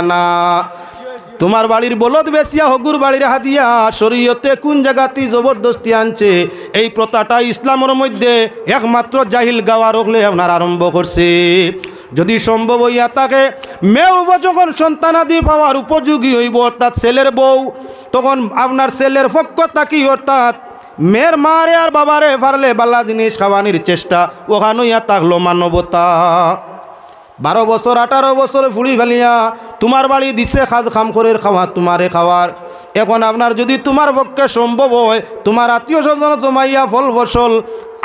তোমার বাড়ির বলদ বেশিয়া হগুর বাড়ির হাতিয়া শরীয়তে কোন জায়গাতে জবরদস্তি আনছে এই প্রথাটা ইসলামের মধ্যে একমাত্র জাহিল গাওয়া রকলে আপনার আরম্ভ করছে যদি সম্ভব হইয়া থাকে মেয়ে যখন সন্তানাদি পাওয়ার উপযোগী হইব অর্থাৎ ছেলের বউ তখন আপনার ছেলের পক্ষ থাকি অর্থাৎ মেয়ের মারে আর বাবারে পারলে বালা জিনিস খাওয়ানির চেষ্টা ওখানে হইয়া থাকলো মানবতা 12 বছর 18 বছর ফুড়ি ফেলিয়া তোমার বাড়ি দিছে খাম করে খাওয়া তোমারে খাওয়ার এখন আপনার যদি তোমার পক্ষে সম্ভব হয় তোমার আত্মীয় স্বজন জমাইয়া ফল ফসল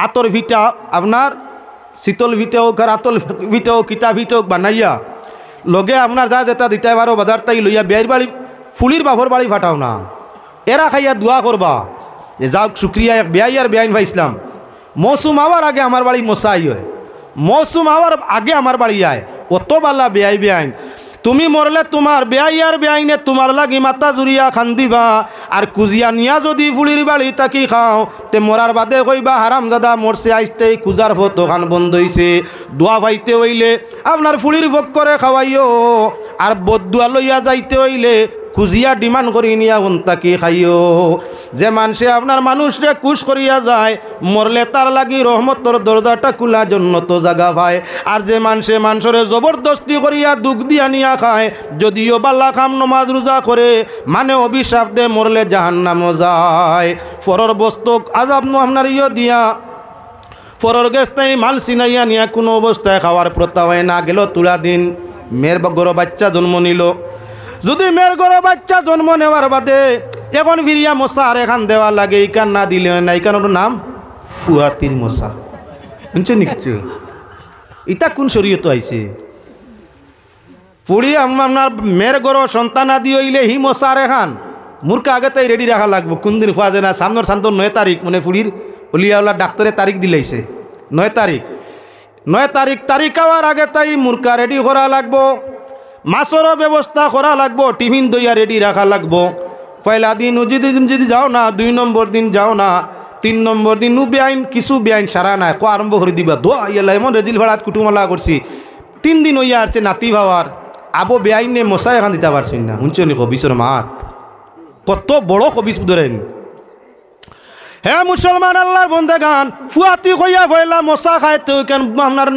আতর ভিটা আপনার শীতল ভিটা হোক আর আতল ভিটা হোক কিতা ভিটা হোক বানাইয়া লগে আপনার যা যেটা দিতে পারো বাজার তাই লইয়া বিয়ের বাড়ি ফুলির বাপর বাড়ি ফাটাও না এরা খাইয়া দোয়া করবা যে যাক শুক্রিয়া এক বেআই আর বেআইন ভাইসলাম মৌসুম আবার আগে আমার বাড়ি মশাই হয় মৌসুম আবার আগে আমার বাড়ি আয় অত বালা বেআই বেআইন তুমি মরলে তোমার বেআই আর বেআইনে তোমার লাগি মাথা জুড়িয়া খান্দিবা, আর কুজিয়া নিয়া যদি ফুলির বাড়ি তাকি খাও তে মরার বাদে কইবা হারাম দাদা মরছে আইসতে কুজার ফটো খান বন্ধ হইছে। দোয়া পাইতে হইলে আপনার ফুলির ভোগ করে খাওয়াইও, আর বদুয়া লইয়া যাইতে হইলে খুঁজিয়া ডিমান্ড করি নিয়া তাকি খাইও। যে মানুষে আপনার মানুষরে কুশ করিয়া যায় মরলে তার লাগি রহমতর দরজাটা খোলা জন্য তো জায়গা পায়। আর যে মানুষে মানুষরে জবরদস্তি করিয়া দুঃখ দিয়া নিয়া খায়, যদিও বাল্লা খাম নমাজ রোজা করে মানে অভিশাপ দে মরলে জাহান্নামও যায়। ফরর বস্তু আজাব আপনার দিয়া ফরর গেস্তাই মাল সিনাইয়া নিয়া কোনো অবস্থায় খাওয়ার প্রথা হয় না। গেল তুলা দিন মেয়ের গরো বাচ্চা জন্ম নিল, যদি মেয়ের গরো বাচ্চা জন্ম নেওয়ার বাদে এখন ফিরিয়া মশা আর এখান দেওয়া লাগে, ইকান না দিলে না। ইকানোর নাম ফুয়াতির মশা, শুনছেন কিছু? ইটা কোন শরীয়ত আইছে? পুড়ি আপনার মেয়ের গরো সন্তান আদি হইলে হি মশা আর এখান মূর্খা আগে তাই রেডি রাখা লাগবো। কোন দিন খোয়া যায় না, সামনের শান্ত 9 তারিখ মানে ফুড়ির হলিয়াওয়ালা ডাক্তারে তারিখ দিলাইছে 9 তারিখ। 9 তারিখ তারিখ হওয়ার আগে তাই মূর্খা রেডি করা লাগবো, মাছেরও ব্যবস্থা করা লাগবো, টিফিন দইয়া রেডি রাখা লাগবো। পয়লা দিন যদি যাও না, 2 নম্বর দিন যাও না, 3 নম্বর দিন বেআইন কিছু বেআইন সারা নাই কো আরম্ভ করে দিবা। দোয়া ইয়া এমন রেজিল ভাড়াত কুটুমলা করছি, 3 দিন হইয়া আসছে নাতি ভাবার আবো বেআইনে মশা এখান দিতে পারছি না। শুনছো নি কবিসর মাত কত বড় কবিস ধরেন। হ্যাঁ মুসলমান আল্লাহর বন্দেগান, ফুয়াতি কইয়া পয়লা মশা খাইতে কেন আপনার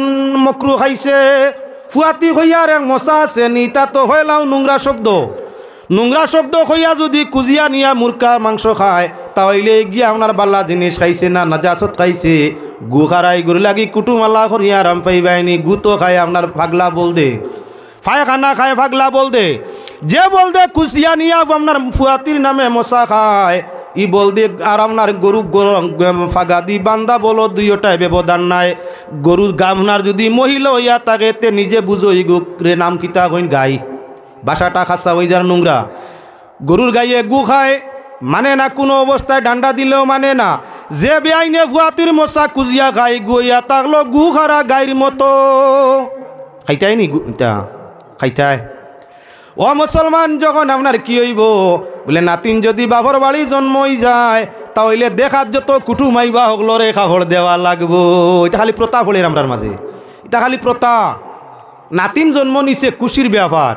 মকরু খাইছে। ফুয়াতি হইয়ার এক মশা আছে নি, তা তো হইলাও নোংরা শব্দ। নোংরা শব্দ হইয়া যদি কুজিয়া নিয়া মুরকা মাংস খায় তাহলে গিয়া আপনার বাল্লা জিনিস খাইছে না নাজাসত খাইছে। গু খারাই গরু লাগি কুটুমাল্লা করিয়া আরাম পাইবাইনি। গু তো খায় আপনার পাগলা বল দে, পায়খানা খায় পাগলা বল দে। যে বল দে কুচিয়া নিয়া আপনার ফুয়াতির নামে মশা খায়, ই বল দে আর আপনার গরু ফাগা দি বান্দা বলো দুইটাই ব্যবধান নাই। গরু গামনার যদি মহিলা হইয়া থাকে তে নিজে বুঝো ই রে নাম কিতা কইন গাই, বাসাটা খাসা হয়ে যার নোংরা। গরুর গাইয়ে গু খায় মানে না, কোনো অবস্থায় ডান্ডা দিলেও মানে না। যে বেআইনে ফুয়াতির মশা কুজিয়া খাই গুইয়া থাকলো গু খারা গাইর মতো খাইতাই নি গুটা খাইতাই। ও মুসলমান যখন আপনার কি হইব বলে নাতিন যদি বাপর বাড়ি জন্মই যায় তাহলে দেখার যত কুটুমাইবা হগলো রে খাবর দেওয়া লাগবো। এটা খালি প্রতা ফলের আমরার মাঝে, এটা খালি প্রতা। নাতিন জন্ম নিছে খুশির ব্যাপার,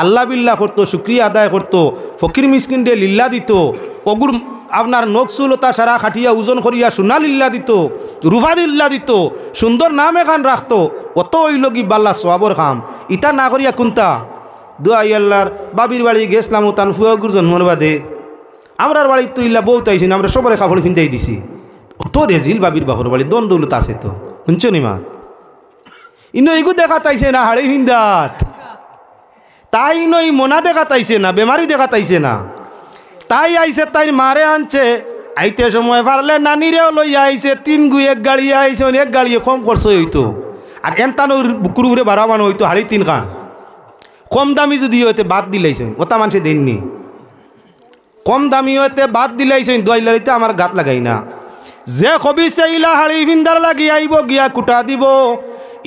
আল্লাহ বিল্লাহ করতো, শুক্রিয়া আদায় করতো, ফকির মিসকিন ডে লিল্লা দিত, অগুর আপনার নকসুলতা সারা খাটিয়া ওজন করিয়া সোনা লিল্লা দিত, রুফা লিল্লা দিত, সুন্দর নাম এখান রাখতো। অত হইল কি বাল্লা সোয়াবর খাম। ইটা না করিয়া কোনটা দোয়াই আল্লাহর বাবির বাড়ি গেছিলাম তান ফুয়াগুর জন্মর বাদে আমরার বাড়ি তো ইল্লা বউ তাইছি না, আমরা সবারে খাবার ফিনটাই দিছি। অত রেজিল বাবির বাপর বাড়ি দণ্ডলত আছে তো, শুনছো নি মা? ইনো এগু দেখা তাইছে না হাড়ি হিন্দাত, তাই নই মোনা দেখা তাইছে না, বেমারি দেখা তাইছে না। তাই আইছে তাই মারে আনছে, আইতে সময় পারলে নানিরেও লইয়া আইছে। 3 গু 1 গাড়ি আইছে, 1 গাড়ি কম খরচ হইতো। আর এনতানো বুকুর উপরে 12 মান হইতো, হাড়ি 3 খান। কম দামি যদি হইতে বাদ দিলাইছেন, ওটা মানুষে দেননি। কম দামি হইতে বাদ দিলাইছেন, দোয়াইলাইতে আমার গাত লাগাই না। যে খবিসে ইলা হাড়ি ভিন্দার লাগি আইব গিয়া কুটা দিব,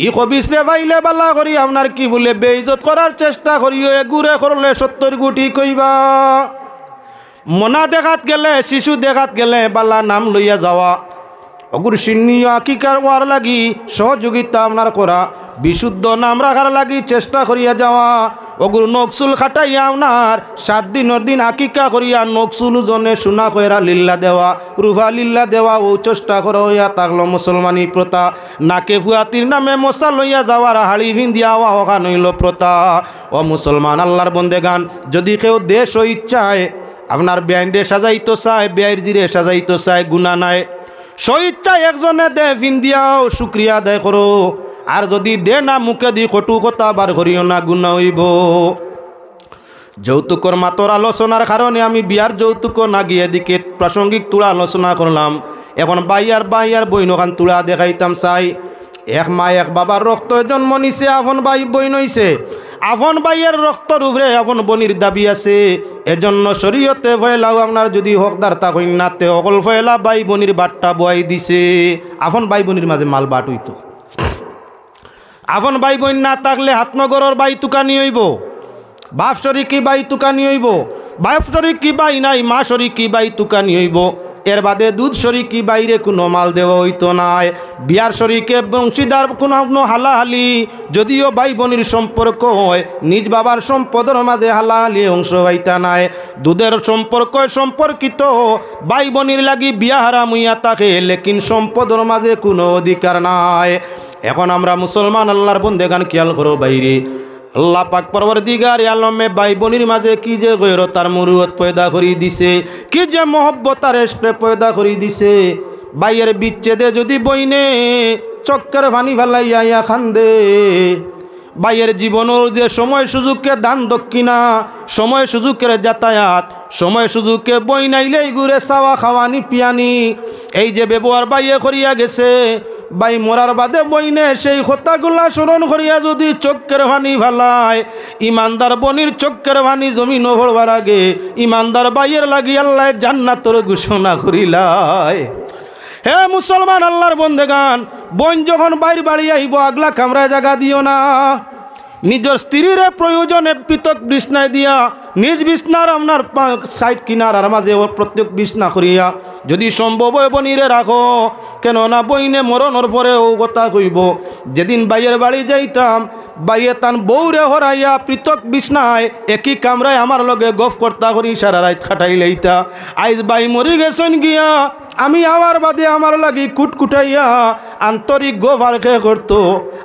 ই খবিসরে পাইলে বালা করি আপনার কি বলে বেইজত করার চেষ্টা করিও। এগুরে করলে 70 গুটি কইবা। মনা দেখাত গেলে, শিশু দেখাত গেলে বালা নাম লইয়া যাওয়া, অগুর সিন্নিয়া আকিকার ওয়ার লাগি সহযোগিতা আপনার করা, বিশুদ্ধ নাম রাখার লাগি চেষ্টা করিয়া যাওয়া। অগুর নকসুল খাটাইয়া আপনার 7 দিনের দিন আকিকা করিয়া নকসুল জনে সোনা কইরা লিল্লা দেওয়া, রুফা লিল্লা দেওয়া ও চেষ্টা করা হইয়া থাকলো মুসলমানি প্রথা। নাকে ফুয়াতির নামে মশা লইয়া যাওয়ার হাড়ি ভিন্দিয়া ওখান হইল প্রথা। ও মুসলমান আল্লাহর বন্দেগান, যদি কেউ দেশ ও ইচ্ছায় আপনার বেআইনরে সাজাইতো চায়, বেআইর জিরে সাজাইতো চায়, গুণা নাই। স্বইচ্ছায় একজনে দে ভিন্দিয়াও শুক্রিয়া আদায় করো, আর যদি দে না মুখে দি কটু কথা বার করিও না, গুণা হইব। যৌতুকর মাতর আলোচনার কারণে আমি বিয়ার যৌতুক না গিয়ে দিকে প্রাসঙ্গিক তুলা আলোচনা করলাম। এখন বাইয়ার বইনখান তুলা দেখাইতাম চাই। এক মা এক বাবার রক্ত জন্ম নিছে, আপন ভাই বইন হইছে। আপন ভাইয়ের রক্তর উপরে আপন বনির দাবি আছে, এজন্য শরীয়তে ফয়লাও আপনার যদি হকদার তা হইন নাতে অকল ফয়লা ভাই বনির বাট্টা বয়াই দিছে। আপন ভাই বনির মাঝে মাল বাট হইতো। আপন ভাই বোন না থাকলে হাতনগরের বাই তুকানি হইব, বাপ শরিকি বাই তুকানি হইব, বাপ শরিকি বাই নাই মা শরিকি বাই তুকানি হইব। এর বাদে দুধ শরিকি বাইরে কোনো মাল দেওয়া হইতো নাই। বিয়ার শরিকে বংশীদার কোনো হালাহালি, যদিও ভাই বোনের সম্পর্ক হয়, নিজ বাবার সম্পদের মাঝে হালাহালি অংশ হইতা নাই। দুধের সম্পর্ক সম্পর্কিত ভাই বোনের লাগি বিয়া হারাম হইয়া থাকে, লেকিন সম্পদের মাঝে কোনো অধিকার নাই। এখন আমরা মুসলমান আল্লাহর বন্দেগান খেয়াল করো বাইরে, আল্লাহ পাক পরওয়ারদিগার আলমে ভাই বোনের মাঝে কি যে গয়রতার মুরুয়ত পয়দা করি দিছে, কি যে মহব্বতার এসপ্রে পয়দা করি দিছে। ভাইয়ের বিচ্ছেদে যদি বইনে চক্কর ভানি ফেলাইয়া খান্দে, ভাইয়ের জীবনের যে সময় সুযোগকে দান দক্ষিণা, সময় সুযোগের যাতায়াত, সময় সুযোগকে বই নাইলেই ঘুরে চাওয়া খাওয়ানি পিয়ানি, এই যে ব্যবহার বাইয়ে করিয়া গেছে। ভাই মরার বাদে বইনে সেই কথাগুলা স্মরণ করিয়া যদি চক্কের ভানি ফেলায়, ইমানদার বনির চক্কের ভানি জমিন ভরবার আগে ইমানদার বাইয়ের লাগি আল্লাহ জান্নাতের ঘোষণা করিলায়। হে মুসলমান আল্লাহর বন্দেগান, বোন যখন বাইর বাড়ি আইব আগলা কামরায় জায়গা দিও না। নিজের স্ত্রীর প্রয়োজনে পৃথক বিছনায় দিয়া নিজ বিছনার আপনার সাইড কিনার মাঝে প্রত্যেক বিছনা করিয়া যদি সম্ভব হয় বনিরে রাখো। কেননা বইনে মরণের পরে ও কথা কইব, যেদিন বাইয়ের বাড়ি যাইতাম বাইয়ে তান বউরে হরাইয়া পৃথক বিছনায় একই কামরায় আমার লগে গফ কর্তা করি সারা রাত খাটাই লইতা। আইজ বাই মরি গেছেন গিয়া আমি আমার বাদে আমার লাগি কুটকুটাইয়া আন্তরিক গোভারকে করতো।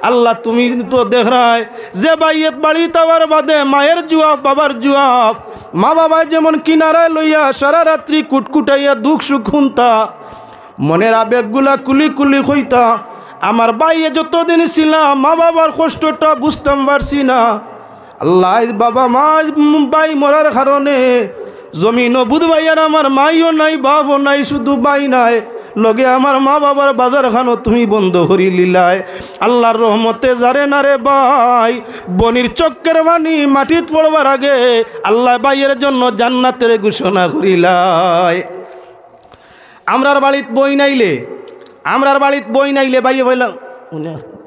আল্লাহ তুমি তো দেখরাই যে বাইয়ের বাড়ি তাওয়ার বাদে মায়ের জুয়াব বাবার জুয়াব, মা বাবা যেমন কিনারায় লইয়া সারা রাত্রি কুটকুটাইয়া দুঃখ সুখ শুনতা, মনের আবেগগুলা কুলি কুলি হইতা। আমার বাইয়ে যতদিন ছিলাম মা বাবার কষ্টটা বুঝতাম পারছি না। আল্লাহ বাবা মা বাই মরার কারণে জমিনও বুধবাইয়ার আমার মাইও নাই বাপও নাই, শুধু বাই নাই, লগে আমার মা বাবার বাজার খানো তুমি বন্ধ করি লিলায়। আল্লাহর রহমতে যারে না রে ভাই বনির চক্কের বাণী মাটিত পড়বার আগে আল্লাহ বাইয়ের জন্য জান্নাতের ঘোষণা করিলায়। আমরার বাড়িত বই নাইলে বাইয়ে ভয়লা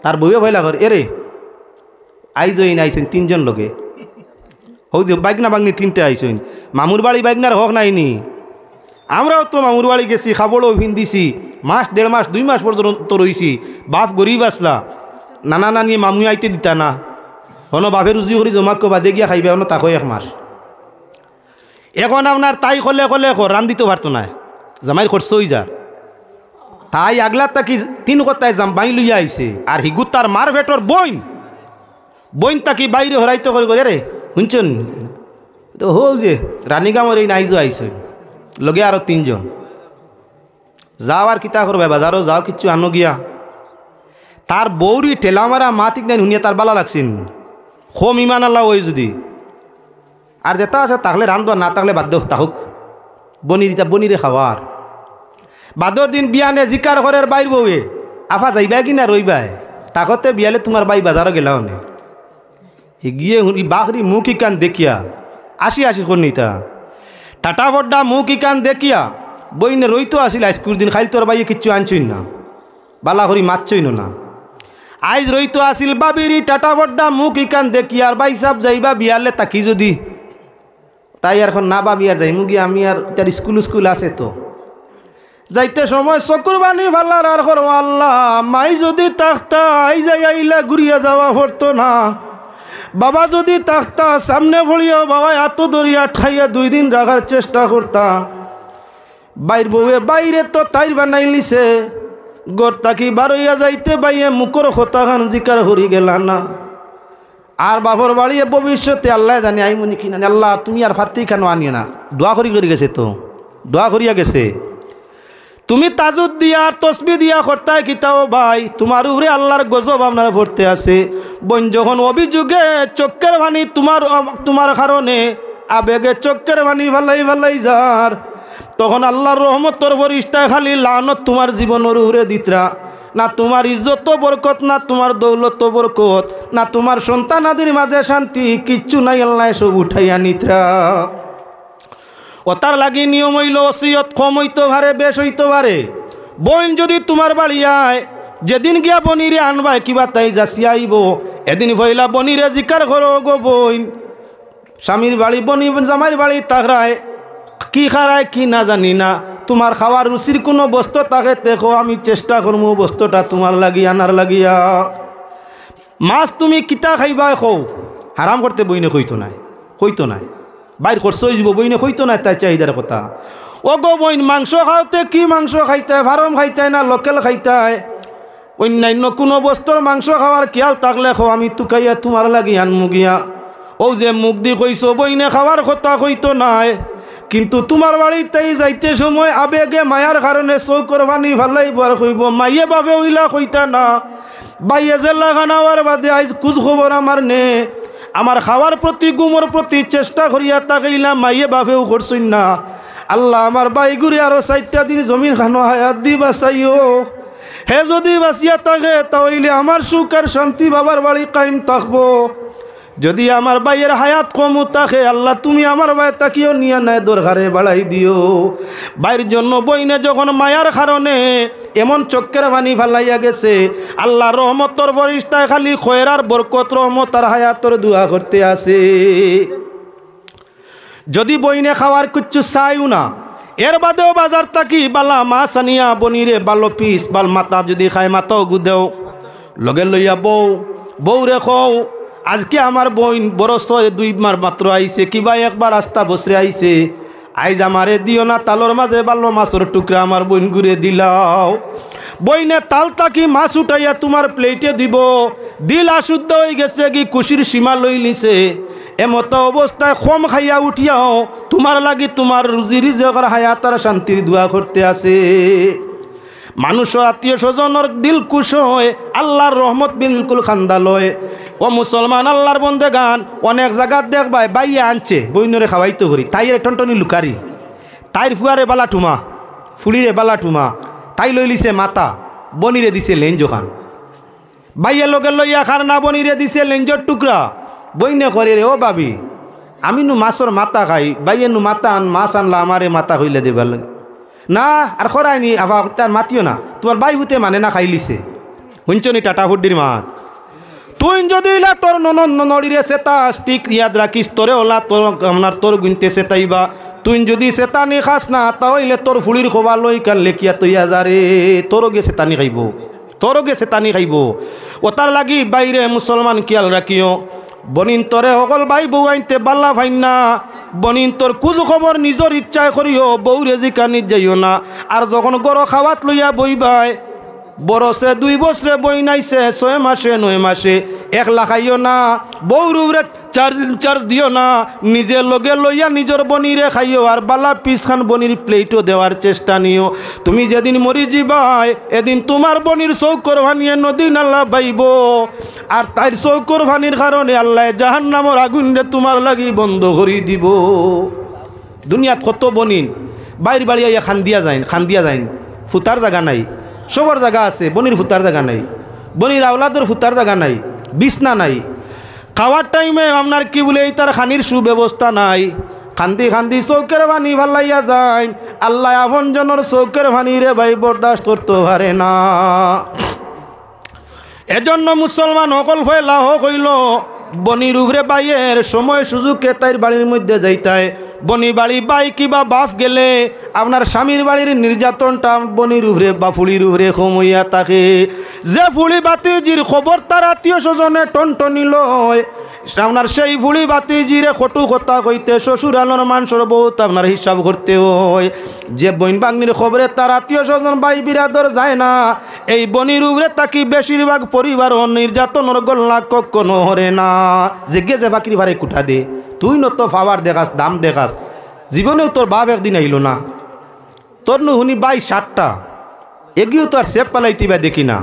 তার বইয়ে ভয়লা কর এরে আইজই নাইছেন তিনজন লোকে, হৌ যে বাইকনা বাগনি তিনটে আইসইন, মামুর বাড়ি বাইকনার হক নাইনি। আমরাও তো মামুর বাড়ি গেছি, খাবড়ও ভিন্দিছি, মাস 1.5 মাস 2 মাস পর্যন্ত রইছি। বাপ গরিব আসলা, নানা নানি মামু আইতে দিতা না, হনো বাপের রুজি করি জমাকে বাদে গিয়া খাইবে হনো তাকো 1 মাস। এখন আপনার তাই কলে রান দিতে পারতো না, জামাইর খরচ হয়ে যা। তাই আগলা তাকি 3 কথায় জাম্বাই লইয়া আইছে, আর হিগুত তার মার ভেটর বইন তাকি বাইরে হরাইতে করে রে শুনছেন তো হৌ যে রানীগাঁওর এই নাইজো আইছে লগে আরো 3 জন যাও আর কিতা করবে বাজারও যাও কিচ্ছু আনো গিয়া। তার বৌরি ঠেলা মারা মাতিক নাই শুনিয়া তার বালা লাগছেন, হোম ইমান আল্লাহ ওই যদি আর যেটা আছে তাহলে রান্ধবা, না থাকলে বাধ্য তাহুক বনিরে খাওয়ার। বাদর দিন বিয়ানে জিকার ঘরের বাইর বউয়ে আফা যাইবা কি না রইবাই, তাকতে বিয়ালে তোমার বাই বাজারও গেলাও নে গিয়ে বাঘরি মুখ ইকান দেখিয়া আসি কর্ণিতা টাটা বড্ডা মুখ ইকান দেখিয়া বইনে রইতো আসিল। আইসকুর দিন খাইল তোর বাইয়ে কিচ্ছু আনছই না, বালা করি মারছই না। আইজ রইতো আসিল বাবিরি টাটা বড্ডা মুখ ইকান দেখিয়া আর বাই সাহেব যাইবা বিয়ালে তাকি যদি তাই আর এখন না বাবি আর যাই মুগি আমি আর তার স্কুল আছে তো যাইতে সময় চকুর বানি ভাল্লার আর করো আল্লাহ মাই যদি তাকতা আই যাই আইলা ঘুরিয়া যাওয়া পড়তো না। বাবা যদি তাকতা সামনে ভরিয়া বাবা এত দরিয়া ঠাইয়া 2 দিন রাখার চেষ্টা করতা। বাইর বউয়ে বাইরে তো তাইর বানাই লিছে, গড় তাকি বারইয়া যাইতে বাইয়ে মুখর খোতা খান জিকার হরি গেলা না। আর বাবর বাড়িয়ে ভবিষ্যতে আল্লাহ জানি আইমনি কিনা আল্লাহ তুমি আর ফার্তি কেন আনিয়ে না। দোয়া করি গেছে তো দোয়া করিয়া গেছে, তুমি তাজুদ দিয়া আর তসবি দিয়া করতায় কিতাও ভাই তোমার উপরে আল্লাহর গজব আপনার পড়তে আছে। বোন যখন অভিযোগে চক্কের ভানি তোমার কারণে আবেগে চক্কের ভানি ভালাই যার, তখন আল্লাহর রহমতর বরিষ্ঠায় খালি লানত তোমার জীবনের উপরে দিতরা না। তোমার ইজ্জত বরকত না, তোমার দৌলত বরকত না, তোমার সন্তানাদির মাঝে শান্তি কিচ্ছু নাই, আল্লাহ সব উঠাইয়া নিতরা। ওতার লাগি নিয়ম হইল ওসিয়ত কম হইতে পারে বেশ হইতে পারে। বোন যদি তোমার বাড়ি আয় যেদিন গিয়া বনিরে আনবাই কিবা তাই যাচি আইব এদিন ভইলা বনিরে জিকার করো গো বইন স্বামীর বাড়ি বনি জামাইর বাড়ি তাকরায় কি খারায় কি না জানি না তোমার খাওয়ার রুচির কোনো বস্তু তাকে দেখো আমি চেষ্টা করবো বস্তুটা তোমার লাগি আনার লাগিয়া মাছ তুমি কিতা খাইবা খো হারাম করতে বইনে কইতো নাই বাইর খরচ হয়ে যাব বইনে কইতো নাই তাই চাহিদার কথা ও গো বইন মাংস খাওয়াতে কি মাংস খাইতে ফার্ম খাইতে না লোকেল খাইতে অন্যান্য কোনো বস্তুর মাংস খাওয়ার খেয়াল থাকলে খো আমি তুকাইয়া তোমার লাগি আনমু গিয়া ও যে মুখ দি কইছো বইনে খাওয়ার কথা কইতো নাই কিন্তু তোমার বাড়িতেই যাইতে সময় আবেগে মায়ার কারণে চৌকর বানি ভালাই বার কইব মাইয়ে বাবে ওইলা কইতা না বাইয়ে যে লাগানাওয়ার বাদে আইজ কুজ খবর আমার নে আমার খাওয়ার প্রতি গুমর প্রতি চেষ্টা করিয়া তাকাইলাম মাইয়ে বাবেও করছই না আল্লাহ আমার বাই ঘুরে আরো 4টা দিন জমিন খানো হায়াত দি বাঁচাইও হে যদি বাঁচিয়া থাকে তাহলে আমার সুখ আর শান্তি বাবার বাড়ি কায়েম থাকবো যদি আমার বাইয়ের হায়াত কম থাকে আল্লাহ তুমি আমার বাই তাকিও নিয়ে নেয় দরকারে বাড়াই দিও বাইর জন্য বইনে যখন মায়ার কারণে এমন চক্কের বানি ফালাইয়া গেছে আল্লাহ রহমতর বরিষ্ঠায় খালি খয়রার বরকত রহমত আর হায়াতর দোয়া করতে আসে যদি বইনে খাওয়ার কিচ্ছু চাইও না এর বাদেও বাজার থাকি বালা মাছ আনিয়া বনিরে বালো পিস বাল মাথা যদি খায় মাথাও গুদেও লগে লইয়া বউ রেখো আজকে আমার বইন বড় 2 মাস মাত্র আইছে কিবা একবার আস্তা বসরে আইছে আইজ আমারে দিও না তালর মাঝে বাল্য মাছের টুকরা আমার বইন ঘুরে দিলাও বইনে তাল তাকি মাছ উঠাইয়া তোমার প্লেটে দিব দিল আশুদ্ধ হয়ে গেছে কি খুশির সীমা লই নিছে এমতো অবস্থায় কম খাইয়া উঠিয়াও তোমার লাগি তোমার রুজি রিজেকের হায়াত আর শান্তির দোয়া করতে আসে মানুষ আত্মীয় স্বজনের দিল খুশ হয় আল্লাহর রহমত বিলকুল খান্দা লয় ও মুসলমান আল্লাহর বন্দে গান অনেক জায়গাত দেখবাই বাইয়ে আনছে বইনরে খাওয়াইতে করি তাইরে টনটনি লুকারি তাইর ফুয়ারে বালা টুমা ফুলিরে বালা টুমা তাই লই লিছে মাথা বনিরে দিছে লেঞ্জ খান বাইয়ে লগে লইয়া খার না বনিরে দিছে লেঞ্জর টুকরা বইনে করে রে ও বাবি আমি নু মাছর মাথা খাই বাইয়ে নু মাথা আন মাছ আনলা আমারে মাথা হইলে দেবার লাগে না আর খরাইনি আবার তার মাতিও না তোমার বাই হুতে মানে না খাইলিছে শুনছনি টাটা ফুডির মাত তুই যদি ইলা তোর নড়িরে সেতা স্টিক ইয়াদ রাখিস তোরে ওলা তোর আপনার তোর গুনতে সেতাইবা তুই যদি সেতানি খাস না তাহলে তোর ফুলির খোবা লই কান লেখিয়া তৈয়া যারে তোরও গে সেতানি খাইব ও তার লাগি বাইরে মুসলমান খেয়াল রাখিও বনিন তোরে সকল ভাই বউ আইনতে বাল্লা ভাইন না বনিন তোর কুজ খবর নিজের ইচ্ছায় করিও বউ রেজিকা নিজ যাইও না আর যখন গড় খাওয়াত লইয়া বইবাই বরসে 2 বছরে বই নাইছে 6 মাসে 9 মাসে 1 লাখ খাইও না বউর উপরে চার্জ দিও না নিজে লগে লইয়া নিজের বনিরে খাইও আর বালা পিস খান বনির প্লেটও দেওয়ার চেষ্টা নিও তুমি যেদিন মরি যাবাই এদিন তোমার বনির চৌকর ভানিয়ে নদী নালা বাইব আর তাইর চৌকর ভানির কারণে আল্লাহ জাহান্নামের আগুনে তোমার লাগি বন্ধ করে দিব দুনিয়াত কত বনিন বাইর বাড়ি আইয়া খান দিয়া যাইন ফুতার জায়গা নাই সবার জায়গা আছে বনির ফুতার জায়গা নাই বনির আওলাদের ফুতার জায়গা নাই বিছনা নাই খাওয়ার টাইমে আপনার কি বলে এই তার খানির সুব্যবস্থা নাই খান্দি চৌকের ভানি ভালাইয়া যায় আল্লাহ আপন জনের চৌকের ভানি রে ভাই বরদাস্ত করতে পারে না এজন্য মুসলমান সকল ফেলা হইল বনির উপরে বাইয়ের সময় সুযোগে তাইর বাড়ির মধ্যে যাইতায় বনি বাড়ি বাই কিবা বাপ গেলে আপনার স্বামীর বাড়ির নির্যাতনটা বনির উপরে বা ফুলির উপরে কমইয়া থাকে যে ফুলি বাতিজির খবর তার আত্মীয় স্বজনে টনটনি লয় আপনার সেই ফুলি বাতিজিরে কটু কথা কইতে শ্বশুর আলোর মানুষের বহুত আপনার হিসাব করতে হয় যে বইন বাগনির খবরে তার আত্মীয় স্বজন ভাই বিরাদর যায় না এই বনির উপরে তাকি বেশিরভাগ পরিবার নির্যাতনের গল্লা কখনো হরে না জেগে যে বাকির ভারে কুঠা দে তুই ন তো পাওয়ার দেখাস দাম দেখাস জীবনেও তোর বাপ একদিন আইল না তোর নু শুনি 22-7টা এগিয়েও তো আর সেপ পালাইতিবা দেখি না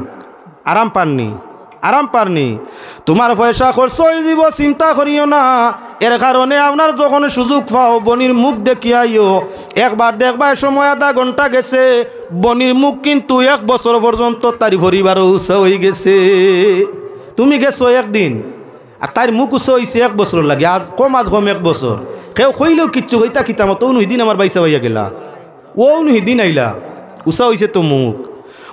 আরাম পারনি তোমার পয়সা খরচ হয়ে দিব চিন্তা করিও না এর কারণে আপনার যখন সুযোগ পাও বনির মুখ দেখিয়াইও একবার দেখবার সময় আধা ঘন্টা গেছে বনির মুখ কিন্তু 1 বছর পর্যন্ত তার পরিবারও উৎসাহ হয়ে গেছে তুমি গেছো একদিন আর তার মুখ উৎসাহ হয়েছে 1 বছর লাগে আজ কম 1 বছর কেউ কইলেও কিচ্ছু হইতা কিতাম তো অনুহিদিন আমার বাইসা হইয়া গেলা ও অনুহিদিন আইলা উৎসাহ হয়েছে তো মুখ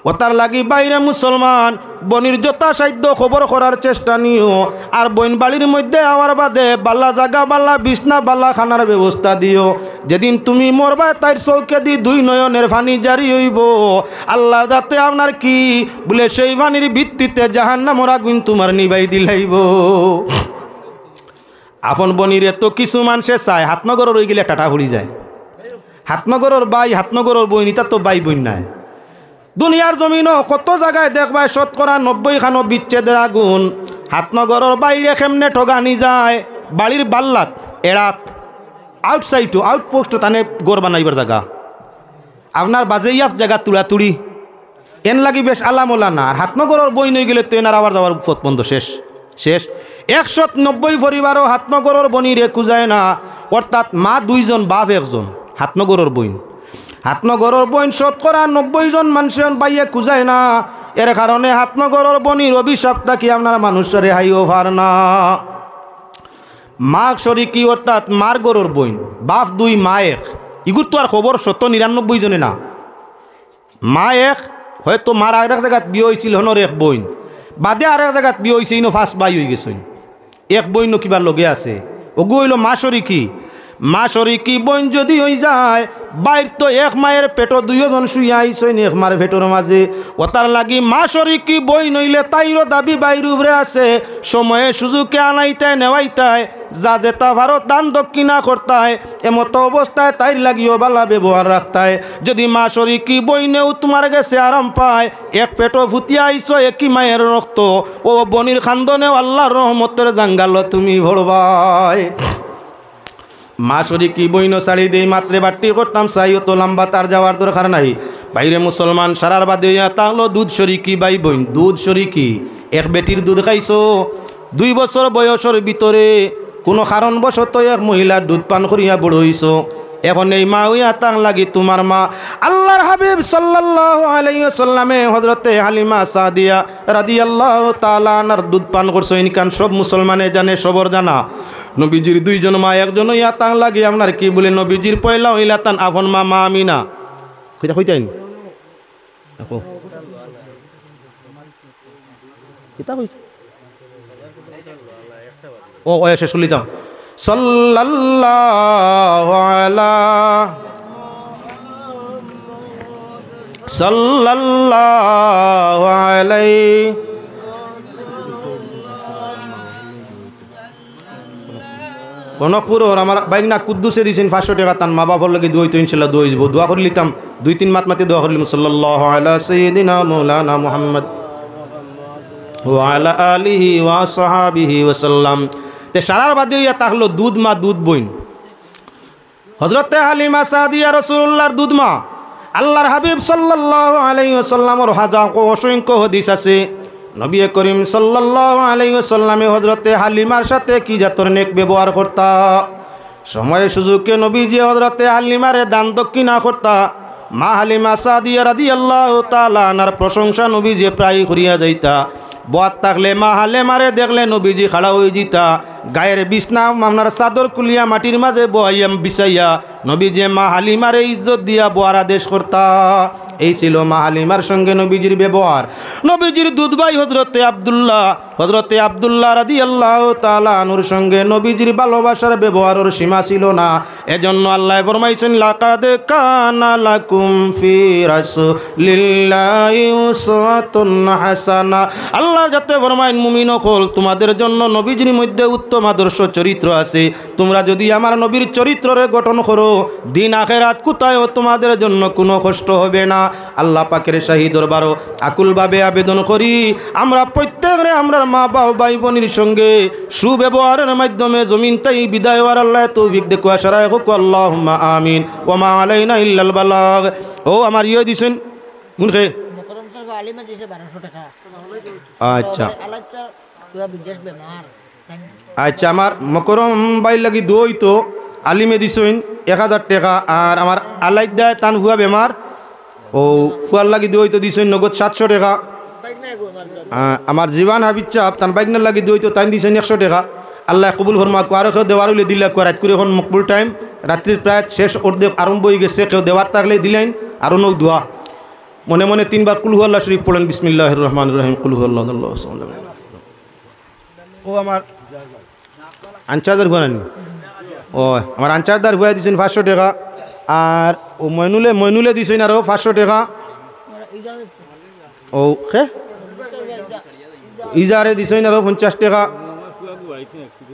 ও তার লাগি বাইরে মুসলমান বনির যথাসাধ্য খবর করার চেষ্টা নিও আর বইন বাড়ির মধ্যে আওয়ার বাদে বাল্লা জাগা বাল্লা বিছনা বাল্লা খানার ব্যবস্থা দিও যেদিন তুমি মরবা তাইর চৌকে দি দুই নয়নের পানি জারি হইব আল্লাহ যাতে আপনার কি বলে সেই পানির ভিত্তিতে জাহান্নামের আগুন তোমার নিবাই দিলাইব আপন বনিরে তো কিছু মানুষে চায় হাতনগর রয়ে গেলে টাটা ভরি যায় হাতনগরের বাই হাতনগরের বইন এটা তো বাই বইন নাই দুনিয়ার জমিনও কত জায়গায় দেখবা 90% খানো বিচ্ছেদের আগুন হাতনগরের বাইরে কেমনে ঠগানি যায় বাড়ির বাল্লাত এড়াত আউটসাইডও আউটপোস্ট তানে গড় বানাইবার জায়গা আপনার বাজেইয়াফ জায়গা তুড়াতুড়ি এন লাগি বেশ আলামোলা না আর হাতনগরের বই নই গেলে তো এনার আবার যাওয়ার পথ বন্ধ শেষ শেষ 190 পরিবারও হাতনগরের বনিরে কুজায় না অর্থাৎ মা 2 জন বাপ 1 জন হাতনগরের বইন হাতনগরের বইন 90 জন মানুষের বাইয়ে কুজায় না এর কারণে হাতনগরের বনির অভিশাপটা কি আপনার মানুষের রেহাইও ভার না মা শরিকি অর্থাৎ মার গরুর বইন বাপ 2 মা 1 ইগুর তো আর খবর 99 জনে না মা 1 হয়তো মার আরেক জায়গাত বিয়ে হয়েছিল হনর 1 বইন বাদে আরেক জায়গাত বিয়ে হয়েছে ইনো 5 বাই হয়ে গেছে 1 বইন কিবার লগে আছে ওগু হইল মা শরিকি মা শরিকি বইন যদি হয়ে যায় বাইর তো 1 মায়ের পেটো 2 জন শুইয়া আইসইন 1 মার পেটোর মাঝে ওতার লাগি মা শরিকি বই নইলে তাইরও দাবি বাইর উপরে আছে সময়ে সুযোগে আনাইতায় নেওয়াইতায় যা যেতা ভারত দান দক্ষিণা করতায় এমত অবস্থায় তাইর লাগিও বালা ব্যবহার রাখতায় যদি মা শরিকি বই নেও তোমার গেছে আরাম পায় 1 পেটো ফুটিয়া আইসো একই মায়ের রক্ত ও বনির খান্দনেও আল্লাহর রহমতের জাঙ্গাল তুমি ভরবাই মা শরিকি বইন শাড়ি দিয়ে মাত্রে বাট্টি করতাম চাইও তো লম্বা তার যাওয়ার দরকার নাই বাইরে মুসলমান সারার বাদে তাহলো দুধ শরিকি বাই বইন দুধ শরিকি এক বেটির দুধ খাইছো 2 বছর বয়সের ভিতরে কোনো কারণবশত এক মহিলার দুধ পান করিয়া বড় হইছো এখন এই মা হইয়া তাং লাগি তোমার মা আল্লাহর হাবিব সাল্লাল্লাহু আলাইহি ওয়াসাল্লামে হযরতে হালিমা সাদিয়া রাদিয়াল্লাহু তাআলা আনহার দুধ পান করছো ইনকান সব মুসলমানে জানে সবর জানা নবীজির 2 জন মা একজন ইয়া তাং লাগি আপনার কি বলে নবীজির পয়লা হইলা তান আপন মা মা আমিনা কইতা কইতাইন দেখো কিতা কইছে ও শেষ করিতাম সাল্লাল্লাহু আলাইহি কনকপুর আমার বাইক না কুদ্দুসে দিয়েছেন 500 টাকা তান মা বাবার লাগে দোয়াই তো ইনশাল্লাহ দোয়াই যাব দোয়া করে লিতাম 2-3 মাত মাতে দোয়া করলিম সাল্লাল্লাহু আলা সাইয়্যিদিনা মাওলানা মুহাম্মদ ওয়া আলা আলিহি ওয়া সাহাবিহি ওয়া সাল্লাম তে সারার বাদে ইয়া তাহলো দুধ মা দুধ বইন হযরতে হালিমা সাদিয়া রাসূলুল্লাহর দুধ মা আল্লাহর হাবিব সাল্লাল্লাহু আলাইহি ওয়াসাল্লামের হাজার অসংখ্য হাদিস আছে নবী করিম সাল্লাল্লাহু আলাইহি ওয়াসাল্লামে হযরতে হালিমার সাথে কি জাতর নেক ব্যবহার করতা সময় সুযোগে নবীজি হযরতে হালিমারে দান দক্ষিণা করতা মা হালিমা সাদিয়া রাদিয়াল্লাহু তাআলা আনহার প্রশংসা নবীজি প্রায় করিয়া যাইতা বাত থাকলে মা হালিমারে দেখলে নবীজি খাড়া হয়ে জিতা গায়ের বিছনা আপনার চাদর কুলিয়া মাটির মাঝে বহাইয়াম বিছাইয়া নবীজি মা হালিমারে ইজ্জত দিয়া বোয়ার আদেশ করতা এই ছিল মা হালিমার সঙ্গে নবীজির ব্যবহার নবীজির দুধ ভাই হযরতে আব্দুল্লাহ রাদিয়াল্লাহু তাআলা আনহুর সঙ্গে নবীজির ভালোবাসার ব্যবহারের সীমা ছিল না এজন্য আল্লাহ ফরমাইছেন লাকাদ কানা লাকুম ফি রাসূলিল্লাহি উসওয়াতুন হাসানা আল্লাহ যাতে ফরমাইন মুমিন হল তোমাদের জন্য নবীজির মধ্যে উত্তম আদর্শ চরিত্র আছে তোমরা যদি আমার নবীর চরিত্ররে গঠন করো দিন আখিরাত কোথায়ও তোমাদের জন্য কোনো কষ্ট হবে না আল্লাহ পাকের শাহী দরবারও আকুলভাবে আবেদন করি আমরা প্রত্যেকরে আমরা মা বাবা ভাই বোনের সঙ্গে সুব্যবহারের মাধ্যমে জমিনটাই বিদায় হওয়ার আল্লাহ তৌফিক দেখো আশরায় হোক আল্লাহুম্মা আমিন ওয়া মা আলাইনা ইল্লাল বালাগ ও আমার ইয়ে দিছেন মুনখে মকরম স্যার আলিমে দিছে 1200 টাকা আচ্ছা আলাদা পুরা বিদেশ বেমার আচ্ছা আমার মকরম ভাই লাগি দই তো আলিমে দিছেন 1000 টাকা আর আমার আলাইদা তান হুয়া বেমার ও ফুয়ার লাগি দই তো দিছেন নগদ 700 টাকা আমার জীবান হাবিব চাপ তান বাইকনার লাগি দই তো তাই দিছেন 100 টাকা আল্লাহ কবুল ফরমা আরো কেউ দেওয়ার হইলে দিলা রাত করে এখন মকবুল টাইম রাত্রির প্রায় শেষ অর্ধেক আরম্ভ হয়ে গেছে কেউ দেওয়ার থাকলে দিলেন আরো নৌ দোয়া মনে মনে 3 বার কুল হুয়াল্লাহ শরীফ পড়েন। বিসমিল্লাহির রহমানির রহিম, কুল হুয়াল্লাহু আহাদ। ও আমার আনচার্জার ঘুরান, ও আমার আনচার্জার ঘুরাই দিয়েছেন 500 টাকা। আর ও মইনুলে দিয়েছেন আরও 500 টাকা। ও হে ইজারে দিছেন আরও 50 টাকা।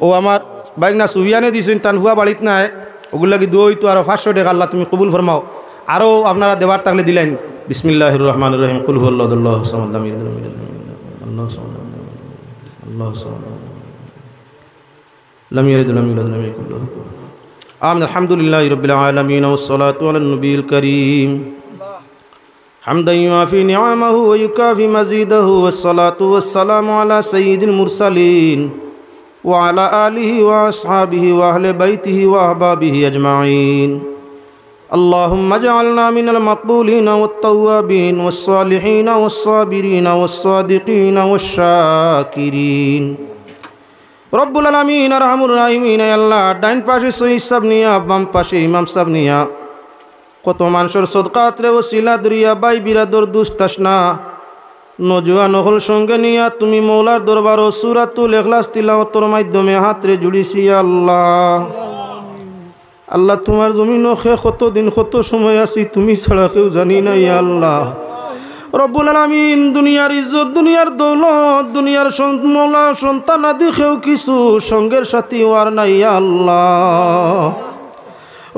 ও আমার বাইক না সুবিয়ানে দিছেন, তানফুয়া বাড়িত নাই, ওগুলা কি দই তো আরও 500 টাকা। আল্লাহ তুমি কবুল ফরমাও। আরও আপনারা দেবার থাকলে দিলেন। বিসমিল্লাহির রহমানির রহিম, কুল হুয়াল্লাহু আহাদ, আল্লাহু সামাদ, লাম ইয়ালিদ ওয়ালাম ইউলাদ, আল্লাহু সামাদ, আল্লাহু সামাদ, লাম ইয়ালিদ ওয়ালাম ইউলাদ, লাম ইয়াকুল লাহু কুফুওয়ান আহাদ। আমিন। আলহামদুলিল্লাহি রাব্বিল আলামিন ওয়াস সালাতু আলান নবিয়িল কারীম হামদান ইউআফি নিআমাহু ওয়া ইউকাফি মাজিদাহু ওয়াস সালাতু ওয়াস সালামু আলা সাইয়্যিদিল মুরসালিন ওয়া আলা আলিহি ওয়া আসহাবিহি ওয়া আহলি বাইতিহি ওয়া আহবাবিহি আজমাইন। اللهم اجعلنا من المقبولين والتوابين والصالحين والصابرين والصادقين والشاكرين رب العالمين ارحم الراحمين। আল্লাহ ডাইন পাশে শহীদ সাহেব নিয়া, বাম পাশে ইমাম সাহেব নিয়া, কত মানুষের সদকাত রে ওসিলা দরিয়া বাই বিরাদর দুস্তাসনা নজওয়ান হল সঙ্গে নিয়া তুমি মৌলার দরবার ও সূরাতুল ইখলাস তিলাওয়াতের মাধ্যমে হাতরে জুড়িছি। আল্লাহ আল্লাহ তোমার জমিন কতদিন কত সময় আছি তুমি ছাড়া কেউ জানি না। ইয়া আল্লাহ রব্বুল আলামিন, দুনিয়ার ইজ্জত, দুনিয়ার দৌলত, দুনিয়ার মৌলা সন্তান আদি কেউ কিছু সঙ্গের সাথী ওয়ার নাই। ইয়া আল্লাহ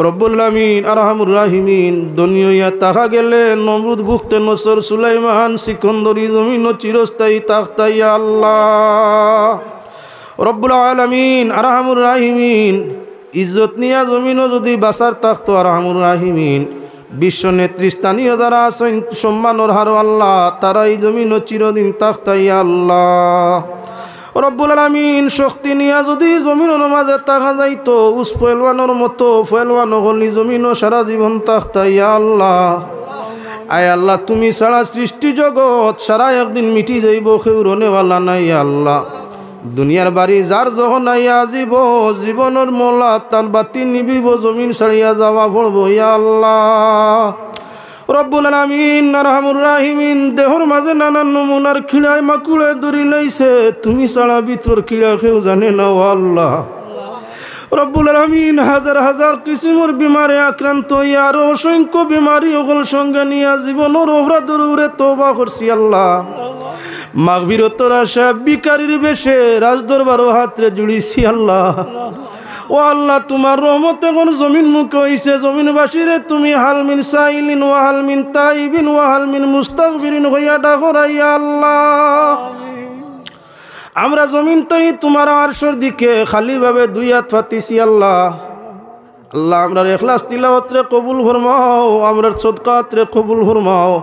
রব্বুল আলামিন আরহামুর রাহিমিন, দুনিয়া তাকা গেলে নমরুদ, বুখতে নসর, সুলাইমান, সিকন্দরি জমিন চিরস্থায়ী তাখতা। ইয়া আল্লাহ রব্বুল আলামিন আরহামুর রাহিমিন, ইজ্জত নিয়া জমিনও যদি বাসার থাকতো আরহামুর রাহিমিন, বিশ্ব নেতৃস্থানীয় যারা আছেন সম্মানের হার আল্লাহ, তারা এই জমিনও চিরদিন থাকতো। ইয়া আল্লাহ রব্বুল আলামিন, শক্তি নিয়া যদি জমিনের মাঝে থাকা যাইতো উস ফেলওয়ানোর মতো ফেলওয়ানো হলি জমিনও সারা জীবন থাকতো। ইয়া আল্লাহ আয় আল্লাহ, তুমি সারা সৃষ্টি জগৎ সারা একদিন মিটি যাইব, কেউ রনেওয়ালা নাই। ইয়া আল্লাহ দুনিয়ার বাড়ি যার যখন আইয়া জীব, জীবনের মোলা তার বাতি নিবিব, জমিন ছাড়িয়া যাওয়া পড়ব। ইয়া আল্লাহ রব্বুল আলামিন আরহামুর রাহিমিন, দেহর মাঝে নানান নমুনার খিড়ায় মাকুড়ায় দড়ি লাইছে, তুমি ছাড়া ভিতর খিড়া কেউ জানে না। ও আল্লাহ রব্বুল আলামিন, হাজার হাজার কিসিমের বিমারে আক্রান্ত ইয়ার অসংখ্য বিমারি ওগল সঙ্গে নিয়া জীবনের অপরাধের উপরে তওবা করছি। আল্লাহ মাগফিরতের আশা বিকারির বেশে রাজদরবারও হাতরে জুড়িছি। আল্লাহ ও আল্লাহ, তোমার রহমত এখন জমিন মুখে হইছে, জমিনবাসীরে তুমি হালমিন সাইলিন ওয়া হালমিন তাইবিন ওয়া হালমিন মুস্তাগফিরিন হইয়া ডাকো। ইয়া আল্লাহ আমরা জমিন তাই তোমার আরশের দিকে খালিভাবে দুই হাত পাতিছি। আল্লাহ আল্লাহ আমরার ইখলাস তিলাওয়াত রে কবুল ফরমাও, আমরার সদকাত রে কবুল ফরমাও,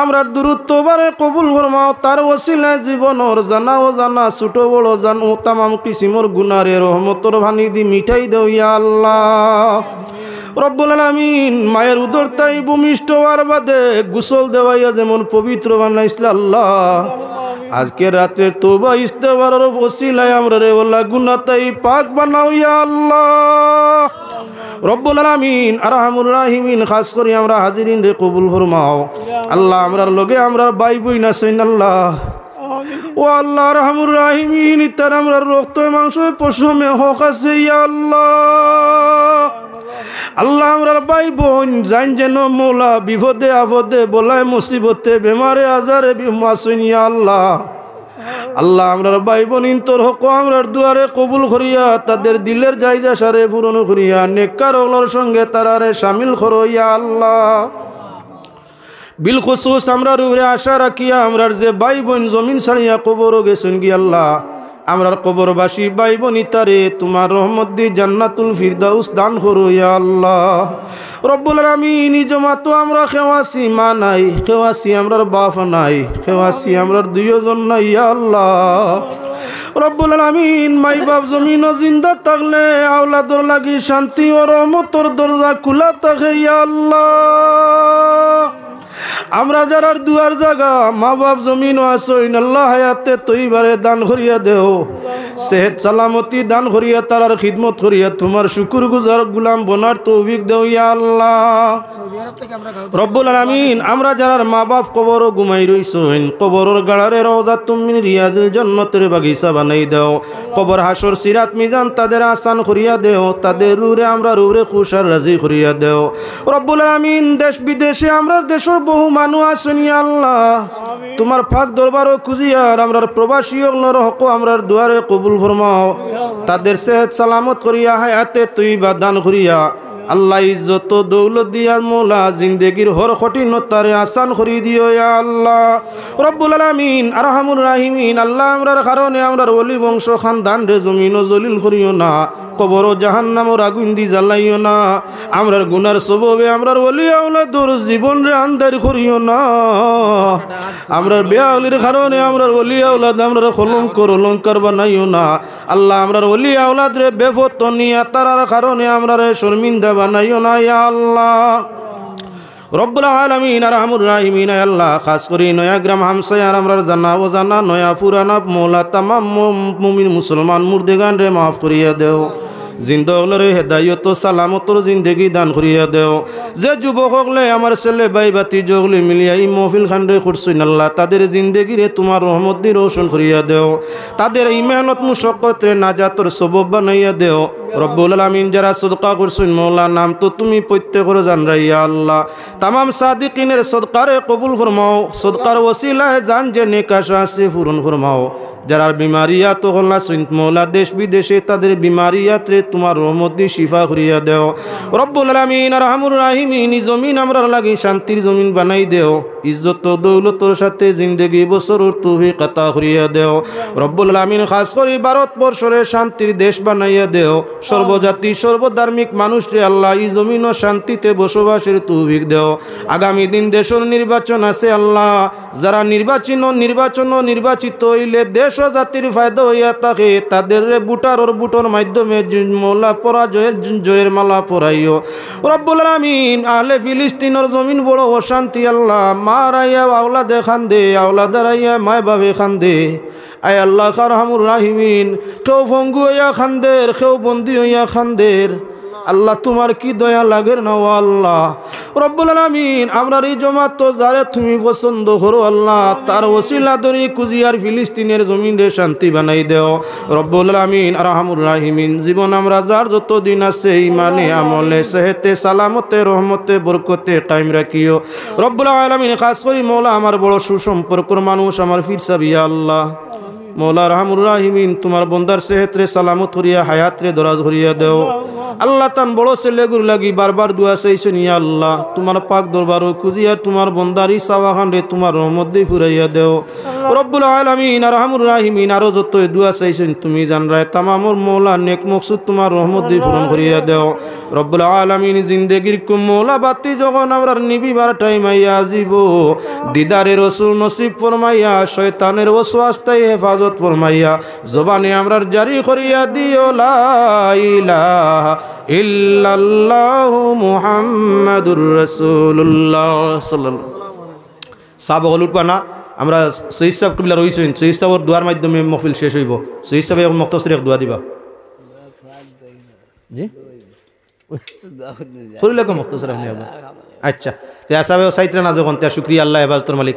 আমরার দুরূদ তওবারে কবুল ফরমাও। তার ওসিলায় জীবনের জানা ও জানা ছোট বড় জানো তামাম কিসিমর গুনারে রহমতর ভানি দি মিঠাই দেও। ইয়া আল্লাহ রব্বুল আলামিন, মায়ের উদর তাই ভূমিষ্ঠ হওয়ার বাদে গোসল দেওয়াইয়া যেমন পবিত্র বানাইছিল, আল্লাহ আজকে রাতের তওবা ইস্তেগফারের ওসিলায় আমরা রে ওলা গুনাহ তাই পাক বানাও। ইয়া আল্লাহ রব্বুল আলামিন আরহামুর রাহিমিন, খাস করে আমরা হাজিরিন রে কবুল ফরমাও। আল্লাহ আমরার লগে আমরার ভাই বোন আছেন। আল্লাহ ও আল্লাহ আরহামুর রাহিমিন, তার আমরার রক্ত মাংস পশমে হক আছে। ইয়া আল্লাহ আল্লাহ আমরার ভাই বোন জান যেন মৌলা বিপদে আপদে বলায় মুসিবতে বেমারে আজারে বিমাসুন। ইয়া আল্লাহ আল্লাহ আমরার ভাই বোন তোর হক আমরার দুয়ারে কবুল করিয়া, তাদের দিলের জায়গা সারে পূরণ করিয়া নেককার ওগুলোর সঙ্গে তারারে শামিল করো। ইয়া আল্লাহ বিলখুসুস আমরার উপরে আশা রাখিয়া আমরার যে ভাই বোন জমিন ছাড়িয়া কবরও গেছেন গি, আল্লাহ আমরার কবরবাসী ভাই বোনি তারে তোমার রহমত দি জান্নাতুল ফিরদাউস দান করো। ইয়া আল্লাহ রব্বুল আলামিন, জমাতো আমরা খেওয়াছি মা নাই, খেওয়াছি আমরার বাপ নাই, খেওয়াছি আমরার দুইজন নাই। ইয়া আল্লাহ রব্বুল আলামিন, মাই বাপ জমিন জিন্দা থাকলে আওলাদর লাগি শান্তি ও রহমতর দরজা খোলা থাকে। ইয়া আল্লাহ আমরা যারা দুয়ার জায়গা মা বাপ জমিনও আসইন আল্লাহ হায়াতে তৈবারে দান করিয়া দেও সেহত সালামতি দান করিয়া তারার খিদমত করিয়া তোমার শুকুর গুজার গুলাম বনার তৌফিক দেও ইয়া আল্লাহ রব্বুল আলামিন আমরা যারা মা বাপ কবরও ঘুমাই রইছইন কবরের গাড়ারে রওজা তুমি রিয়াজুল জান্নাতের বাগিচা বানাই দেও কবর হাসর সিরাত মিজান তাদের আসান করিয়া দেও তাদের রুরে আমরা রুরে খুশার রাজি করিয়া দেও রব্বুল আলামিন দেশ বিদেশে আমরা দেশের বহু মানুষ আছেন ইয়া আল্লাহ তোমার পাক দরবারও খুঁজিয়ার আমরার প্রবাসী নরহক আমরার দুয়ারে কবুল ফরমাও তাদের সেহত সালামত করিয়া হায়াতে তৈবা দান করিয়া আল্লাহ ইজ্জত দৌলত দিয়া মোলা জিন্দেগির হর কঠিনতারে আসান করি দিও ইয়া আল্লাহ রব্বুল আলামিন আরহামুর রাহিমিন আল্লাহ আমরার কারণে আমরার ওলি বংশ খানদান রে জমিন জলিল করিও না কবর জাহান্নামর আগুন দি জ্বালাইও না আমরার গুনার সববে আমরার ওলি আওলাদর জীবন রে আন্দার করিও না আমরার বেআলির কারণে আমরার ওলি আওলাদ আমরার কলঙ্কর অলঙ্কার বানাইও না আল্লাহ আমরার ওলি আওলাদ রে বেফতনিয়া তারার কারণে আমরার শর্মিন্দা বানাইও না ইয়া আল্লাহ রব্বুল আলামিন আরহামুর রাহিমিন আল্লাহ খাস করি নয়াগ্রাম হামসায়ার আমরার জানা ও জানা নয়া পুরানা মৌলা তামাম মুমিন মুসলমান মুর্দেগান রে মাফ করিয়া দেও জিন্দগলরে হেদায়ত সালামতর জিন্দগি দান করিয়া দেও যে যুবক হকলে আমার ছেলে ভাই বাতি জগলে মিলিয়া এই মহফিল খান্ডে করছেন আল্লাহ তাদের জিন্দগিরে তোমার রহমত দিয়ে রোশন করিয়া দেও তাদের এই মেহনত মুশক্কতে নাজাতর সবব বানাইয়া দেও রব্বুল আলামিন যারা সদকা করছেন মৌলা নাম তো তুমি প্রত্যেকের জানরা ইয়া আল্লাহ তামাম সাদিকিনের সদকারে কবুল ফরমাও সদকার ওসিলায় জান যে নেক আশা আছে পূরণ ফরমাও যারা বিমারিয়াত হল্লা সুইন্ত মৌলা দেশ বিদেশে তাদের বিমারিয়াতরে তোমার রহমত দিয়ে শিফা করিয়া দেও রব্বুল আলামিন আরহামুর রাহিমিন জমিন আমরার লাগি শান্তির জমিন বানাই দেও ইজ্জত দৌলতর সাথে জিন্দেগি বছরের তৌফিক আতা করিয়া দেও রব্বুল আলামিন খাস করে ভারতবর্ষের শান্তির দেশ বানাইয়া দেও সর্বজাতি সর্বধার্মিক মানুষরে আল্লাহ এই জমিন ও শান্তিতে বসবাসের তৌফিক দেও আগামী দিন দেশের নির্বাচন আছে আল্লাহ যারা নির্বাচিত হইলে দেশ ও জাতির ফায়দা হইয়া থাকে তাদের বুটার বুটর মাধ্যমে মোলা পরাজয়ের জয়ের মালা পরাইও রব্বুল আলামিন আহলে ফিলিস্তিনের জমিন বড় অশান্তি আল্লাহ মা রাইয়া আওলাদে খান্দে আওলাদে রাইয়া মায় বাবে খান্দে আয় আল্লাহ আরহামুর রাহিমিন কেউ ভঙ্গু হইয়া খান্দের কেউ বন্দি হইয়া খান্দের আল্লাহ তোমার কি দয়া লাগে না ও আল্লাহ রব্বুল আলামিন আমরার এই জমাত তো যারে তুমি পছন্দ করো আল্লাহ তার ওসিলা ধরে কুজিয়ার ফিলিস্তিনের জমিনে শান্তি বানাই দেও রব্বুল আলামিন আরহামুর রাহিমিন জীবন আমরা যার যত দিন আছে ইমানে আমলে সেহতে সালামতে রহমতে বরকতে কায়েম রাখিও রব্বুল আলামিন খাস করি মওলা আমার বড় সুসম্পর্কর মানুষ আমার পীর সাহেব ইয়া আল্লাহ মওলা আরহামুর রাহিমিন তোমার বন্দার সেহতরে সালামত করিয়া হায়াতরে দরাজ করিয়া দেও আল্লাহ তান বড় ছেলেগুর লাগি বারবার দুয়া চাইছেন ইয়া আল্লাহ তোমার পাক দরবারও খুঁজিয়া তোমার বন্দারি সাওয়াখান রে তোমার রহমত দিয়ে ফুরাইয়া দেও রব্বুল আলামিন আরহামুর রাহিমিন আরো যত দুয়া চাইছেন তুমি জানরায় তামামর মওলা নেক মকসুদ তোমার রহমত দিয়ে পূরণ করিয়া দেও রব্বুল আলামিন জিন্দেগির কুম মওলা বাতি যখন আমরার নিবিবার টাইম আইয়া আসিব দিদারে রাসূল নসিব ফরমাইয়া শয়তানের ওয়াসওয়াসতায় হেফাজত ফরমাইয়া জবানে আমরার জারি করিয়া দিও লা ইলাহা ইল্লাল্লাহু মুহাম্মাদুর রাসূলুল্লাহ সাল্লাল্লাহু সাহাবা পানা আমরা সহিদ সাহেব কবিলা রইছেন সহিদ সাহেবের দোয়ার মাধ্যমে মহফিল শেষ হইব সহিদ সাহেব এখন মুক্তসির এক দোয়া দিবা জি করিলে কো মুক্তসির আপনি আচ্ছা তে সাহেব সাইত্রা না যখন তে শুকরিয়া আল্লাহ হেফাজতের মালিক